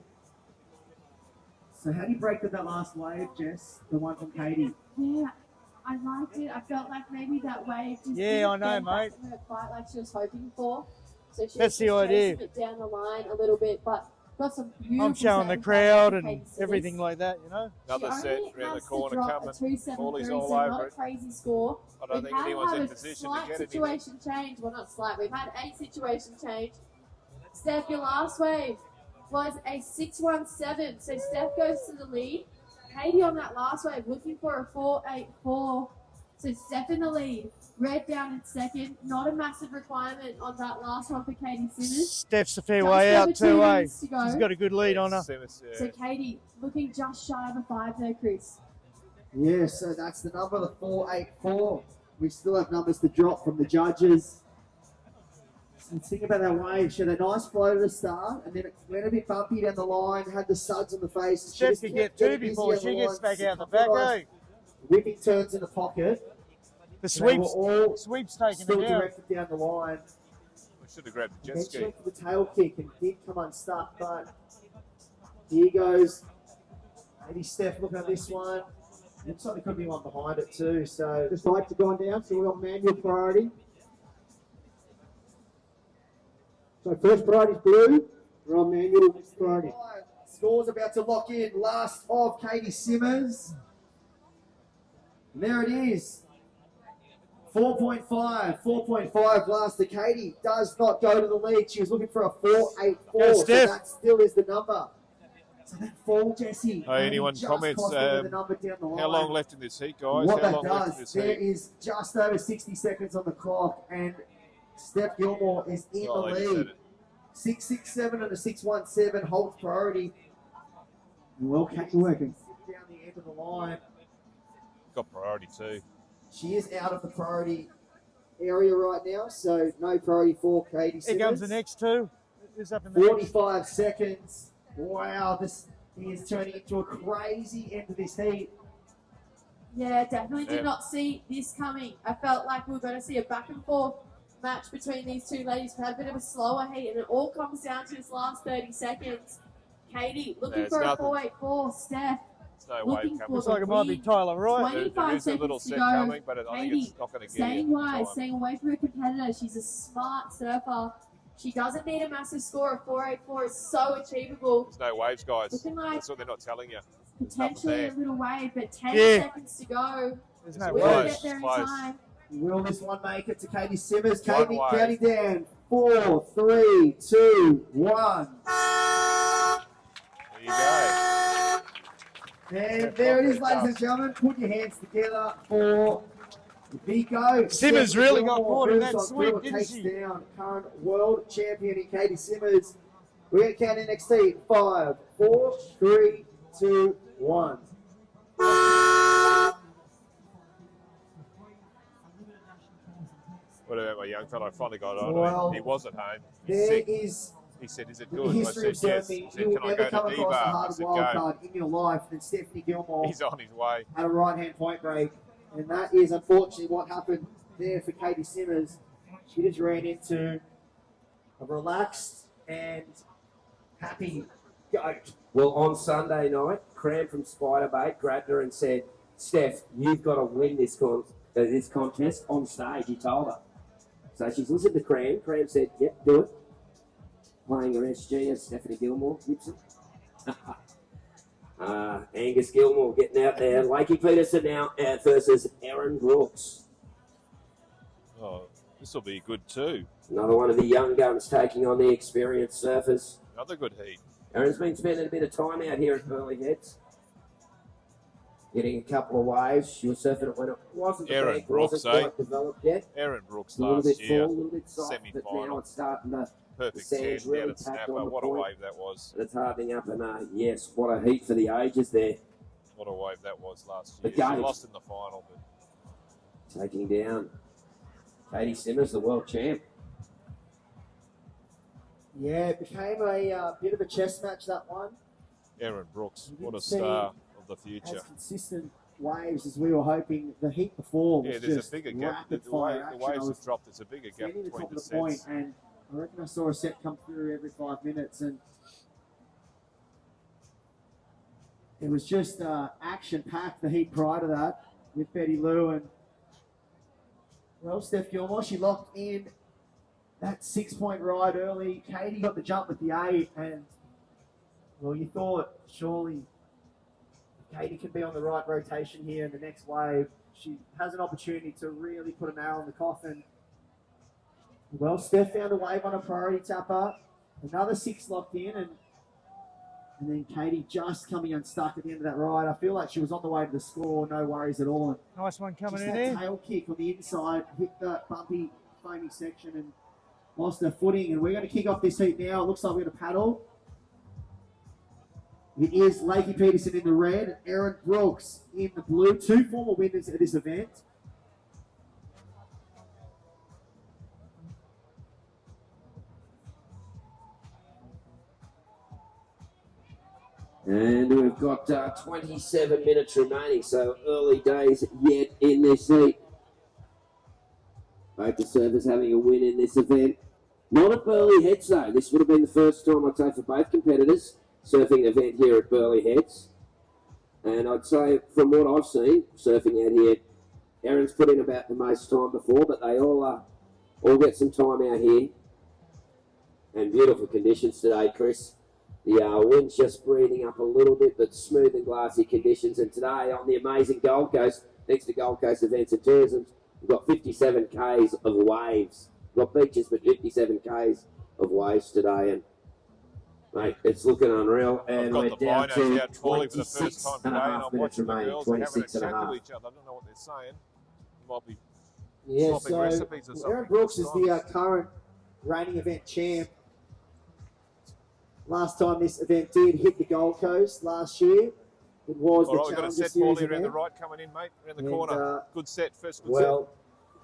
So how do you break that last wave, Jess? The one from Katie. Yeah, I liked it. I felt like maybe that wave just Yeah, didn't I know, get back mate. to her quite like she was hoping for. So she That's was the just idea. chasing it down the line a little bit, but got some beautiful. I'm showing the settings crowd from and Katie Simmers. everything like that, you know. Another She set only round the has to corner drop coming. a 2.73, Paulie's so all not over a it. crazy score. I don't think anyone's in position to get it. Situation change. Well, not slight. We've had a situation change. Steph, your last wave was a 6.17. So Steph goes to the lead. Katie on that last wave, looking for a 4.84. So Steph in the lead. Red down in second. Not a massive requirement on that last one for Katie Simmons. Steph's a fair way out, 2-way. She's got a good lead on her. Simmons, yeah. So Katie looking just shy of a 5 there, Chris. Yeah, so that's the number, the 4.84. We still have numbers to drop from the judges. And think about that wave. She had a nice flow to the start, and then it went a bit bumpy down the line, had the suds on the face. Steph could get 2 before she gets back out the back, eh? Whipping turns in the pocket. The sweep's taking still it down. directed down the line. We should have grabbed the jet Then ski. she went for the tail kick and did come unstuck, but here goes. Maybe Steph looking at this one. Looks like there could be one behind it too. So the sights have gone down, so we've got manual priority. So first priority is blue, we're on manual priority. Score's about to lock in. Last of Katie Simmons. And there it is. 4.5 last to Katie. Does not go to the lead. She was looking for a 4.84. So that still is the number. So that fall, Jesse. Hey, anyone comments? How long left in this heat, guys? What How that long left in does, this there heat? is just over 60 seconds on the clock, and Steph Gilmore is in the they just said lead. it. 6.67 and a 6.17 holds priority. Well, Katie working down the end of the line. Got priority too. She is out of the priority area right now, so no priority for Katie Simmons. Here comes the next two. Who's up in the 45 seconds. Wow, this is turning into a crazy end of this heat. Yeah, definitely did not see this coming. I felt like we were going to see a back and forth match between these two ladies. We had a bit of a slower heat, and it all comes down to this last 30 seconds. Katie looking for a 4.84. Steph No looking wave for coming. Looks like it might be Tyler Wright. 25 There's a little seconds to set go. coming, but I think it's not going to get Staying in wise, time. staying away from her competitor. She's a smart surfer. She doesn't need a massive score. A 4.84 is so achievable. There's no waves, guys. Looking like That's what they're not telling you. potentially a little wave, but 10 seconds to go. There's no We'll waves. get there in Close. time. Will this one make it to Katie Simmons? One Katie wave. counting down. 4, 3, 2, 1. There you go. And there it is, ladies and gentlemen. Put your hands together for the big go. Simmons really got Gilmore caught in moves that on sweep, through, didn't takes she? down current world champion in Katie Simmons. We're going to count in next team. 5, 4, 3, 2, 1. What about my young fellow? I finally got on. Well, He was at home. He's There sick. is He said, "Is it the good?" I history said, of "Yes." surfing. He said, You will "Can I never go come to across a D-Bar?" I hard said, wild "Go." card in your life than Stephanie Gilmore He's on his way. at a right-hand point break. And that is unfortunately what happened there for Katie Simmons. She just ran into a relaxed and happy goat. Well, on Sunday night, Cram from Spiderbait grabbed her and said, "Steph, you've got to win this contest on stage," he told her. So she's listened to Cram. Cram said, "Yep, do it." Playing her SG as Stephanie Gilmore, Gibson. Angus Gilmore getting out there. Lakey Peterson now versus Erin Brooks. Oh, this will be good too. Another one of the young guns taking on the experienced surfers. Another good heat. Erin's been spending a bit of time out here at Burley Heads. Getting a couple of waves. She was surfing it when it wasn't Erin the bank, Brooks, wasn't quite developed yet. Erin Brooks A little last bit year, full, a little bit soft, but now semi-final. it's starting to, Perfect the sand's 10 really down at packed Snapper. on the What a point. wave that was. and it's hardening up. And yes, what a heat for the ages there. What a wave that was last The year. She gate. lost in the final, but Taking down Katie Simmons, the world champ. Yeah, it became a bit of a chess match, that one. Erin Brooks, We what a didn't see star of the future. As consistent waves as we were hoping. The heat before was Yeah, there's just a bigger gap. rapid fire The action. waves I was have dropped. There's a bigger gap standing at the between top the of the point, sets. and I reckon I saw a set come through every 5 minutes, and it was just action-packed, the heat prior to that, with Betty Lou and, well, Steph Gilmore. She locked in that 6-point ride early. Katie got the jump with the 8, and, well, you thought, surely Katie can be on the right rotation here in the next wave. She has an opportunity to really put a nail in the coffin. Well, Steph found a wave on a priority tapper. Another 6 locked in, and And then Katie just coming unstuck at the end of that ride. I feel like she was on the way to the score, no worries at all. Nice one coming just in that there. Tail kick on the inside, hit the bumpy, foamy section and lost her footing. And we're going to kick off this heat now. It looks like we're going to paddle. It is Lakey Peterson in the red, Erin Brooks in the blue. 2 former winners at this event. And we've got 27 minutes remaining, so early days yet in this heat. Both the surfers having a win in this event. Not at Burleigh Heads though. This would have been the first time I'd say for both competitors surfing event here at Burleigh Heads. And I'd say from what I've seen surfing out here, Erin's put in about the most time before, but they all get some time out here. And beautiful conditions today, Chris. The wind's just breathing up a little bit, but smooth and glassy conditions. And today on the amazing Gold Coast, thanks to Gold Coast Events and Tourism, we've got 57 Ks of waves. We've got beaches, but 57 Ks of waves today. And, mate, it's looking unreal. And we're down to 26 and a half minutes remaining. 26 and a half. Each other. I don't know what they're saying. Might be yeah, recipes or something. Erin Brooks is the current reigning event champ. Last time this event did hit the Gold Coast last year, it was all right, the we've got a Challenger set Series Paulie around event. the right coming in, mate. Around the corner. Good set, first good well,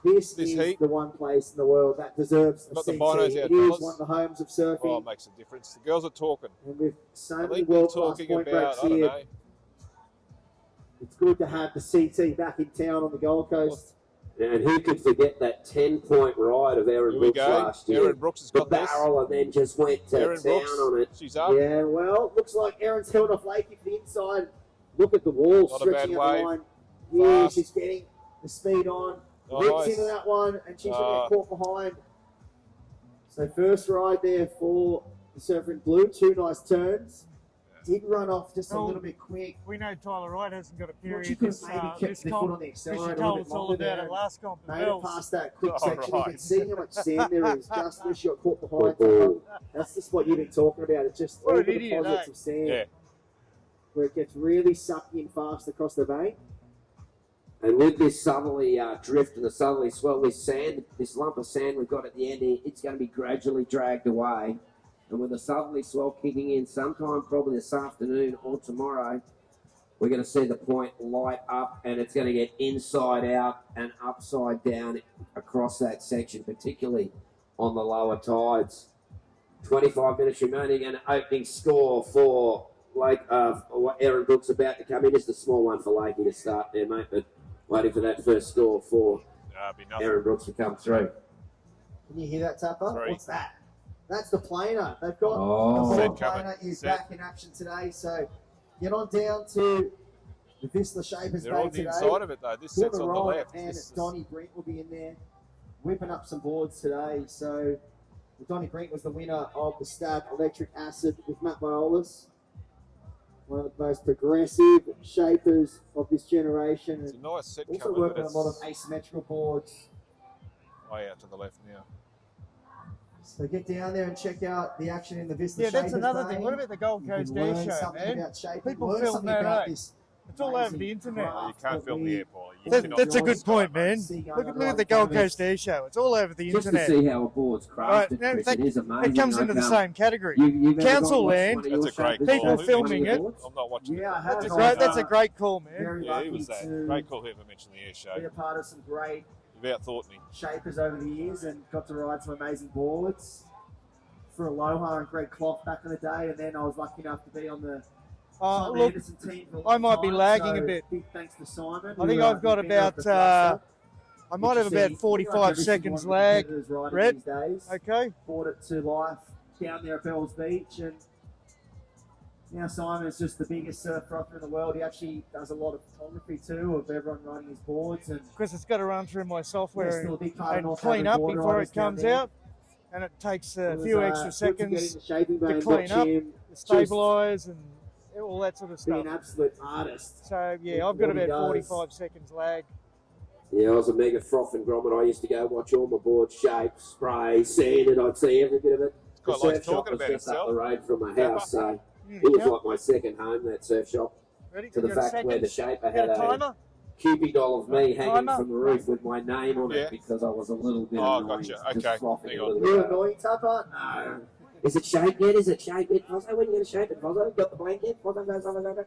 set. This is heat. the one place in the world that deserves a Got the CT. binos out, It fellas. is one of the homes of surfing. Oh, it makes a difference. The girls are talking. And with so I many think they're world-class talking point about, breaks I don't here, know. it's good to have the CT back in town on the Gold Coast. And who could forget that 10-point ride of Erin Brooks last year? Erin Brooks has got the barrel and then just went to Erin town Brooks, on it. She's up. Yeah, well, looks like Erin's held off Lakey for the inside. Look at the wall Not a bad stretching out the wave. line. Yeah, Fast. she's getting the speed on. Nice. Rips into that one, and she's going to get caught behind. So first ride there for the surfer in blue. 2 nice turns. Did run off just a little bit quick. We know Tyler Wright hasn't got a period She could this have maybe kept the foot on the accelerator she a told little us bit all longer about there. it last comp. Made it past that quick section. You right. can see how much sand there is just where she got caught behind. That's the spot you've been talking about. It's just all the deposits of sand. Yeah. Where it gets really sucked in fast across the bank. And with this southerly drift and the southerly swell, this sand, this lump of sand we've got at the end here, it's going to be gradually dragged away. And with the southerly swell kicking in sometime probably this afternoon or tomorrow, we're going to see the point light up and it's going to get inside out and upside down across that section, particularly on the lower tides. 25 minutes remaining and opening score for Erin Brooks about to come in. Just a small one for Lakey to start there, mate, but waiting for that first score for Erin Brooks to come through. Can you hear that, Tapper? 3. What's that? That's the planer. They've got Oh. the Set Ford coming. planer is Set. back in action today. So get on down to the Vistler Shapers They're Bay on the today. inside of it, though. This To set's the on the right, left. and This is- Donnie Brink will be in there whipping up some boards today. So Donnie Brink was the winner of the Stab Electric Acid with Matt Violas. One of the most progressive shapers of this generation. It's a And nice set also coming, working but on a lot it's of asymmetrical boards. way out to the left now. So get down there and check out the action in the Vista Yeah, that's Shapers another Bay. thing. What about the Gold You can Coast Air learn Show, something man? about shaping, People learn film something that, about eh? this It's all over amazing the internet. craft You can't that film we the air, Paulie. You cannot That's a film good the point, sky, man. see going Look on at right the in Gold front of us. Coast Air Show. It's all over the Just to internet. see how a board's crafted, Right, now, Chris, it is amazing. it comes into the same category. You've ever Council gone watch land, one of your That's a great shapers call. people show filming one of your it. boards? I'm not watching Yeah, I it. have. That's a great call, man. Very Yeah, lucky it was that. to Great call whoever mentioned the air show. be a part of some great You've outthought me. shapers over the years and got to ride some amazing boards for Aloha and Greg Clough back in the day. And then I was lucky enough to be on the Simon Look, Anderson team for a I long might be time, lagging so a bit. Big thanks to Simon. I think who, I've got who's been up about, the thruster. I might have Which you about see 45 every single seconds one of the lag. competitors riding Brett, these days. okay? Brought it to life down there at Bells Beach, and now Simon is just the biggest surf frother in the world. He actually does a lot of photography too of everyone riding his boards, and Because it's got to run through my yeah, software still a big part of and North clean Haven up board before riders it down comes there. out. And it takes a It was, few extra good to get seconds in the shaping bay to and clean watch up, him stabilise and all that sort of just be stuff. an absolute artist. So, yeah, with I've got what he about does. 45 seconds lag. Yeah, I was a mega froth and grommet. I used to go watch all my boards shape, spray, sand, and I'd see every bit of it. It's quite The like surf shop talking was about just up itself. the road from my house, so It was like my second home, that surf shop. Ready? To the fact where the shaper had a Cupid doll of me hanging from the roof with my name on it because I was a little bit annoying. Gotcha. Okay. Just frothing a little You're bit. annoying, Tupper? No. Is it shaped yet? Is it shaped yet? Fozzo, when are you going to shape it? Fozzo, got the blanket? Fozzo.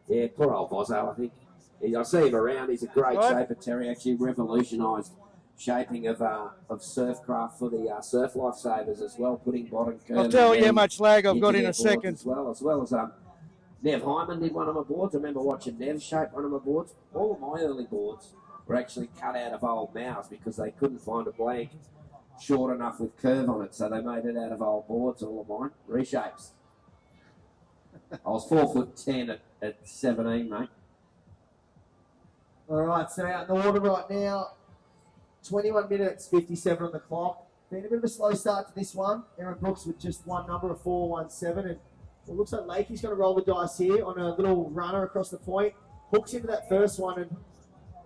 Yeah, poor old Fozzo, I think. I see him around. He's a great shaper. Terry actually revolutionised shaping of surfcraft for the surf lifesavers as well, putting bottom curve. I'll tell you how much lag I've got in a second. As well as Nev Hyman did one of my boards. I remember watching Nev shape one of my boards. All of my early boards were actually cut out of old mouths because they couldn't find a blank short enough with curve on it, so they made it out of old boards, all of mine. Reshapes. I was 4'10" at 17, mate. All right, so out in the water right now, 21 minutes, 57 on the clock. Been a bit of a slow start to this one. Aaron Brooks with just one number of 417, and it looks like Lakey's going to roll the dice here on a little runner across the point. Hooks into that first one and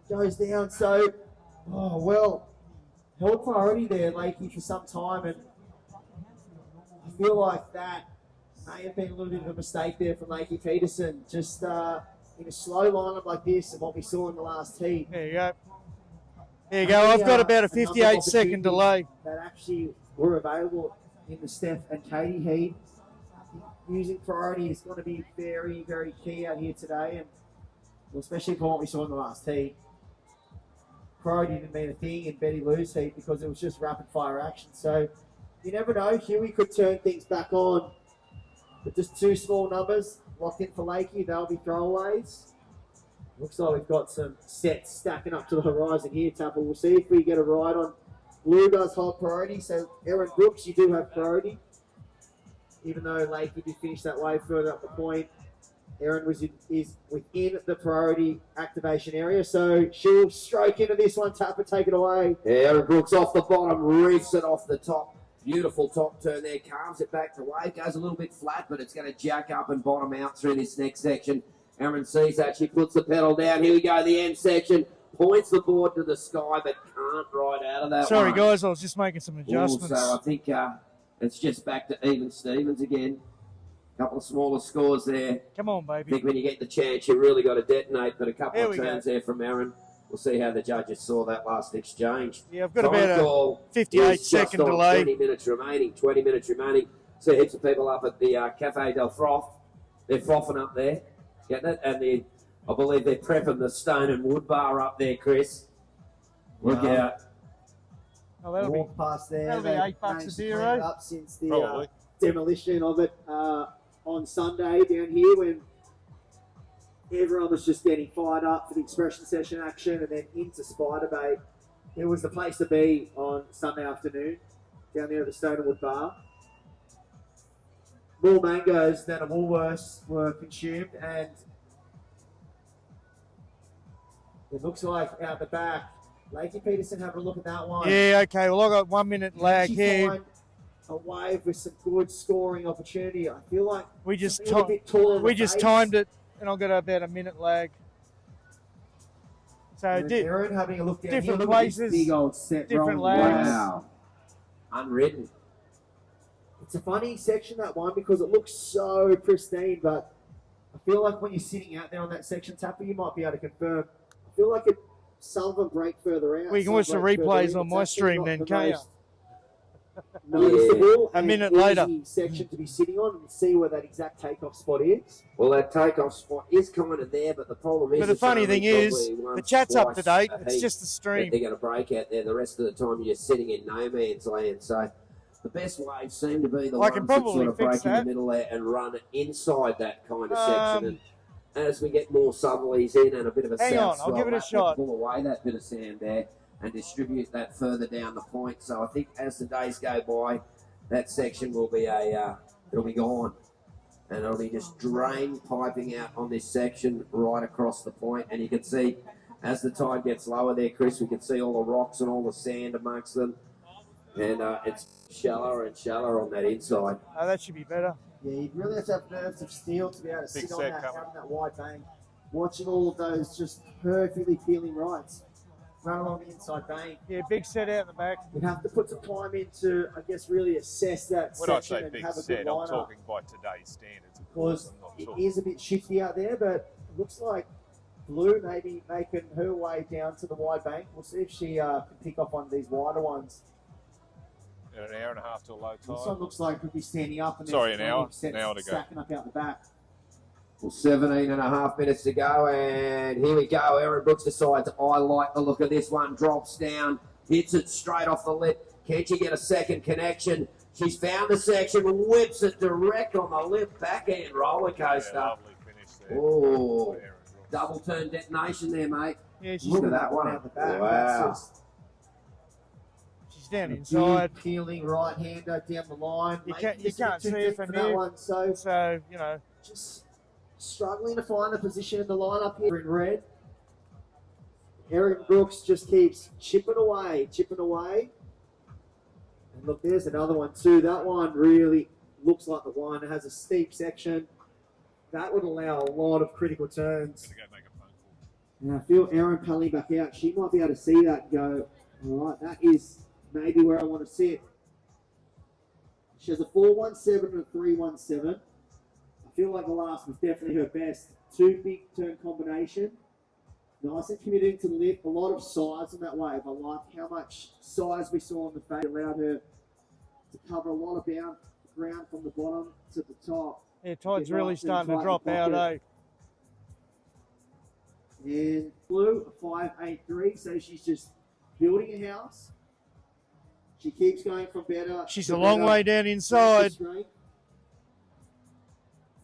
goes down. So, held priority there, Lakey, for some time, and I feel like that may have been a little bit of a mistake there from Lakey Peterson. Just in a slow lineup like this and what we saw in the last heat. There you go. There you go. I've got about a 58-second delay. That actually were available in the Steph and Katie heat. Using priority is going to be very, very key out here today, and especially for what we saw in the last heat. Priority didn't mean a thing in Betty Lou's heat because it was just rapid fire action. So you never know, Huey could turn things back on. But just two small numbers locked in for Lakey, they'll be throwaways. Looks like we've got some sets stacking up to the horizon here, Tapper. We'll see if we get a ride on. Blue does hold priority, so Aaron Brooks, you do have priority. Even though Lakey did finish that wave further up the point, Aaron is within the priority activation area, so she'll stroke into this one. Tapper, take it away. Yeah, Aaron Brooks off the bottom, reefs it off the top. Beautiful top turn there, calms it back to wave, goes a little bit flat, but it's going to jack up and bottom out through this next section. Aaron sees that, she puts the pedal down. Here we go, the end section. Points the board to the sky, but can't ride out of that Sorry, one. guys, I was just making some adjustments. So I think it's just back to even Stevens again. A couple of smaller scores there. Come on, baby. I think when you get the chance, you really got to detonate, but a couple of turns there from Aaron. We'll see how the judges saw that last exchange. Yeah, I've got about a 58-second delay. 20 minutes remaining. See heaps of people up at the Cafe del Froth. They're frothing up there. Getting it? And I believe they're prepping the stone and wood bar up there, Chris. Look out. Oh, that'll be past there. That'll be $8 a beer, eh? Up since the demolition of it on Sunday down here when everyone was just getting fired up for the expression session action and then into Spider Bay. It was the place to be on Sunday afternoon down there at the Stone and Wood Bar. More mangoes than a Woolworths were consumed, and it looks like out the back, Lakey Peterson having a look at that one. Yeah, okay. Well, I got 1 minute lag here. Find a wave with some good scoring opportunity. I feel like we just timed it, and I've got about a minute lag. So Aaron having a look down different here. places, big old set different lags. Wow, unwritten. It's a funny section, that one, because it looks so pristine, but I feel like when you're sitting out there on that section, Tapper, you might be able to confirm. I feel like some of them break further out. Well, you can watch the replays on my stream then, can't you? Noticeable a minute later. Section to be sitting on and see where that exact takeoff spot is. Well, that takeoff spot is kind of there, but the problem is. But the funny thing is, the chat's up to date. It's just the stream. They're going to break out there. The rest of the time, you're sitting in no man's land. So the best waves seem to be the ones that sort of break in the middle there and run inside that kind of section. And as we get more southerlies in and a bit of a south swell, I'll give it a shot. Pull away that bit of sand there and distribute that further down the point. So I think as the days go by, that section will be it'll be gone. And it'll be just drain piping out on this section right across the point. And you can see as the tide gets lower there, Chris, we can see all the rocks and all the sand amongst them. And it's shallower and shallower on that inside. Oh, that should be better. Yeah, you'd really have to have nerves of steel to be able to sit on that wide bank, watching all of those just perfectly peeling rights. run along the inside bank. Yeah, big set out in the back. We'd have to put some time into, I guess, really assess that When I section say and big have a set, good I'm lineup. talking by today's standards, of course. Because I'm not it talking. is a bit shifty out there, but it looks like Blue maybe making her way down to the wide bank. We'll see if she can pick up one of these wider ones. In an hour and a half to a low This one tide. looks like could be standing up and Sorry, there's an hour. plenty of An hour sets to go. stacking up out the back. Well, 17 and a half minutes to go, and here we go. Erin Brooks decides, I like the look of this one. Drops down, hits it straight off the lip. Can she get a second connection? She's found the section, whips it direct on the lip, backhand roller coaster. Yeah, lovely finish there. Oh, Erin Brooks. double turn detonation there, mate. Yeah, she's, Look at that one. Out the back. Wow. That's just she's down a inside. big peeling right-hander down the line. You Making can't this a bit see too it deep from for that here. one. So So, you know, just struggling to find the position in the lineup here in red. Erin Brooks just keeps chipping away. And look, there's another one too. That one really looks like the one. It has a steep section. That would allow a lot of critical turns. Gonna go make a phone call. And I feel Erin paddling back out. She might be able to see that and go, all right, that is maybe where I want to sit. She has a 4.17 and a 3.17. I feel like the last was definitely her best. Two big turn combination. Nice and committed to the lip. A lot of size on that wave. I like how much size we saw on the face. Allowed her to cover a lot of ground from the bottom to the top. yeah, tide's Get really nice and starting tight to drop in the out, pocket. eh? And Blue, a 5.83. So she's just building a house. She keeps going from better. She's to a long better. way down inside.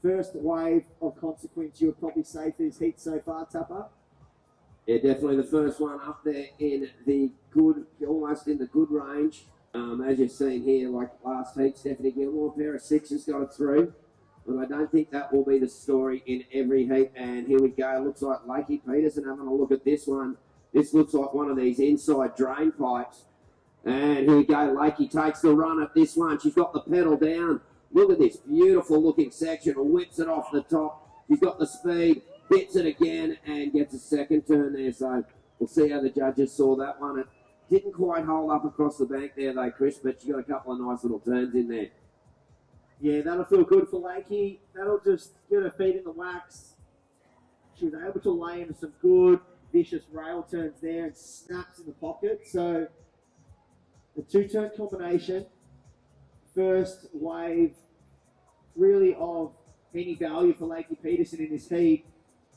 First wave of consequence, you would probably say for this heat so far, Tupper. Yeah, definitely the first one up there in the good, almost in the good range. As you've seen here, like last heat, Stephanie Gilmore, pair of sixes got it through. But I don't think that will be the story in every heat. And here we go. Looks like Lakey Peterson having a look at this one. This looks like one of these inside drain pipes. And here we go. Lakey takes the run at this one. She's got the pedal down. Look at this beautiful looking section. Whips it off the top. She's got the speed. Hits it again and gets a second turn there. So we'll see how the judges saw that one. It didn't quite hold up across the bank there though, Chris, but she got a couple of nice little turns in there. Yeah, that'll feel good for Lakey. That'll just get her feet in the wax. She was able to lay into some good, vicious rail turns there and snaps in the pocket. So the two-turn combination, first wave really of any value for Lakey Peterson in this heat.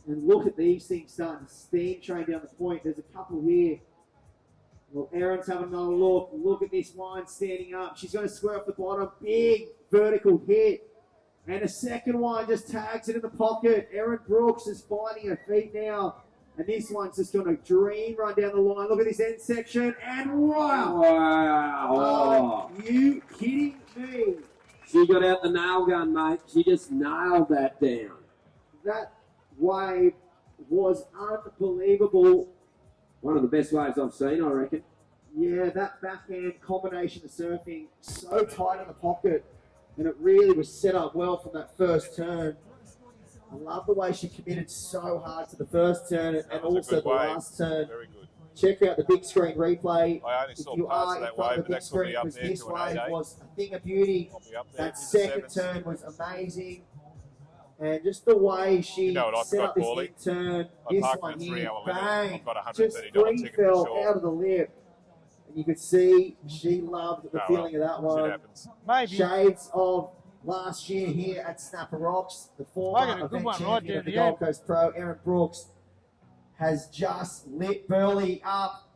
And look at these things starting to steam train down the point. There's a couple here. Well, Erin's having another look. Look at this one standing up. She's going to square off the bottom. Big vertical hit. And a second one just tags it in the pocket. Erin Brooks is finding her feet now. And this one's just going to dream run down the line. Look at this end section. And wow. Wow. Are you kidding me? She got out the nail gun, mate. She just nailed that down. That wave was unbelievable. One of the best waves I've seen, I reckon. Yeah, that backhand combination of surfing, so tight in the pocket, and it really was set up well from that first turn. I love the way she committed so hard to the first turn and That was a also good the wave. last turn. Very good. Check out the big screen replay. I only If saw you parts are of in that front wave, of but the big that's going to screen, be up because there this to an wave 8-8. was a thing of beauty. I'll be up there. That in the second sevens. turn was amazing. And just the way she You know what I've set got, up this Paulie? end turn, I this parked one in a here, 3-hour limit. bang, I've got a just $130 free ticket for fell sure. out of the lip. And you could see she loved the Oh, feeling well, of that shit one. happens. Maybe. Shades of last year here at Snapper Rocks, the I former got a good event one right champion there of the at the Gold Coast Pro, Erin Brooks, has just lit Burley up.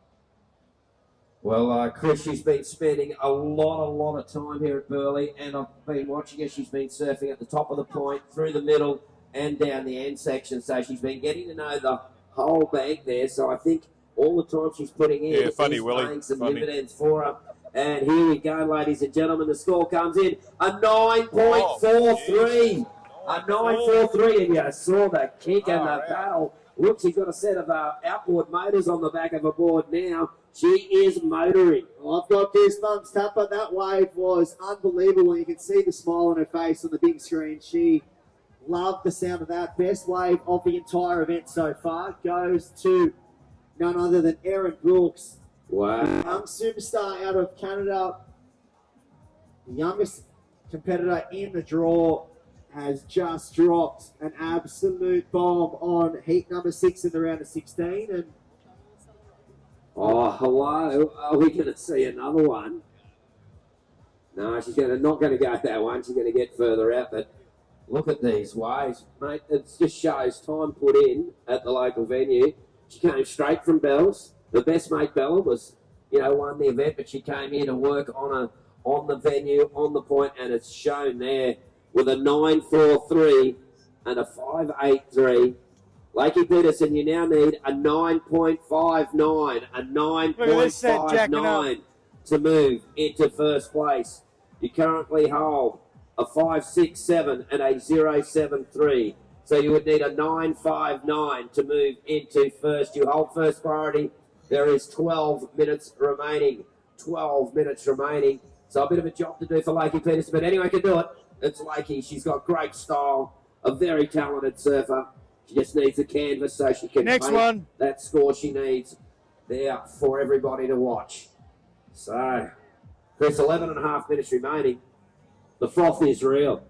Well, Chris, she's been spending a lot of time here at Burleigh, and I've been watching her. She's been surfing at the top of the point, through the middle, and down the end section. So she's been getting to know the whole bank there. So I think all the time she's putting in Yeah, funny, is Willie. paying some Funny. dividends for her. And here we go, ladies and gentlemen. The score comes in a 9.43. A 9.43, and you saw the kick and the Oh, yeah. battle. Look, she's got a set of outboard motors on the back of her board now. She is motoring. I've got goosebumps, Tapper. That wave was unbelievable. You can see the smile on her face on the big screen. She loved the sound of that. Best wave of the entire event so far goes to none other than Erin Brooks. Wow. Young superstar out of Canada. The youngest competitor in the draw has just dropped an absolute bomb on heat number 6 in the round of 16. And oh, hello. Are we going to see another one? No, she's not going to go that one. She's going to get further out. But look at these waves, mate. It just shows time put in at the local venue. She came straight from Bells. The best mate Bella was, won the event, but she came here to work on the venue, on the point, and it's shown there with a 9.43 and a 5.83. Lakey Peterson, you now need a 9.59, a 9.59 to move into first place. You currently hold a 5.67 and a 0.73. So you would need a 9.59 to move into first. You hold first priority. There is 12 minutes remaining. 12 minutes remaining. So a bit of a job to do for Lakey Peterson, but anyone can do it. It's Lakey. She's got great style, a very talented surfer. She just needs a canvas so she can make that score she needs there for everybody to watch. So, Chris, 11 and a half minutes remaining. The froth is real.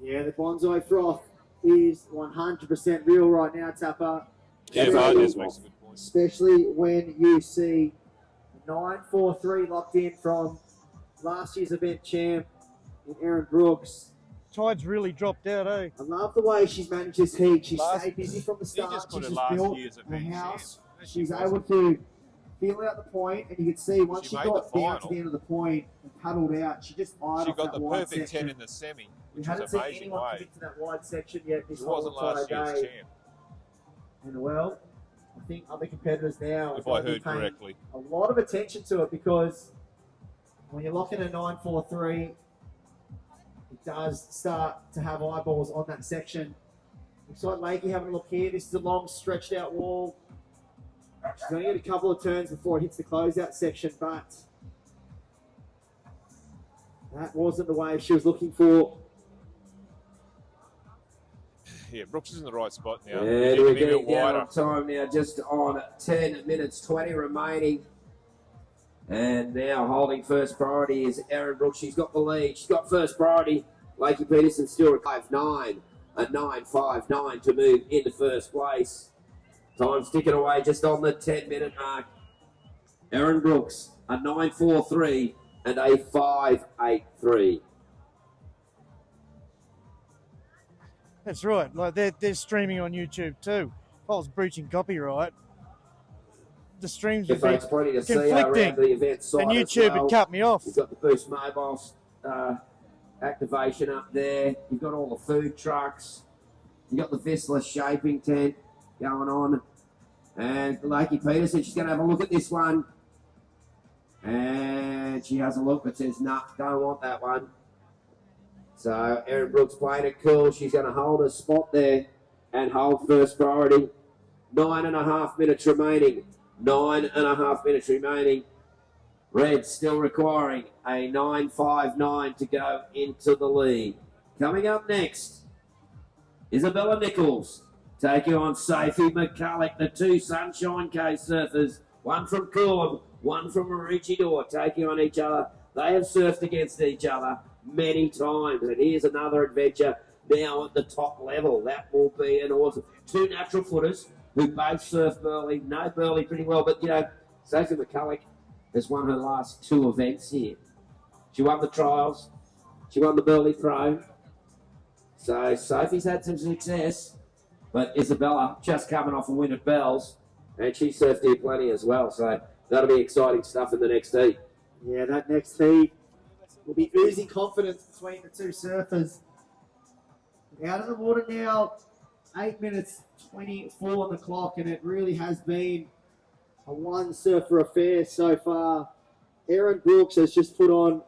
Yeah, the bonsai froth is 100% real right now, Tapper. Yeah, Vargas makes a good point. Especially when you see 9.43 locked in from last year's event champ in Erin Brooks. Tide's really dropped out, eh? I love the way she's managed this heat. She's stayed busy from the start. Just she's just built a house. She's able to feel out the point, and you can see once she got down to the end of the point and paddled out, she just eyed off that wide section. She got the perfect 10 in the semi, which was amazing. We haven't seen anyone commit to that wide section yet this whole entire day. And well, I think other competitors now, if I heard correctly, a lot of attention to it, because when you're locking a 9.43, it does start to have eyeballs on that section. Looks like Lakey having a look here. This is a long stretched out wall. She's going to get a couple of turns before it hits the closeout section, but that wasn't the wave she was looking for. Yeah, Brooks is in the right spot now. And we're getting down on time now, just on 10 minutes 20 remaining. And now holding first priority is Erin Brooks. She's got the lead. She's got first priority. Lakey Peterson still at 5.9, a 9.59 to move into first place. Time's ticking away just on the 10-minute mark. Erin Brooks, a 9.43 and a 5.83. That's right. Like they're streaming on YouTube too. If I was breaching copyright, the streams would be conflicting, and YouTube would cut me off. You've got the Boost Mobile activation up there. You've got all the food trucks. You've got the Vissla shaping tent going on. And Lakey Peterson, she's going to have a look at this one. And she has a look but says, nah, don't want that one. So Erin Brooks playing it cool. She's going to hold her spot there and hold first priority. 9.5 minutes remaining. 9.5 minutes remaining. Red still requiring a 9.59 to go into the lead. Coming up next, Isabella Nicholls taking on Sophie McCulloc, the two Sunshine Coast surfers. One from Coolum, one from Maroochydore, taking on each other. They have surfed against each other many times. And here's another adventure now at the top level. That will be an awesome. Two natural footers who both surf Burley, know Burley pretty well. But, Sophie McCulloc has won her last two events here. She won the trials. She won the Burley Pro. So Sophie's had some success. But Isabella just coming off a win at Bells. And she surfed here plenty as well. So that'll be exciting stuff in the next heat. Yeah, that next heat will be oozing confidence between the two surfers. Out of the water now, 8 minutes 24 on the clock, and it really has been a one surfer affair so far. Erin Brooks has just put on,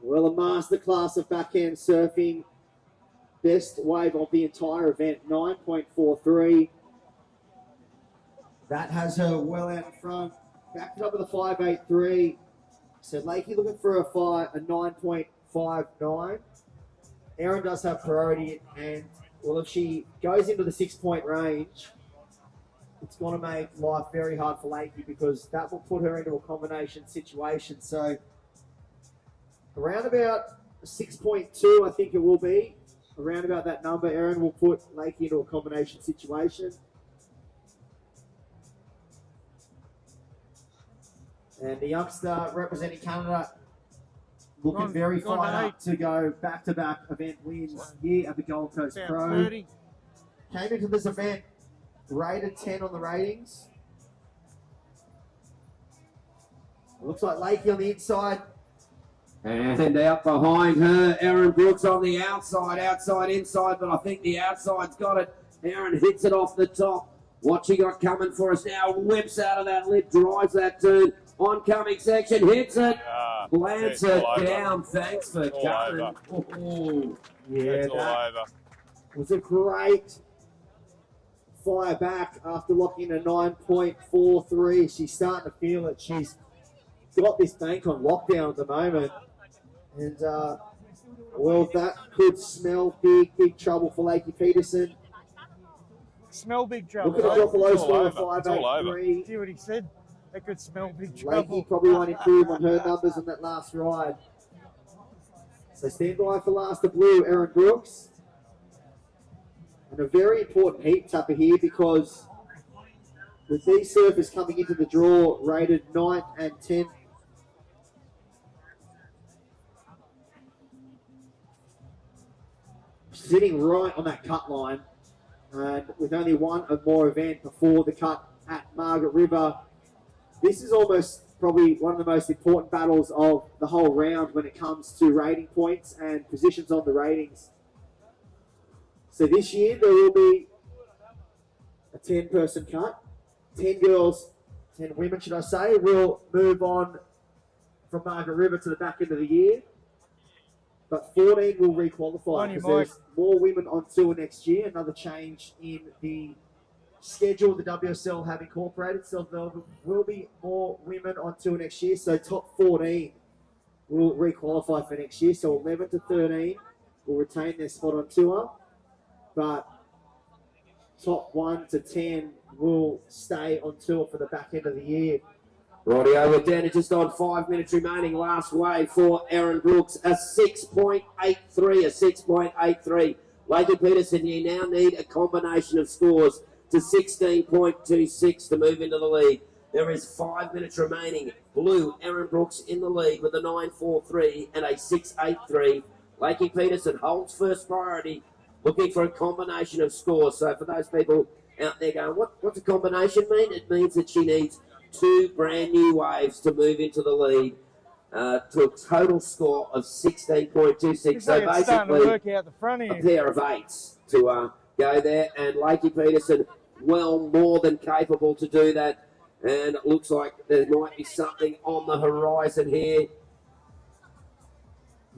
well, a masterclass of backhand surfing. Best wave of the entire event, 9.43. That has her well out in front. Backed it up with a 5.83. So Lakey looking for a 9.59. Erin does have priority, and well, if she goes into the 6-point range, it's going to make life very hard for Lakey because that will put her into a combination situation. So around about 6.2, I think it will be. Around about that number, Erin will put Lakey into a combination situation. And the youngster representing Canada looking very fired up to go back-to-back event wins here at the Gold Coast Pro. Came into this event rated 10 on the ratings. Looks like Lakey on the inside. And out behind her, Erin Brooks on the outside, inside, but I think the outside's got it. Erin hits it off the top. What she got coming for us now, whips out of that lip, drives that turn. Oncoming section, hits it, lands it down. Thanks for coming. Oh, yeah, it's all over. Was a great fire back after locking a 9.43. She's starting to feel it. She's got this bank on lockdown at the moment. And, well, that could smell big trouble for Lakey Peterson. Smell big trouble. Look at the drop below score of 5.83. See what he said? That could smell big trouble. Lakey probably won't improve on her numbers on that last ride. So stand by for last of blue, Erin Brooks. And a very important heat tapper here because with these surfers coming into the draw rated 9th and 10th, sitting right on that cut line, and with only one or more event before the cut at Margaret River, this is almost probably one of the most important battles of the whole round when it comes to rating points and positions on the ratings. So this year there will be a 10-person cut. 10 girls, 10 women should I say, will move on from Margaret River to the back end of the year. But 14 will re-qualify because there's more women on tour next year. Another change in the schedule the WSL have incorporated. So there will be more women on tour next year. So top 14 will re-qualify for next year. So 11 to 13 will retain their spot on tour. But top 1 to 10 will stay on tour for the back end of the year. Rightio, we're down to just on 5 minutes remaining. Last wave for Erin Brooks, a 6.83. Lakey Peterson, you now need a combination of scores to 16.26 to move into the lead. There is 5 minutes remaining. Blue, Erin Brooks in the lead with a 9.43 and a 6.83. Lakey Peterson holds first priority, looking for a combination of scores. So for those people out there going, what's a combination mean? It means that she needs 2 brand new waves to move into the lead to a total score of 16.26. So basically, to work out the front a pair of 8s to go there. And Lakey Peterson, well, more than capable to do that. And it looks like there might be something on the horizon here.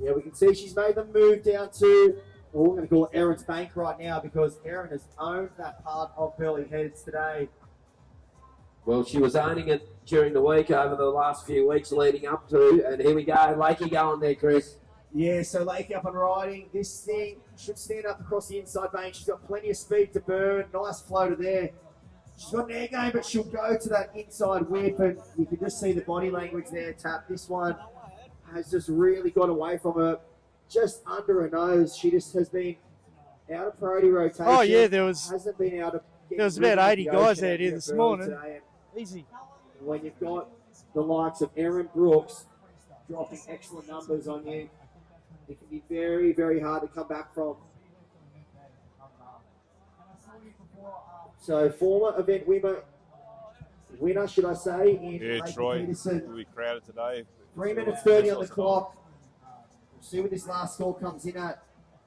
Yeah, we can see she's made the move down to, well, we're going to call it Erin's Bank right now because Erin has owned that part of Burleigh Heads today. Well, she was owning it during the week over the last few weeks leading up to, and here we go. Lakey going there, Chris. Yeah, so Lakey up and riding. This thing should stand up across the inside bank. She's got plenty of speed to burn. Nice floater there. She's got an air game, but she'll go to that inside whip, and you can just see the body language there, Tap. This one has just really got away from her, just under her nose. She just has been out of priority rotation. Oh, yeah, hasn't been out of. There was about 80 guys out here this morning. Easy. When you've got the likes of Erin Brooks dropping excellent numbers on you, it can be very, very hard to come back from. So former event winner, should I say, in Troy, Peterson. we crowded today. 3 minutes 30 on the clock. We'll see what this last score comes in at.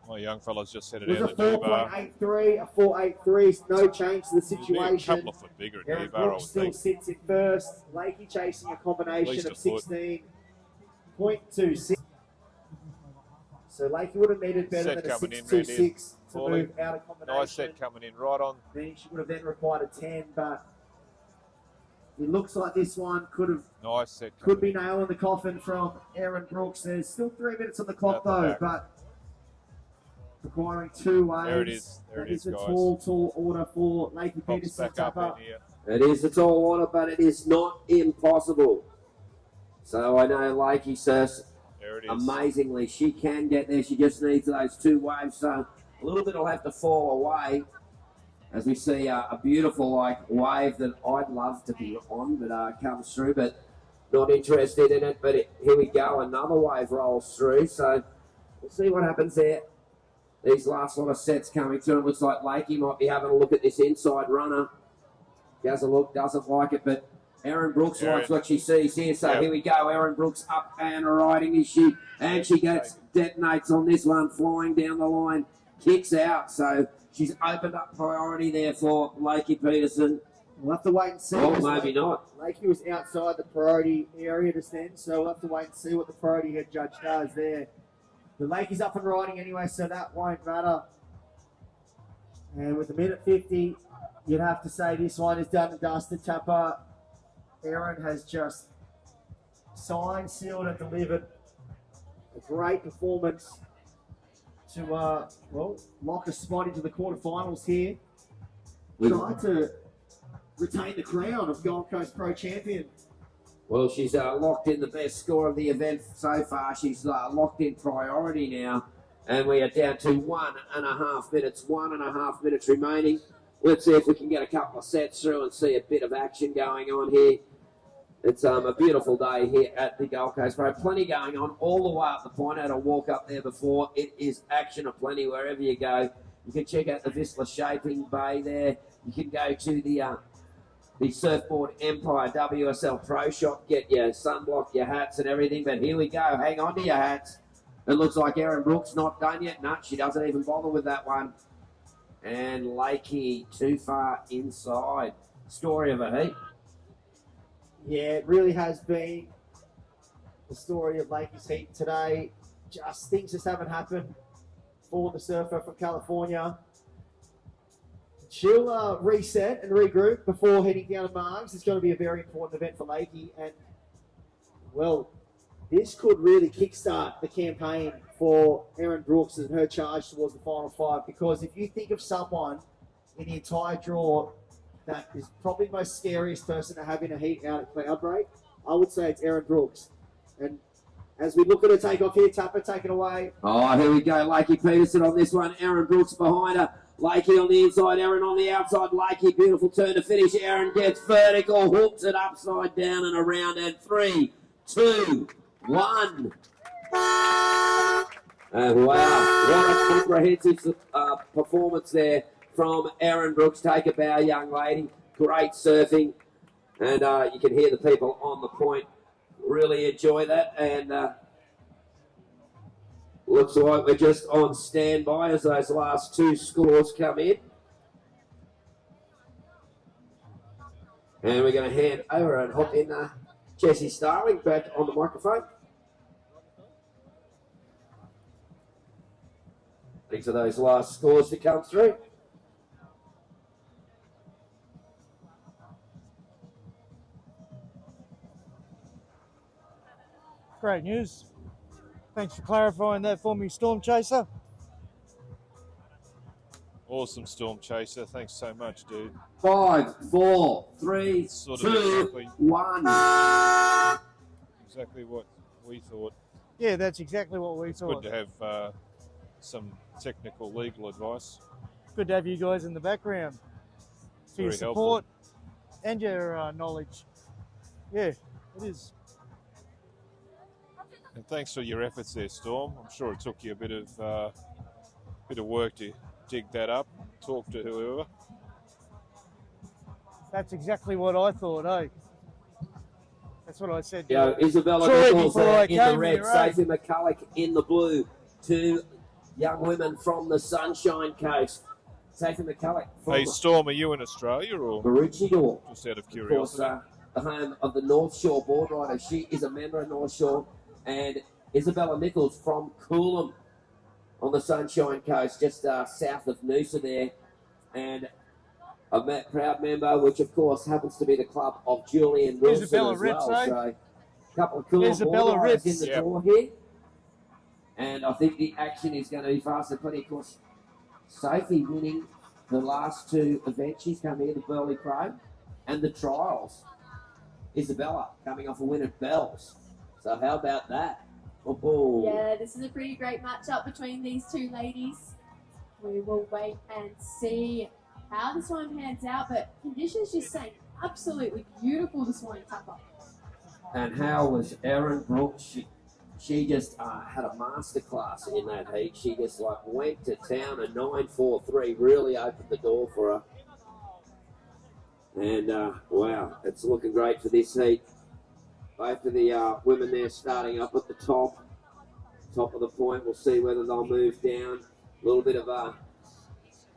My young fella's just set it It was out a the D-bar. 4.83, a 4.83, no change to the situation. A couple of foot bigger at Erin D-bar, I would Brooks still think. sits in first. Lakey chasing a combination of At least 16.26. So Lakey would have needed better Set than a coming in, 6.26 to Paulie. move out of combination. Nice set coming in, right on. Then she would have then required a 10, but it looks like this one could Nice set coming be in. nail in the coffin from Erin Brooks. There's still 3 minutes on the clock Out the though, back. but requiring 2 waves. There it is. There That it is, a guys. tall order for Lakey Pops Peterson back to up tap up. in here. It is a tall water, but it is not impossible. So I know Lakey says amazingly she can get there. She just needs those two waves. So a little bit will have to fall away as we see a beautiful wave that I'd love to be on, but comes through, but not interested in it. But here we go, another wave rolls through. So we'll see what happens there. These last lot of sets coming through. It looks like Lakey might be having a look at this inside runner. Has a look, doesn't like it, but Erin Brooks likes what she sees here. So here we go. Erin Brooks up and riding is she, and she detonates on this one, flying down the line, kicks out. So she's opened up priority there for Lakey Peterson. We'll have to wait and see. Oh, maybe not. Lakey was outside the priority area just then, so we'll have to wait and see what the priority head judge does there. The Lakey's up and riding anyway, so that won't matter. And with a minute 50, you'd have to say this one is done and dusted. Tapper, Erin has just signed, sealed, and delivered a great performance to, well, lock a spot into the quarterfinals here. Trying to retain the crown of Gold Coast Pro Champion. Well, she's locked in the best score of the event so far. She's locked in priority now. And we are down to 1.5 minutes, 1.5 minutes remaining. Let's see if we can get a couple of sets through and see a bit of action going on here. It's a beautiful day here at the Gold Coast Pro. Plenty going on all the way up the point. I had a walk up there before. It is action aplenty wherever you go. You can check out the Vistler Shaping Bay there. You can go to the Surfboard Empire WSL Pro Shop, get your sunblock, your hats and everything. But here we go. Hang on to your hats. It looks like Erin Brooks not done yet. No, she doesn't even bother with that one. And Lakey too far inside. Story of a heat. Yeah, it really has been the story of Lakey's heat today. Things just haven't happened for the surfer from California. She'll reset and regroup before heading down to Margs. It's going to be a very important event for Lakey. And, well, this could really kickstart the campaign for Erin Brooks and her charge towards the final five. Because if you think of someone in the entire draw that is probably the most scariest person to have in a heat out at Cloudbreak, I would say it's Erin Brooks. And as we look at her take off here, Tapper taken away. Oh, here we go. Lakey Peterson on this one. Erin Brooks behind her. Lakey on the inside, Erin on the outside. Lakey, beautiful turn to finish. Erin gets vertical, hooks it upside down and around. And 3, 2, 1. And wow, what a comprehensive performance there from Erin Brooks. Take a bow, young lady. Great surfing. And you can hear the people on the point really enjoy that. And looks like we're just on standby as those last two scores come in. And we're going to hand over and hop in Jessie Starling back on the microphone. These are those last scores to come through. Great news. Thanks for clarifying that for me, Storm Chaser. Awesome, Storm Chaser. Thanks so much, dude. 5, 4, 3, 2, 1. Exactly what we thought. Yeah, that's exactly what we thought. Good to have some technical legal advice. Good to have you guys in the background for your support and your knowledge. Yeah, it is. And thanks for your efforts there, Storm. I'm sure it took you a bit of work to dig that up, talk to whoever. That's exactly what I thought, eh? That's what I said. Yeah, Isabella Nicholls in the red, Sophie McCulloc in the blue. Two young women from the Sunshine Coast. Sophie McCulloc from Hey, Storm, are you in Australia or Maroochydore? Just out of curiosity. Of course, the home of the North Shore board rider. She is a member of North Shore. And Isabella Nicholls from Coolum on the Sunshine Coast, just south of Noosa there. And a proud member, which of course happens to be the club of Julian Wilson Isabella as Ritz, well. eh? So a couple of cool Isabella board riders Ritz. in the draw here. And I think the action is going to be fast and plenty. Of course, Sophie winning the last two events. She's come here, the Burley Pro. and the trials. Isabella coming off a win at Bells. So how about that? Oh. Yeah, this is a pretty great matchup between these two ladies. We will wait and see how this one pans out, but conditions just saying absolutely beautiful this morning, Tucker. And how was Erin Brooks? She just had a masterclass in that heat. She just went to town. A 9.43 really opened the door for her. And wow, it's looking great for this heat. Both of the women there starting up at the top of the point. We'll see whether they'll move down. A little bit of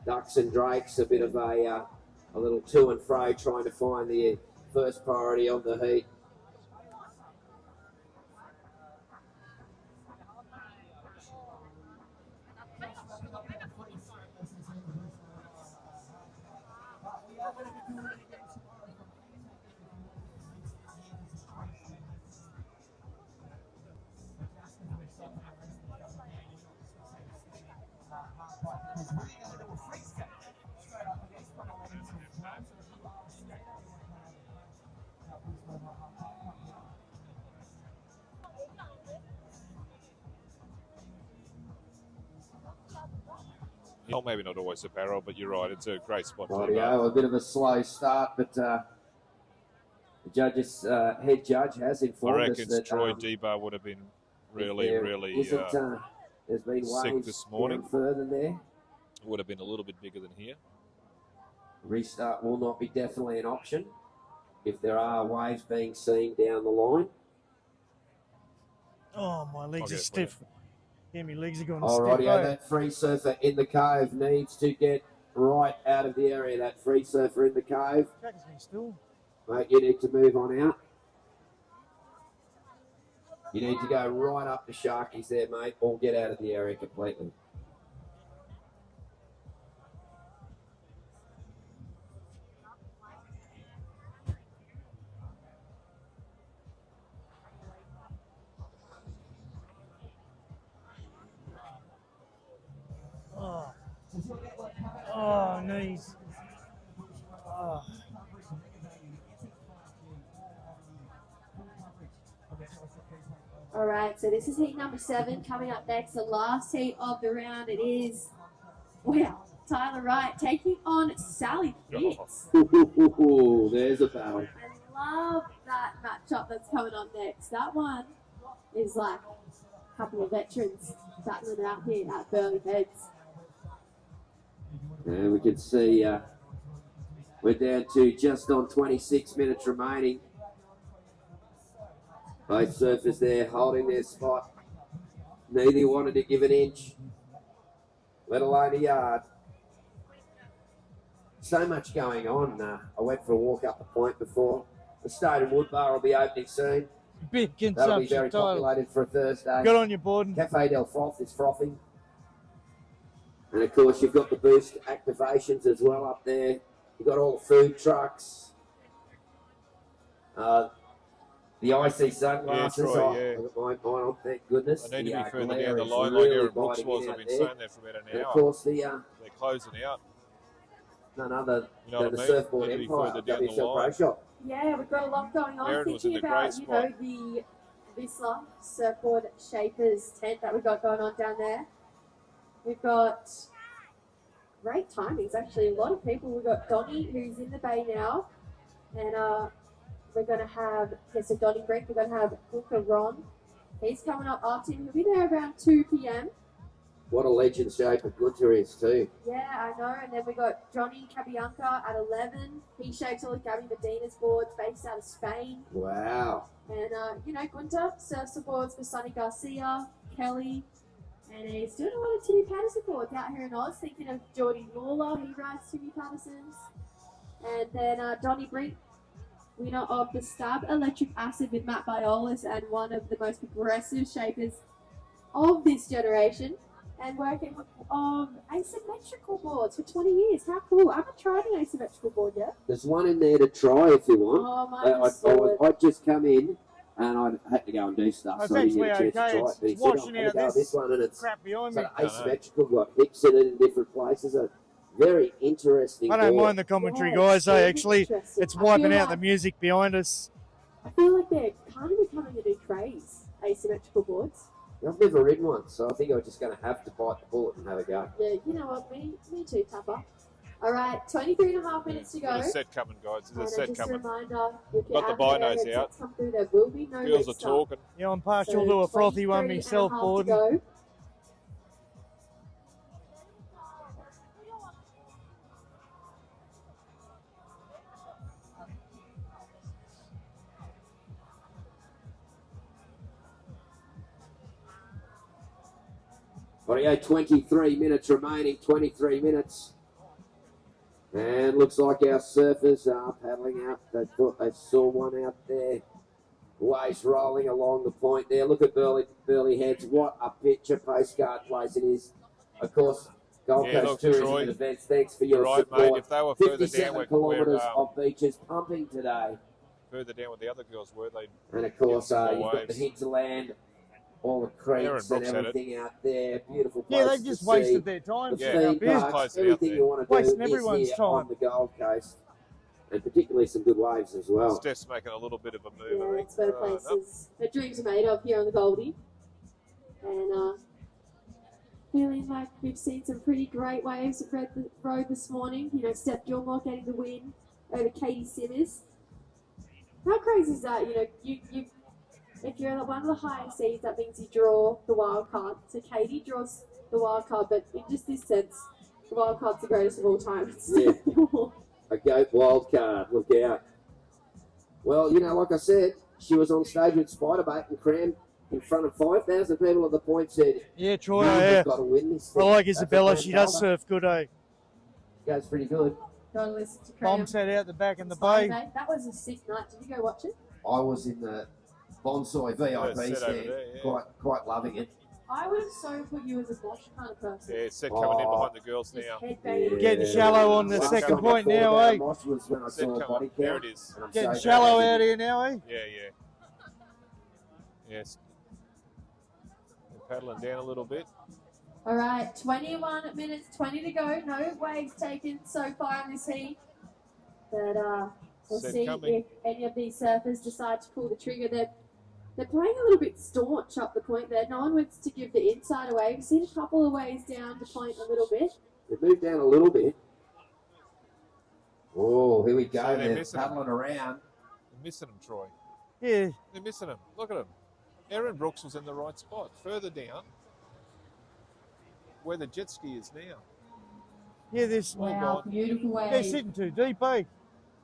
ducks and drakes, a bit of a little to and fro trying to find the first priority of the heat. Well, maybe not always a barrel, but you're right. It's a great spot. A bit of a slow start, but the head judge has informed us that Troy Debar would have been really there's been sick this morning. Further there, would have been a little bit bigger than here. Restart will not be definitely an option if there are waves being seen down the line. Oh, my legs are stiff. Yeah, my legs are going Alrighty, stiff. That free surfer in the cove needs to get right out of the area. That free surfer in the cove. Still. Mate, you need to move on out. You need to go right up the Sharkies there, mate, or get out of the area completely. Oh, knees. Oh. All right, so this is heat number 7. Coming up next, the last heat of the round. It is, wow, Tyler Wright taking on Sally Fitz. Ooh, there's a battle. I love that matchup that's coming on next. That one is like a couple of veterans battling out here at Burley Heads. And we can see we're down to just on 26 minutes remaining. Both surfers there holding their spot. Neither wanted to give an inch, let alone a yard. So much going on. I went for a walk up the point before. The Stone and Wood Bar will be opening soon. Big consumption. That'll be very populated for a Thursday. Good on you, Borden. Cafe Del Froth is frothing. And of course, you've got the boost activations as well up there. You've got all the food trucks. The icy sunglasses. Yeah, Mine on, thank goodness. I need to be further down the line really like Erin Brooks was. I've been saying there for about an hour. And of course, they're closing out. None other than the Surfboard Empire, WSL Pro Shop. Yeah, we've got a lot going on. Erin was in Thinking the about, great spot. the Whistler Surfboard Shapers tent that we've got going on down there. We've got great timings, actually. A lot of people. We've got Donnie, who's in the bay now. And we're going to have, so Donnie Brink, we're going to have Booker Ron. He's coming up after him. He'll be there around 2 p.m. What a legend shaper Gunter is too. Yeah, I know. And then we got Johnny Cabianca at 11. He shapes all of Gabby Medina's boards based out of Spain. Wow. And, Gunter surfs the boards for Sonny Garcia, Kelly, and he's doing a lot of Timmy Patterson boards out here in Oz. Thinking of Geordie Lawler, he rides Timmy Patterson's. And then Donnie Brink, winner of the Stab Electric Acid with Matt Biolis and one of the most progressive shapers of this generation. And working on asymmetrical boards for 20 years. How cool. I haven't tried an asymmetrical board yet. There's one in there to try if you want. Oh, I'd just come in and I'd had to go and do stuff. That's so I didn't get a actually chance to try it. It's washing out this one and it's crap behind sort me. of asymmetrical. Got hips in it in different places. Very interesting. I don't board. mind the commentary, Yeah, guys. it's Though really actually, interesting. it's I wiping feel out the like- music behind us. I feel like they're kind of becoming a new craze, asymmetrical boards. I've never ridden one, so I think I'm just going to have to bite the bullet and have a go. Yeah, you know what, me too, Tupper. All right, 23 and a half minutes to go. There's a set coming, guys. There's a set Just coming. a reminder, if Got the binos out. come through, there will be no Girls are restart. talking. Yeah, I'm partial So to a frothy one 23 myself, and a half to board. go. Audio 23 minutes remaining, 23 minutes. And looks like our surfers are paddling out. They thought they saw one out there. Waves rolling along the point there. Look at Burley Heads. What a picture postcard place it is. Of course, Gold Yeah, Coast look, Tourism Troy, and Events, thanks for You're your right, support. mate. If they were further down, 57 kilometres of beaches pumping today. further down where the other girls were, they And of course, Yeah, you've got the waves. hinterland, all the Aaron creeks and Brooks had it. everything out there. Beautiful place Yeah, they to just see. wasted their time. The Yeah, setting up theme here. close parks, to out everything there. you want to Wasting do everyone's is here time. on the Gold Coast. And particularly some good waves as well. Steph's making a little bit of a move. Yeah, I think. it's where No. places her dreams are made of here on the Goldie. And feeling like we've seen some pretty great waves of the road this morning. You know, Steph Gilmore getting the win over Katie Simmers. How crazy is that? You know, you if you're at one of the higher seeds, that means you draw the wild card. So Katie draws the wild card, but in just this sense, the wild card's the greatest of all time. It's Steph Gilmore. A goat wild card, look out. Well, you know, like I said, she was on stage with Spiderbait and crammed in front of 5,000 people at the point, said, Yeah, Troy. "You've got to win this I thing." like That's Isabella. what She Graham does told her. surf good, eh? Goes pretty good. Gotta listen to Graham. Bomb set out the back in the Spider bay. Day. That was a sick night. Did you go watch it? I was in the Bonsai VIP Yeah, set over stand, there, yeah. quite loving it. I would have so put you as a Bosch kind of person. Yeah, set coming in Oh. behind the girls Just now. headbanging. Getting shallow on the Last second time I point thought now, about eh? Moss was when I Set saw a body coming. There count. it is. and I'm Getting so shallow glad I out didn't. here now, eh? Yeah. Yes. They're paddling down a little bit. All right, 21 minutes, 20 to go. No waves taken so far in this heat. But we'll Set see coming. if any of these surfers decide to pull the trigger. They're playing a little bit staunch up the point there. No one wants to give the inside away. We've seen a couple of waves down the point a little bit. They've moved down a little bit. Oh, here we go. So they're They're missing paddling around. They're missing them, Troy. Yeah. They're missing them. Look at them. Aaron Brooks was in the right spot. Further down, where the jet ski is now. Yeah, this. Wow, God. beautiful They're wave sitting too deep, eh?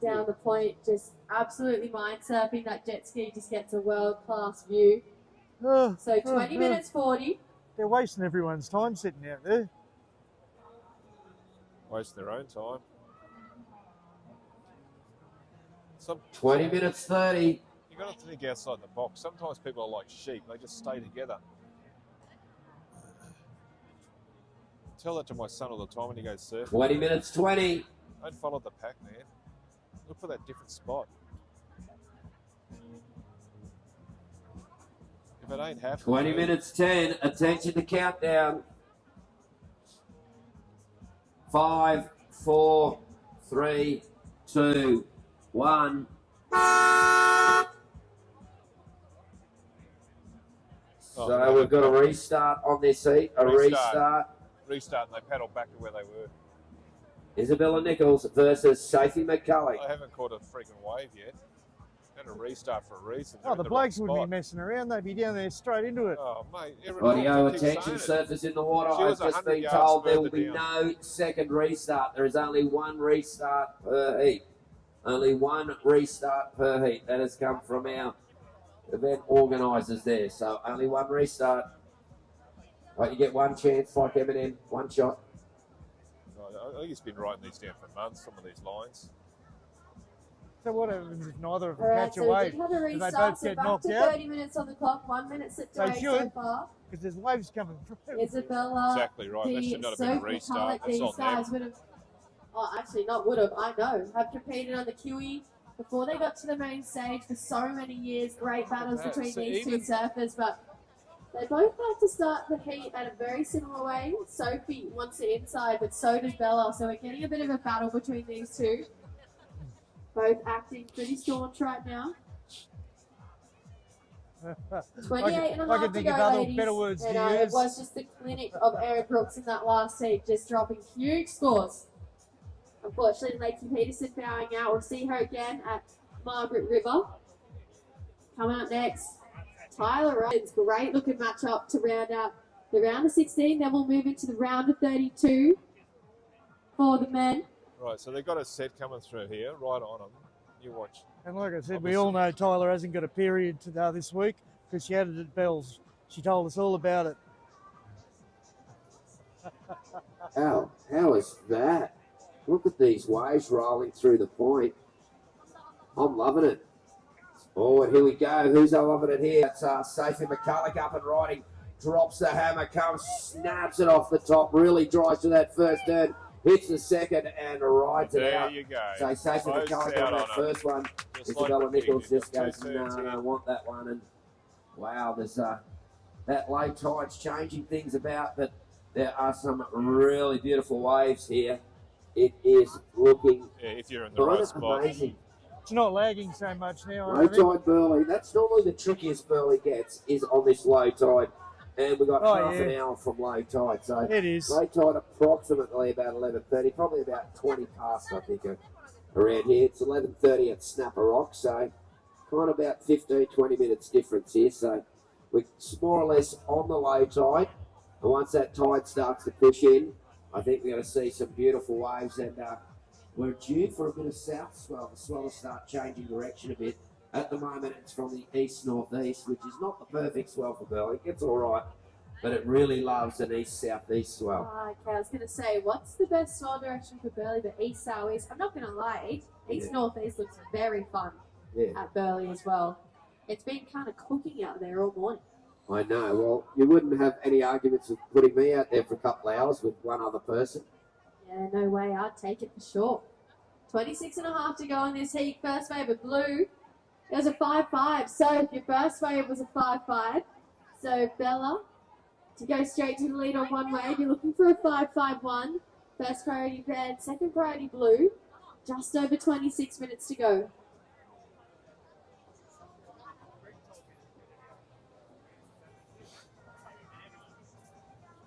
down the point. Just absolutely mind surfing. That jet ski just gets a world-class view. Oh, So 20 minutes 40. They're wasting everyone's time sitting out there. Waste their own time. 20 minutes 30. You got to think outside the box. Sometimes people are like sheep; they just stay together. I tell that to my son all the time when he goes surfing. 20 minutes 20. Don't follow the pack, man. Look for that different spot. If it ain't happening, 20 minutes 10. Attention to countdown. 5, 4, 3, 2, 1. So we've got a restart on this heat. A restart. Restart, and they paddle back to where they were. Isabella Nicholls versus Sophie McCulloc. I haven't caught a freaking wave yet. And a restart for a reason. Oh, the blokes wouldn't be messing around. They'd be down there straight into it. Oh, mate. Audio attention surfers in the water. She I've was just 100 been yards told there will further be down. no second restart. There is only one restart per heat. Only one restart per heat. That has come from our event organisers there. So only one restart. Right, you get one chance like Eminem, one shot. I think he's been writing these down for months, some of these lines. So what happens if neither of them All right, catch so a we wave? did have a Do they restart, both so get back knocked to out? 30 minutes on the clock, 1 minute sit to They 8 so should. far. Because there's waves coming through. Isabella, Exactly right. That should not have been a Sophie restart. McCulloch, That's these on guys them. would have, oh, actually not would have, I know, have competed on the Kiwi before they got to the main stage for so many years. Great battles that. between So these even- two surfers, but They both like to start the heat at a very similar way. Sophie wants it inside, but so does Bella. So we're getting a bit of a battle between these two. Both acting pretty staunch right now. 28 and a half to go, ladies. Better words And to it use. was just the clinic of Erin Brooks in that last heat, just dropping huge scores. Unfortunately, Lakey Peterson bowing out. We'll see her again at Margaret River. Coming up next, Tyler Ryan's great looking matchup to round out the round of 16. Then we'll move into the round of 32 for the men. Right, so they've got a set coming through here, right on them. You watch. And like I said, we all know Tyler hasn't got a period this week because she had it at Bell's. She told us all about it. How is that? Look at these waves rolling through the point. I'm loving it. Oh, and here we go. Who's loving it here? It's Sophie McCulloc up and riding. Drops the hammer, comes, snaps it off the top. Really drives to that first turn. Hits the second and rides it out. There you go. So Sophie McCulloc on that first one. Isabella Nicholls just goes, no, I don't want that one. And wow, there's that low tide's changing things about, but there are some really beautiful waves here. It is looking if you're in the right spot. Amazing. It's not lagging so much now. Low tide Burley. That's normally the trickiest Burley gets, is on this low tide. And we got half an hour from low tide. So it is. Low tide approximately about 11:30, probably about 20 past, I think, around here. It's 11:30 at Snapper Rock, so kind of about 15, 20 minutes difference here. So we're more or less on the low tide. And once that tide starts to push in, I think we're going to see some beautiful waves, and we're due for a bit of south swell. The swell will start changing direction a bit. At the moment, it's from the east-northeast, which is not the perfect swell for Burley. It's all right, but it really loves an east-southeast swell. Okay, I was going to say, what's the best swell direction for Burley? But east-southeast, I'm not going to lie, east-northeast looks very fun at Burley as well. It's been kind of cooking out there all morning. I know. Well, you wouldn't have any arguments with putting me out there for a couple of hours with one other person. Yeah, no way. I'd take it for sure. 26 and a half to go in this heat. First wave of blue. It was a 5-5. So your first wave was a 5-5. So Bella, to go straight to the lead on one wave, you're looking for a 5-5-1. First priority red, second priority blue. Just over 26 minutes to go.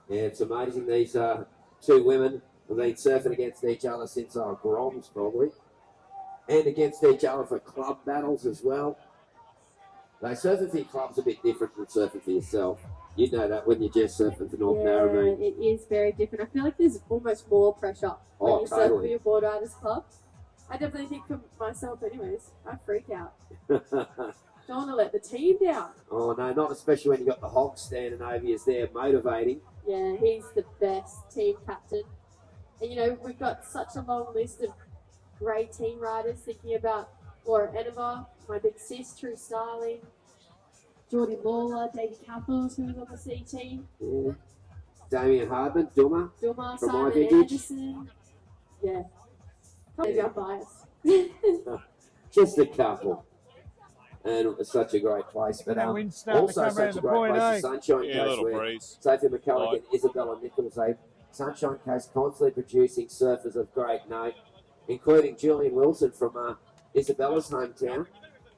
Yeah, it's amazing. These two women have been surfing against each other since Groms, probably. And against each other for club battles as well. They surfing for your club's a bit different than surfing for yourself. You know that when you're just surfing for North Narrabeen. It is very different. I feel like there's almost more pressure when you surf for your board riders club. I definitely think for myself anyways. I freak out. Don't want to let the team down. Oh no, not especially when you got the Hog standing over you there motivating. Yeah, he's the best team captain. And you know, we've got such a long list of great team riders, thinking about Laura Enema, my big sis, True Starling, Geordie Lawler, Davey Capels, who was on the CT. Yeah. Damien Hardman, Duma from Simon my vintage. Anderson. Yeah. Maybe I'm biased. Just a couple. And it was such a great place. But also such a great place, the Sunshine Coast, where Sophie McCulloc and Isabella Nicholls, Sunshine Coast constantly producing surfers of great note, including Julian Wilson from Isabella's hometown.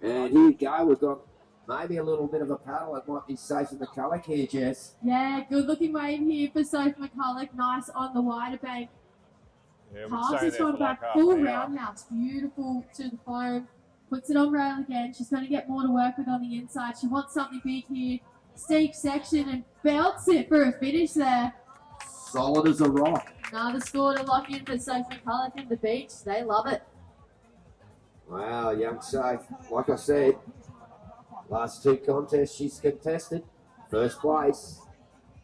And here you go, we've got maybe a little bit of a paddle. It might be Sophie McCulloc here, Jess. Yeah, good looking wave here for Sophie McCulloc. Nice on the wider bank. Yeah, Pass this one back, full roundhouse. Beautiful to the foam. Puts it on rail again. She's going to get more to work with on the inside. She wants something big here. Steep section and belts it for a finish there. Solid as a rock. Another score to lock in for Sophie McCulloc and the beach. They love it. Wow, young Soph. Like I said, last two contests she's contested. First place.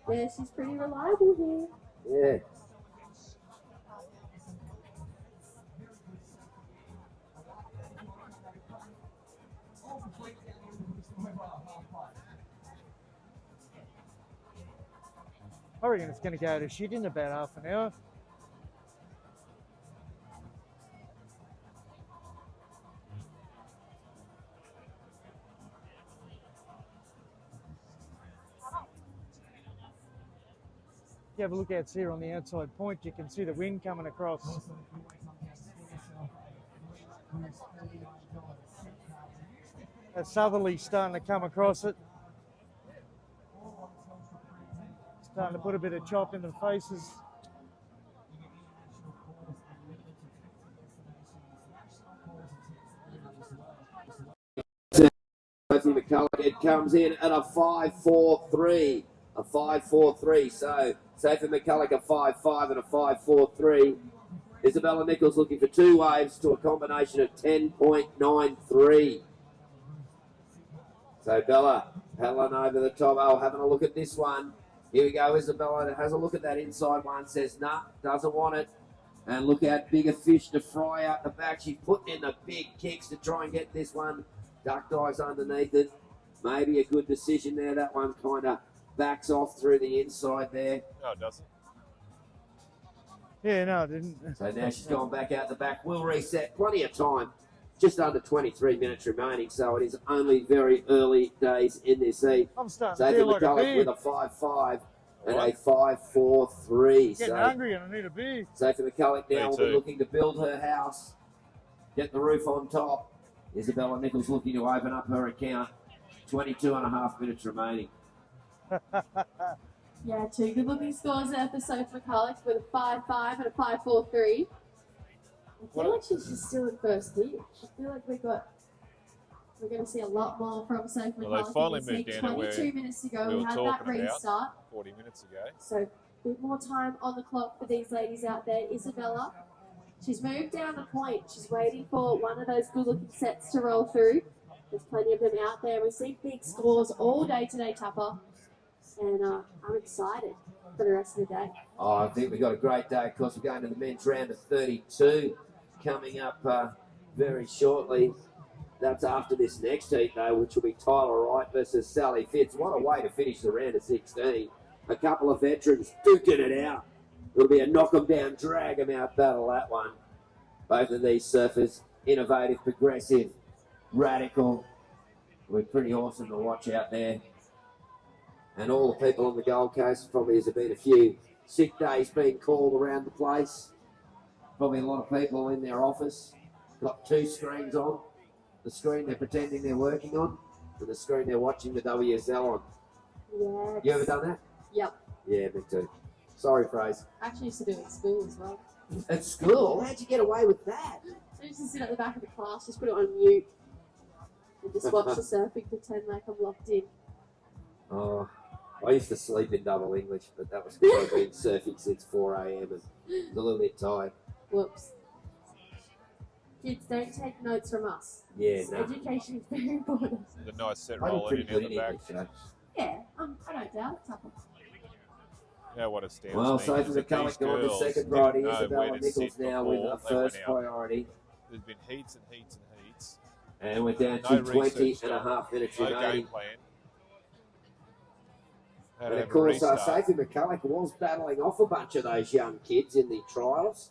Yeah, she's pretty reliable here. Yeah. I reckon it's going to go to shit in about half an hour. you have a look out here on the outside point, you can see the wind coming across. A southerly's starting to come across it. Starting to put a bit of chop in the faces. McCulloc, it comes in at a 5-4-3. A 5-4-3. So Sophie McCulloc a 5-5 and a 5-4-3. Isabella Nicholls looking for 2 waves to a combination of 10.93. So Bella paddling over the top. Oh, having a look at this one. Here we go. Isabella has a look at that inside one. Says, nah, doesn't want it. And look out, bigger fish to fry out the back. She's putting in the big kicks to try and get this one. Duck dives underneath it. Maybe a good decision there. That one kind of backs off through the inside there. No, it doesn't. Yeah, no, it didn't. So now she's gone back out the back. We'll reset. Plenty of time. Just under 23 minutes remaining, so it is only very early days in this heat. I'm starting to feel like a beer. With a 5-5 and a 5-4-3. Getting hungry and I need a beer. Sophie McCulloc now will be looking to build her house, get the roof on top. Isabella Nicholls looking to open up her account. 22 and a half minutes remaining. Yeah, 2 good-looking scores there for Sophie McCulloch with a 5-5 and a 5-4-3. I feel like she's just still in first heat. I feel like we're going to see a lot more from Sophie McCulloch. Well, they finally moved down to where 22 minutes to go. we We were had that talking about restart. 40 minutes ago. So a bit more time on the clock for these ladies out there. Isabella, she's moved down the point. She's waiting for one of those good-looking sets to roll through. There's plenty of them out there. We've seen big scores all day today, Tupper. And I'm excited for the rest of the day. Oh, I think we've got a great day. Of course, we're going to the men's round of 32 coming up very shortly. That's after this next heat, though, which will be Tyler Wright versus Sally Fitz. What a way to finish the round of 16. A couple of veterans duking it out. It'll be a knock-em-down, drag-em-out battle, that one. Both of these surfers, innovative, progressive, radical. We're pretty awesome to watch out there. And all the people on the Gold Coast, probably has been a few sick days being called around the place. Probably a lot of people in their office. Got 2 screens on. The screen they're pretending they're working on, and the screen they're watching the WSL on. Yes. You ever done that? Yep. Yeah, me too. Sorry, Fraser. I actually used to do it at school as well. At school? How'd you get away with that? I used to sit at the back of the class, just put it on mute, and just watch the surfing, pretend like I'm locked in. Oh, I used to sleep in double English, but that was because I've been surfing since 4 a.m. and was a little bit tired. Whoops. Kids, don't take notes from us. Yeah, no. Education is very important. The nice set roll in the back. Yeah, I don't doubt it, Tupper. Yeah, what a stand. Well, Sophie McCulloch going to second priority. Isabella Nicholls now with a first priority. There's been heats and heats and heats. And we're down to 20 and a half minutes no remaining. Game plan. And of course, Sophie McCulloch was battling off a bunch of those young kids in the trials.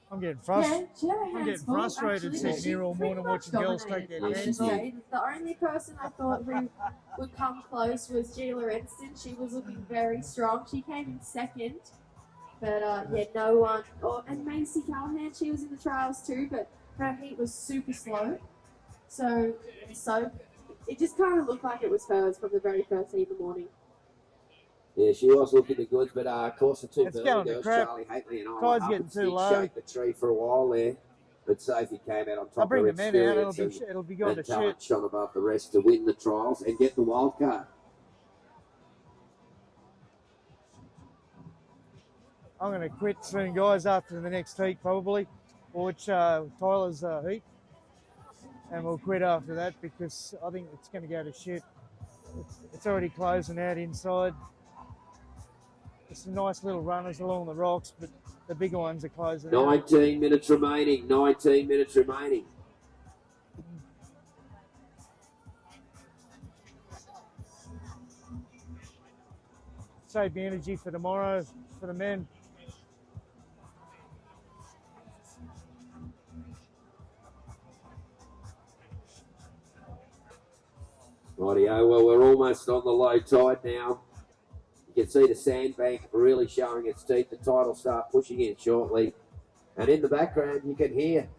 I'm getting frustrated. Yeah, I'm getting frustrated sitting here all morning watching girls take their hands off. The only person I thought who would come close was Gila Enston. She was looking very strong. She came in second. But yeah, no one. Oh, and Macy Callahan, she was in the trials too, but her heat was super slow. So it just kind of looked like it was hers from the very first heat in the morning. Yeah, she was looking the goods, but of course the 2 It's Burley going to girls, crap. Charlie Haitley and I, Tide's up getting and too low. shake the tree for a while there. But Sophie came out on top I'll bring of the her men out. experience It'll be going to and talent shit. shone above the rest to win the trials and get the wild card. I'm going to quit soon, guys, after the next heat probably. Watch Tyler's heat. And we'll quit after that because I think it's going to go to shit. It's already closing out inside. There's some nice little runners along the rocks, but the bigger ones are closing out. 19 minutes remaining. 19 minutes remaining. Save the energy for tomorrow for the men. Rightio, well, we're almost on the low tide now. You can see the sandbank really showing its teeth. The tide will start pushing in shortly. And in the background, you can hear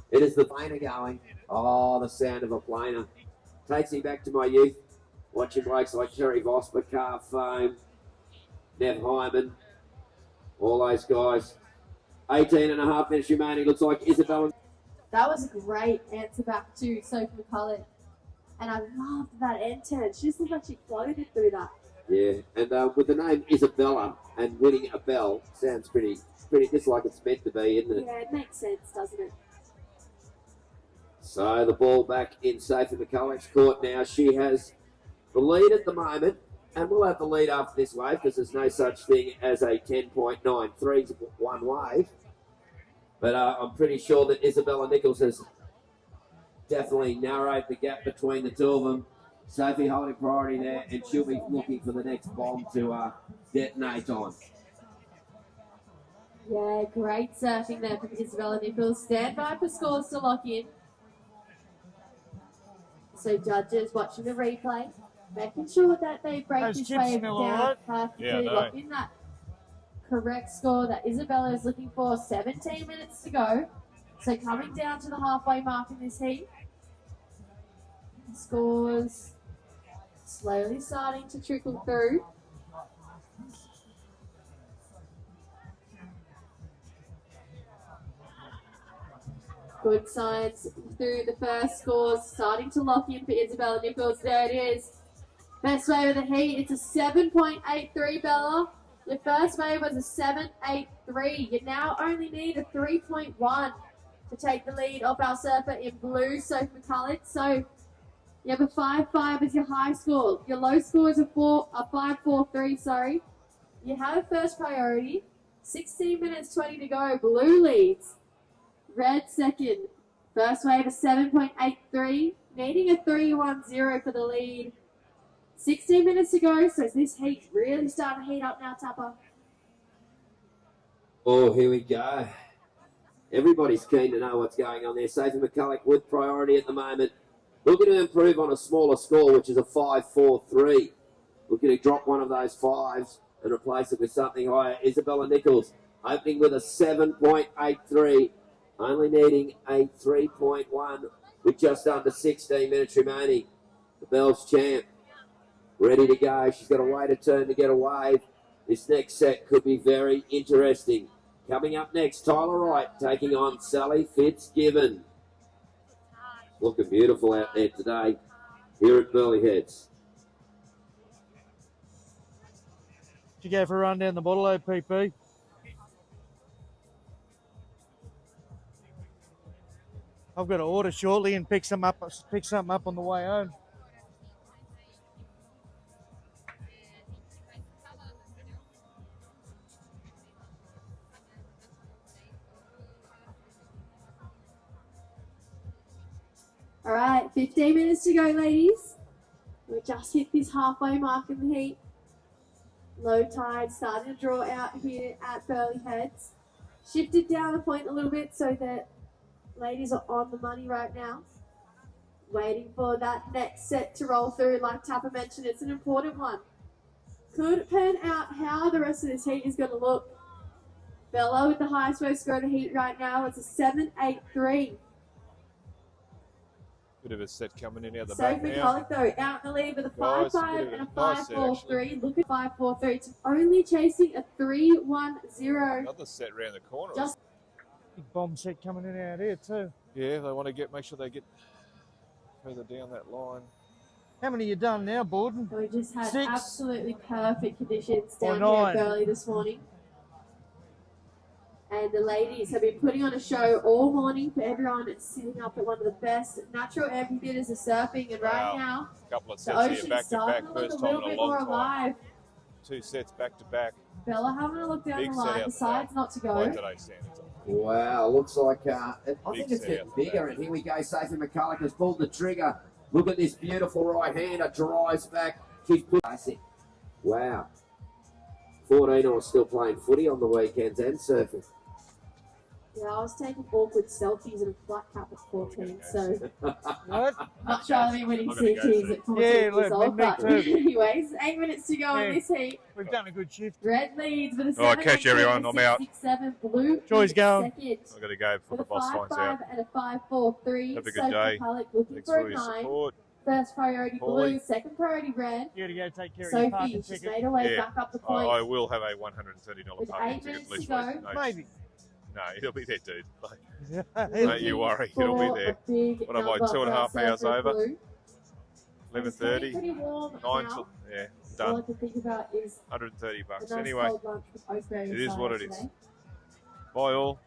it is the planer going. Oh, the sound of a planer. Takes me back to my youth, watching blokes like Terry Vosper, Carr Foam, Nev Hyman, all those guys. 18 and a half minutes remaining. Looks like Isabella. That was a great answer back to Sophie McCulloc. And I loved that end turn. She just looked like she floated through that. Yeah, and with the name Isabella and winning a bell, sounds pretty just like it's meant to be, isn't it? Yeah, it makes sense, doesn't it? So the ball back in Sophie McCulloch's court now. She has the lead at the moment, and we'll have the lead after this wave because there's no such thing as a 10.93 one wave. But I'm pretty sure that Isabella Nicholls has definitely narrowed the gap between the two of them. Sophie holding priority there, and she'll be looking for the next bomb to detonate on. Yeah, great surfing there from Isabella Nicholls. Stand by for scores to lock in. So judges watching the replay, making sure that they break Those this chips wave smell down alright. perfectly, Yeah, no. lock in that correct score that Isabella is looking for. 17 minutes to go. So coming down to the halfway mark in this heat. Scores slowly starting to trickle through. Good signs through the first scores, starting to lock in for Isabella Nicholls. There it is. Best wave of the heat. It's a 7.83, Bella. Your first wave was a 7.83. You now only need a 3.1 to take the lead off our surfer in blue, Sophie McCulloch. So you have a 5.5 as your high score. Your low score is a 5.43, sorry. You have first priority. 16 minutes 20 to go. Blue leads. Red second. First wave a 7.83. Needing a 3.10 for the lead. 16 minutes to go. So is this heat really starting to heat up now, Tapper? Oh, here we go. Everybody's keen to know what's going on there. Sophie McCulloch with priority at the moment. Looking to improve on a smaller score, which is a 5.43. Looking to drop one of those fives and replace it with something higher. Isabella Nicholls opening with a 7.83. Only needing a 3.1 with just under 16 minutes remaining. The Bells champ ready to go. She's got a way to turn to get a wave. This next set could be very interesting. Coming up next, Tyler Wright taking on Sally Fitzgibbons. Looking beautiful out there today here at Burleigh Heads. Did you go for a run down the bottle, OPP? I've got to order shortly and pick something up on the way home. All right, 15 minutes to go, ladies. We just hit this halfway mark in the heat. Low tide starting to draw out here at Burleigh Heads. Shifted down the point a little bit so that ladies are on the money right now. Waiting for that next set to roll through. Like Tapper mentioned, it's an important one. Could pan out how the rest of this heat is going to look. Bella with the highest wave score of the heat right now. It's a 7.83. Bit of a set coming in out the Sophie back now. McCulloch, though, out in the lead with a Nice, 5.5 and a nice set, 5.43. Look at 5.43. It's only chasing a 3.10. Another set round the corner. Just Big bomb set coming in out here too. Yeah, they want to make sure they get further down that line. How many you done now, Borden? we just had 6 absolutely perfect conditions or down here at 9. Burleigh this morning. And the ladies have been putting on a show all morning for everyone and sitting up at one of the best natural amphitheatres of surfing. And right now, A couple of the sets here ocean's back to starting back. to look First a time little in a bit more long time. alive. 2 sets back to back. Bella having a look down Big the set line, out decides the not to Wait go. today, Sanders. Wow, looks like I think Big it's set getting out the bigger. back. And here we go. Sophie McCulloch has pulled the trigger. Look at this beautiful right hander. Drives back. She's put. Wow. 14 or still playing footy on the weekends and surfing. Yeah, I was taking awkward selfies and a flat cap at 14, so What? much rather be winning I'm gonna go CTs for at 14 Yeah, years look, old. me But too. anyways, 8 minutes to go in Yeah. this heat. We've done a good shift. Red leads with a 7 All right, catch everyone, I'm out. 6-7. Blue Joy's in going. second. I've got to go before With the a boss finds 5-5 out. and a 5-4-3. Have a good Sophie day. McCulloc looking Thanks for for a your 9. support. First priority Paulie. blue, second priority red. You got to go take care of your Sophie, parking she's ticket. made her way Yeah, back up the point. I will have a $130 With parking 8 ticket. minutes to Let's go. wait. No, Maybe. no, it'll be there, dude. Like, Hey, don't you worry, it'll be For there. a big What am I, number 2.5 for hours Surfer over? Blue. It's getting 11:30, pretty warm 9 now. till, yeah, All I done. can think about is $130 a bucks. nice Anyway, cold lunch with Oakberry it is and what cider it is. today. bye all.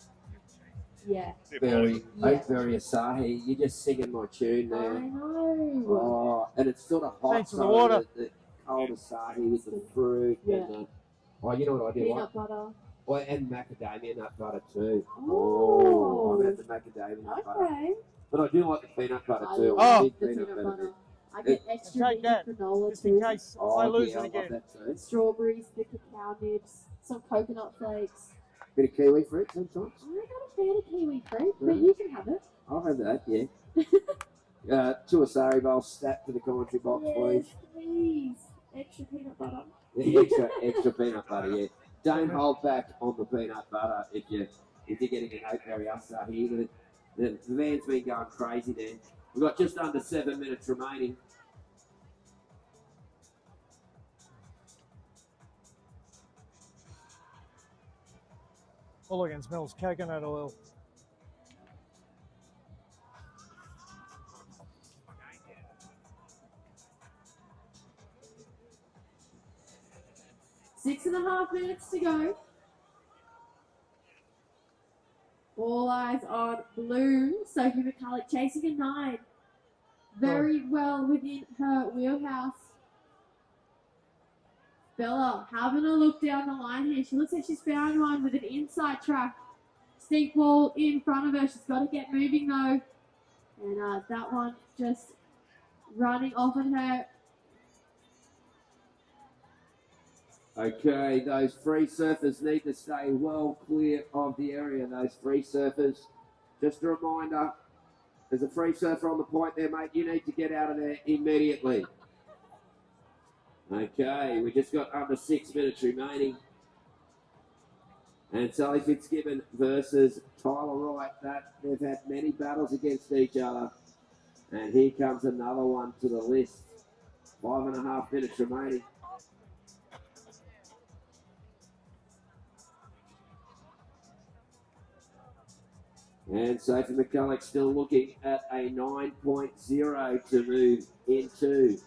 Yeah. See you, Paulie. Very, Yeah. very Asahi. You're just singing my tune I there. know. Oh, and it's sort of hot. Thanks for the so water. The cold Asahi with the fruit Yeah. and the. Oh, you know what I do? Peanut butter. Oh, and macadamia nut butter too. Oh. I'm at the macadamia nut butter. Okay. But I do like the peanut butter I too. love I'm a the big peanut peanut butter. butter. I get extra Take mini that, granola just in too. case Oh, I lose yeah, it I again. love that too. Strawberries, the cacao nibs, some coconut flakes. Bit of kiwi fruit sometimes. I'm not a fan of kiwi fruit, but you can have it. I'll have that, yeah. 2 Asari bowls stacked to the commentary box, Yes, please. please. Extra peanut butter. Yeah, extra peanut butter, yeah. Don't hold back on the peanut butter if you're getting an Oakberry Asahi. The van's been going crazy there. We've got just under 7 minutes remaining. All I can smell is coconut oil. Six and a half minutes to go. All eyes on blue. Sophie McCulloc chasing a 9. Very well within her wheelhouse. Bella having a look down the line here. She looks like she's found one with an inside track. Steep wall in front of her. She's got to get moving though. And that one just running off at her. Okay, those free surfers need to stay well clear of the area, those free surfers. Just a reminder, there's a free surfer on the point there, mate. You need to get out of there immediately. Okay, we just got under 6 minutes remaining. And Sally Fitzgibbons versus Tyler Wright. They've had many battles against each other. And here comes another one to the list. 5.5 minutes remaining. And Sophie McCulloc still looking at a 9.0 to move into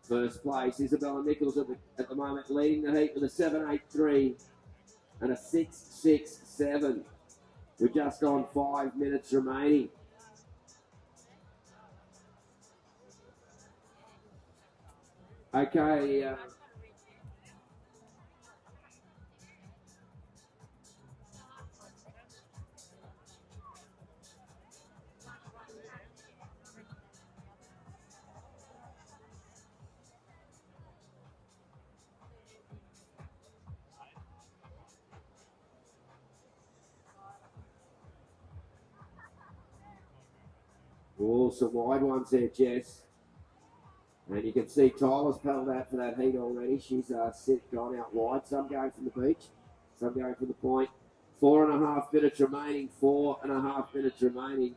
first place. Isabella Nicholls at the moment leading the heat with a 7.83 and a 6.67. We're just on 5 minutes remaining. Okay. Oh, some wide ones there, Jess. And you can see Tyler's paddled out for that heat already. She's gone out wide. Some going from the beach, some going from the point. 4.5 minutes remaining. 4.5 minutes remaining.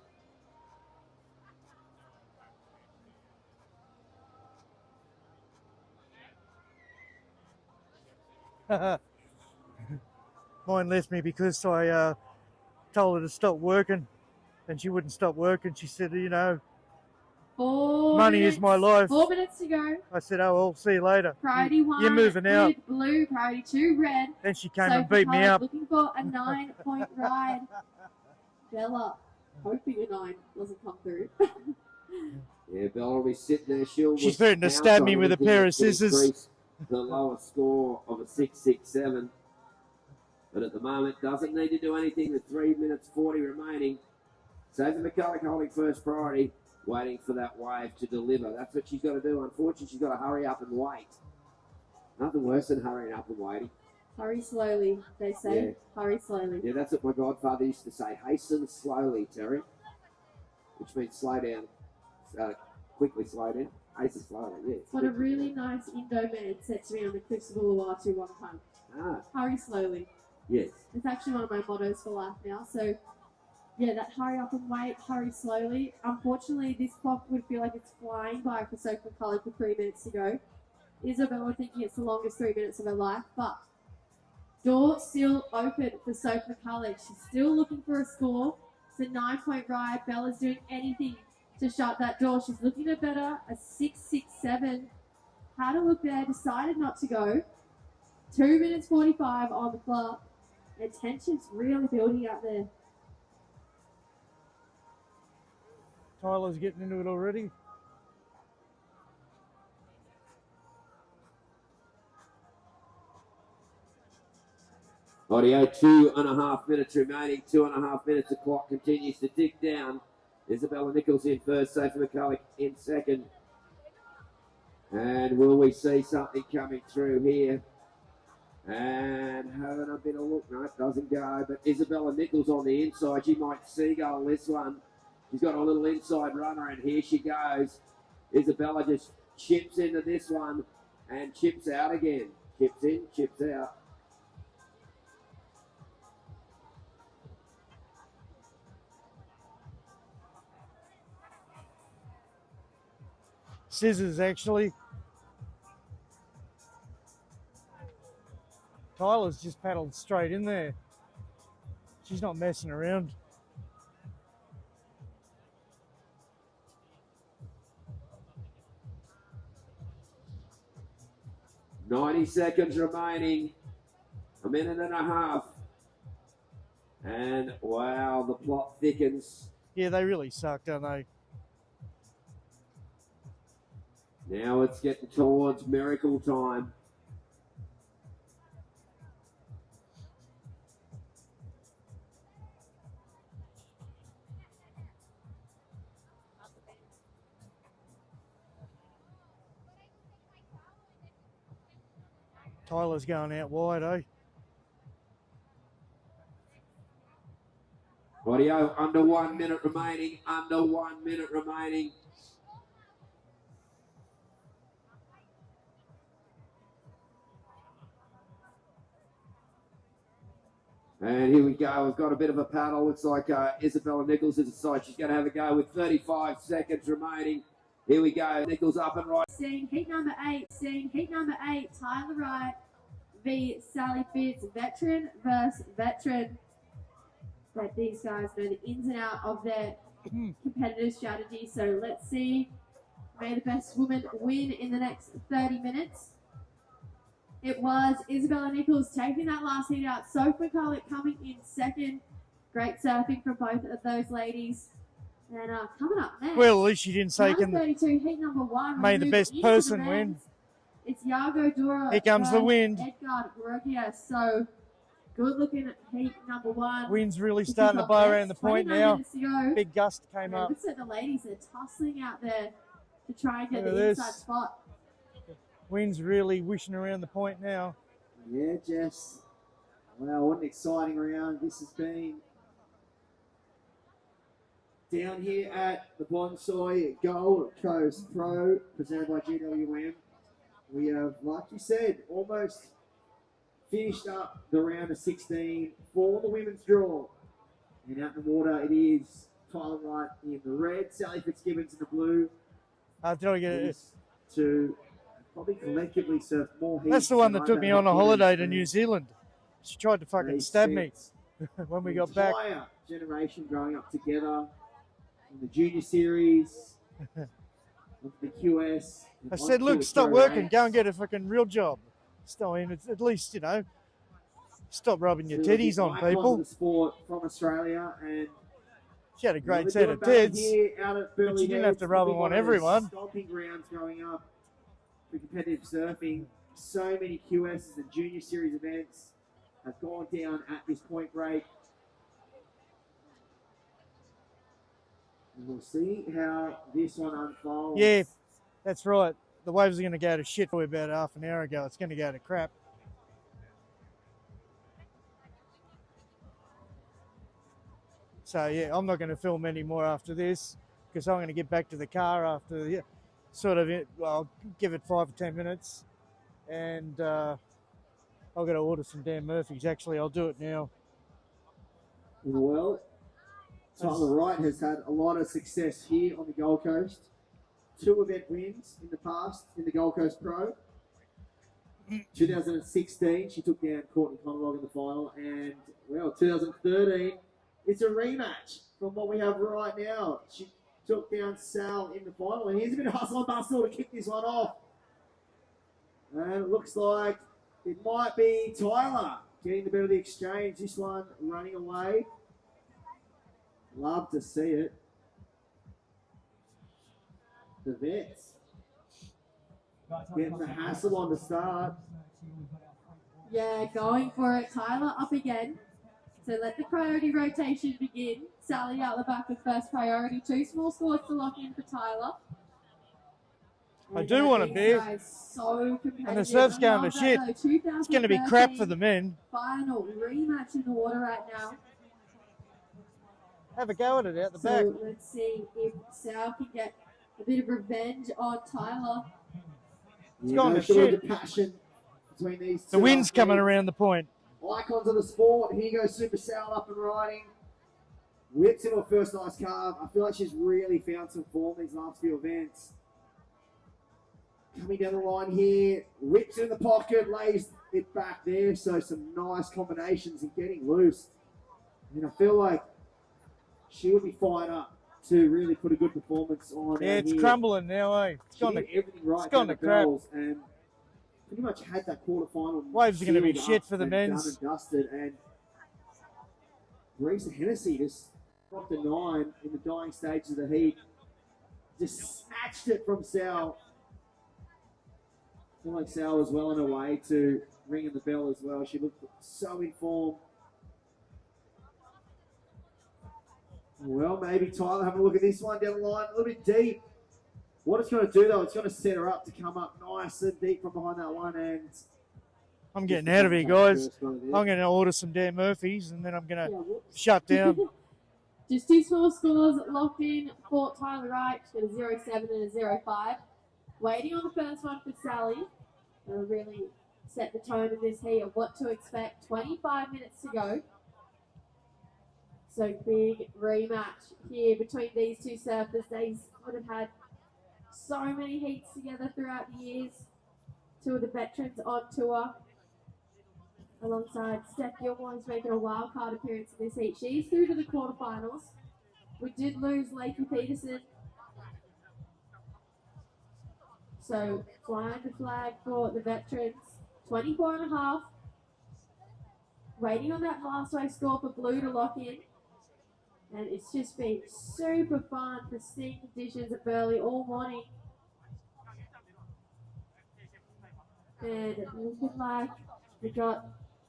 Mine left me because I told her to stop working, and she wouldn't stop working. She said, you know, 4 money minutes, is my life. 4 minutes to go. I said, oh, well, see you later. Priority 1 You're moving out. with blue. Priority 2 red. Then she came Sophie and beat me McCulloc up. looking for a 9-point ride. Bella hoping a 9 doesn't come through. Yeah, Bella will be sitting there. She's threatened to stab me with a pair of scissors. The lowest score of a 6.67. But at the moment, doesn't need to do anything with 3 minutes 40 remaining. Sophie McCulloc holding first priority, waiting for that wave to deliver. That's what she's got to do. Unfortunately, she's got to hurry up and wait. Nothing worse than hurrying up and waiting. Hurry slowly, they say. Yeah. Hurry slowly. Yeah, that's what my godfather used to say. Hasten slowly, Terry. Which means slow down. Quickly slow down. Hasten slowly, yeah. What a really nice Indo man said to me on the Cliffs of Uluwatu one time. Ah. Hurry slowly. Yes. It's actually one of my mottos for life now. So, yeah, that hurry up and wait, hurry slowly. Unfortunately, this clock would feel like it's flying by for Sophie McCulloc with 3 minutes to go. Isabella thinking it's the longest 3 minutes of her life, but door still open for Sophie McCulloc. She's still looking for a score. It's a 9-point ride. Bella's doing anything to shut that door. She's looking to better a 6.67. Had a look there, decided not to go. 2 minutes 45 on the clock. And tension's really building up there. Tyler's getting into it already. Audio, 2.5 minutes remaining. 2.5 minutes. The clock continues to tick down. Isabella Nicholls in first. Sophie McCulloc in second. And will we see something coming through here? And having a bit of look. No, it doesn't go. But Isabella Nicholls on the inside. She might seagull this one. She's got a little inside runner, and here she goes. Isabella just chips into this one and chips out again. Chips in, chips out. Scissors, actually. Tyler's just paddled straight in there. She's not messing around. .90 seconds remaining. 1.5 minutes. And wow, the plot thickens. Yeah, they really suck, don't they? Now it's getting towards miracle time. Tyler's going out wide, eh? Audio, under 1 minute remaining. Under 1 minute remaining. And here we go. We've got a bit of a paddle. Looks like Isabella Nicholls is aside. She's going to have a go with 35 seconds remaining. Here we go. Nicholls up and right. Seeing heat number 8. Tyler Wright v. Sally Fitz. Veteran versus veteran. But these guys know the ins and outs of their competitive strategy. So let's see. May the best woman win in the next 30 minutes. It was Isabella Nicholls taking that last heat out. Sophie McCulloc coming in second. Great surfing from both of those ladies. And coming up next. Well, at least she didn't say can 32, heat number 1. may the best person win. It's Yago Dura. Here comes the wind. Edgard Rogia. So good looking at heat number 1. Wind's really starting to blow around the point now. Big gust came up. Looks like the ladies are tussling out there to try and get Look at the this. inside spot. Wind's really wishing around the point now. Yeah, Jess. Wow, what an exciting round this has been. Down here at the Bonsai Gold Coast Pro, presented by GWM. We have, like you said, almost finished up the round of 16 for the women's draw. And out in the water, it is Tyler Wright in the red, Sally Fitzgibbons in the blue. Did I get it? To probably collectively surf more heats. That's the one that took me on a holiday to New and Zealand. She tried to fucking stab me when we got back. Entire generation growing up together in the junior series, with the QS. I said, look, stop working, go and get a fucking real job. I mean, it's at least, you know, stop rubbing your teddies on people. The sport from Australia, and she had a great set of teds, but she didn't have to rub them on everyone. Stomping grounds growing up for competitive surfing. So many QSs and junior series events have gone down at this point break. And we'll see how this one unfolds. Yeah, that's right. The waves are going to go to shit for about half an hour ago. It's going to go to crap. So, yeah, I'm not going to film any more after this because I'm going to get back to the car after the sort of, well, I'll give it 5 or 10 minutes. And I've got to order some Dan Murphy's. Actually, I'll do it now. Well, Tyler Wright has had a lot of success here on the Gold Coast. 2 event wins in the past in the Gold Coast Pro. 2016, she took down Courtney Conlog in the final, and well, 2013, it's a rematch from what we have right now. She took down Sal in the final, and here's a bit of hustle and bustle to kick this one off. And it looks like it might be Tyler getting the better of the exchange. This one running away. Love to see it. The vets getting the hassle on the start. Yeah, going for it. Tyler up again. So let the priority rotation begin. Sally out the back with first priority. 2 small scores to lock in for Tyler. I do want to be. So and the surf's going to shit. It's going to be crap for the men. Final rematch in the water right now. Have a go at it out the back. So let's see if Sal can get a bit of revenge on Tyler. It's gone to shit. The passion between these two. The wind's coming around the point. Icons of the sport. Here goes Super Sal up and riding. Whips him off first nice carve. I feel like she's really found some form these last few events. Coming down the line here. Whips in the pocket. Lays it back there. So some nice combinations and getting loose. And I feel like she will be fired up to really put a good performance on. Yeah, it's here. crumbling now, eh? It's gone to everything right. It's gone to crap. And pretty much had that quarterfinal. Waves are going to be shit for the men's. Done and dusted. And Teresa Hennessy just dropped a 9 in the dying stages of the heat. Just snatched it from Sal. I feel like Sal was well on her way to ringing the bell as well. She looked so in form. Well, maybe Tyler having a look at this one down the line, a little bit deep. What it's going to do, though, it's going to set her up to come up nice and deep from behind that one. And I'm getting out of here, guys. I'm going to order some Dan Murphy's, and then I'm going to shut down. Just 2 small scores locked in for Tyler Wright. She's got a 0-7 and a 0-5. Waiting on the first one for Sally. It'll really set the tone in this heat of what to expect. 25 minutes to go. So big rematch here between these 2 surfers. They would have had so many heats together throughout the years. 2 of the veterans on tour. Alongside Steph Gilmore, who's making a wild card appearance in this heat. She's through to the quarterfinals. We did lose Lakey Peterson. So flying the flag for the veterans. 24.5. Waiting on that last wave score for Blue to lock in. And it's just been super fun, pristine conditions at Burleigh all morning. And looking like we got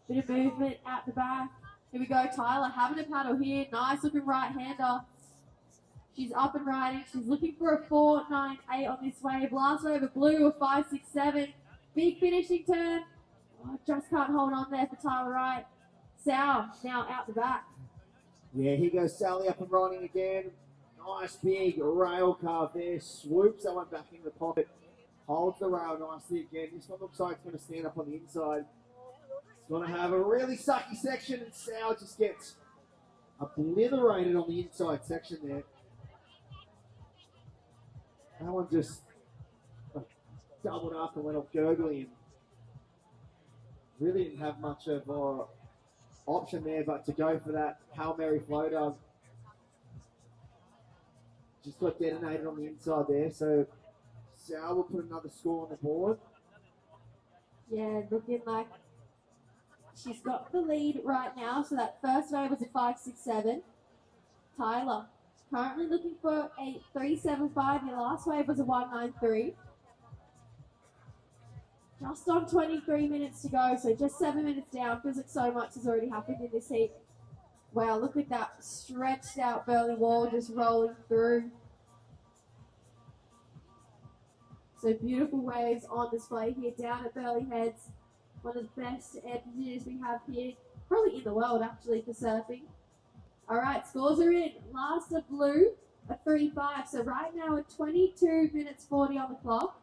a bit of movement at the back. Here we go, Tyler having a paddle here. Nice looking right-hander. She's up and riding. She's looking for a 4.98 on this wave. Last wave of Blue, a 5.67. Big finishing turn. Oh, just can't hold on there for Tyler Wright. Sal now out the back. Yeah, here goes Sally up and riding again. Nice big rail carve there. Swoops that one back in the pocket. Holds the rail nicely again. This one looks like it's going to stand up on the inside. It's going to have a really sucky section, and Sal just gets obliterated on the inside section there. That one just doubled up and went off gurgly, and really didn't have much of a option there but to go for that Hail Mary floater. Just got detonated on the inside there, so Sal will put another score on the board. Yeah, looking like she's got the lead right now. So that first wave was a 5.67. Tyler currently looking for a 3.75. Your last wave was a 1.93. Just on 23 minutes to go, so just 7 minutes down. Feels like so much has already happened in this heat. Wow, look at that stretched out Burleigh wall just rolling through. So beautiful waves on display here down at Burleigh Heads. One of the best air conditioners we have here, probably in the world actually, for surfing. All right, scores are in. Last of blue, a 3-5. So right now, at 22 minutes 40 on the clock.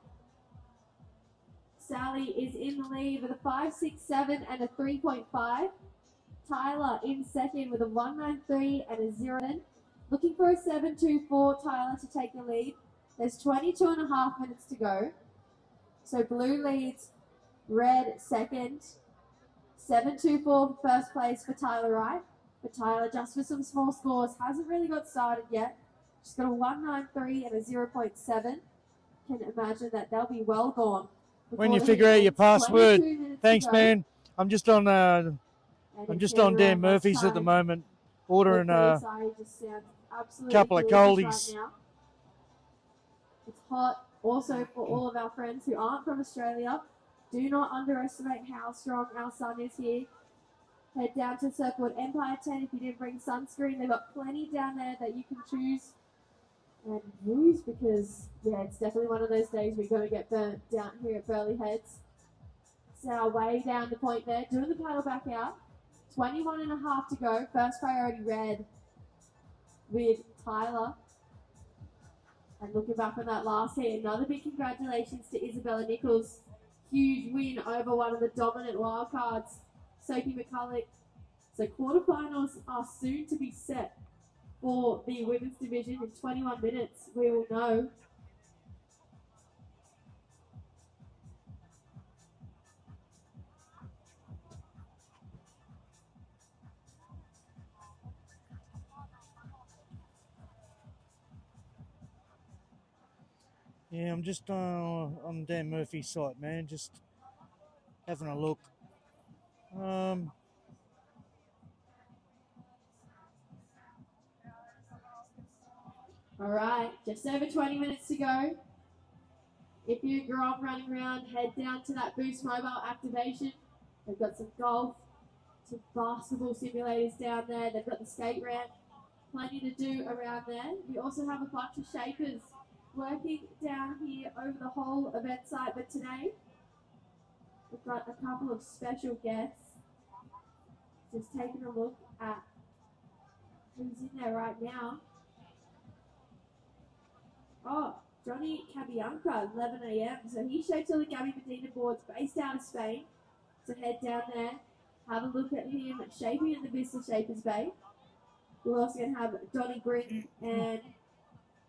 Sally is in the lead with a 5.67 and a 3.5. Tyler in second with a 1.93 and a 0. Looking for a 7.24, Tyler, to take the lead. There's 22.5 minutes to go. So blue leads, red second. 7.24 first place for Tyler Wright. But Tyler, just for some small scores, hasn't really got started yet. She's got a 1.93 and a 0.7. Can imagine that they'll be well gone. When you figure out your password, thanks, man. I'm just on Dan Murphy's at the moment, ordering a couple of coldies. Right, it's hot. Also, for all of our friends who aren't from Australia, do not underestimate how strong our sun is here. Head down to Surfboard Empire 10 if you didn't bring sunscreen. They've got plenty down there that you can choose and use because, yeah, it's definitely one of those days we're going to get burnt down here at Burleigh Heads. So way down the point there, doing the paddle back out. 21.5 to go. First priority red with Tyler. And looking back on that last heat, another big congratulations to Isabella Nicholls. Huge win over one of the dominant wildcards, Sophie McCulloc. So quarterfinals are soon to be set for the women's division. In 21 minutes, we will know. Yeah, I'm just on Dan Murphy's site, man. Just having a look. All right, just over 20 minutes to go. If you grew up running around, head down to that Boost Mobile activation. They've got some golf, some basketball simulators down there. They've got the skate ramp. Plenty to do around there. We also have a bunch of shapers working down here over the whole event site. But today, we've got a couple of special guests. Just taking a look at who's in there right now. Oh, Johnny Cabianca, 11 a.m. So he shapes all the Gabby Medina boards based out of Spain. So head down there, have a look at him shaping in the Vista Shapers Bay. We're also going to have Donnie Green and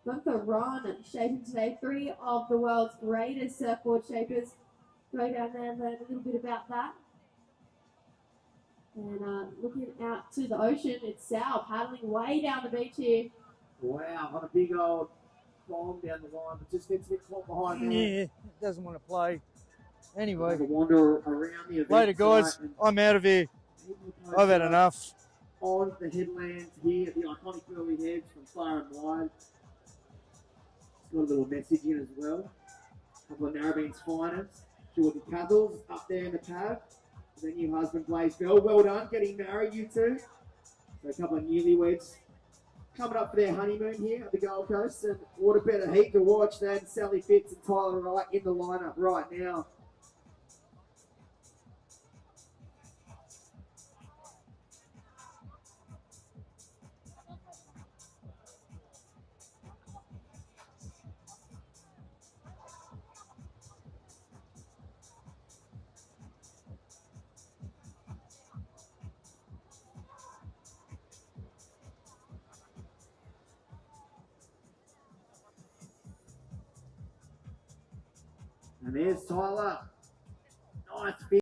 Gunther Ron shaping today. 3 of the world's greatest surfboard shapers. Go down there and learn a little bit about that. And looking out to the ocean, it's Sal paddling way down the beach here. Wow, on a big old bomb down the line, but just gets a bit caught behind there. Yeah, doesn't want to play. Anyway, wander around the event later, guys. I'm out of here. I've had enough. On the headlands here, the iconic Burleigh Heads from far and wide. It's got a little message in as well. A couple of Narrabeen's finest. Jordan Cuddles up there in the pad. Their new husband, Blaze Bell. Well done, getting married, you two. So a couple of newlyweds coming up for their honeymoon here at the Gold Coast. And what a better heat to watch than Sally Fitz and Tyler Wright in the lineup right now. And there's Tyler. Nice fit.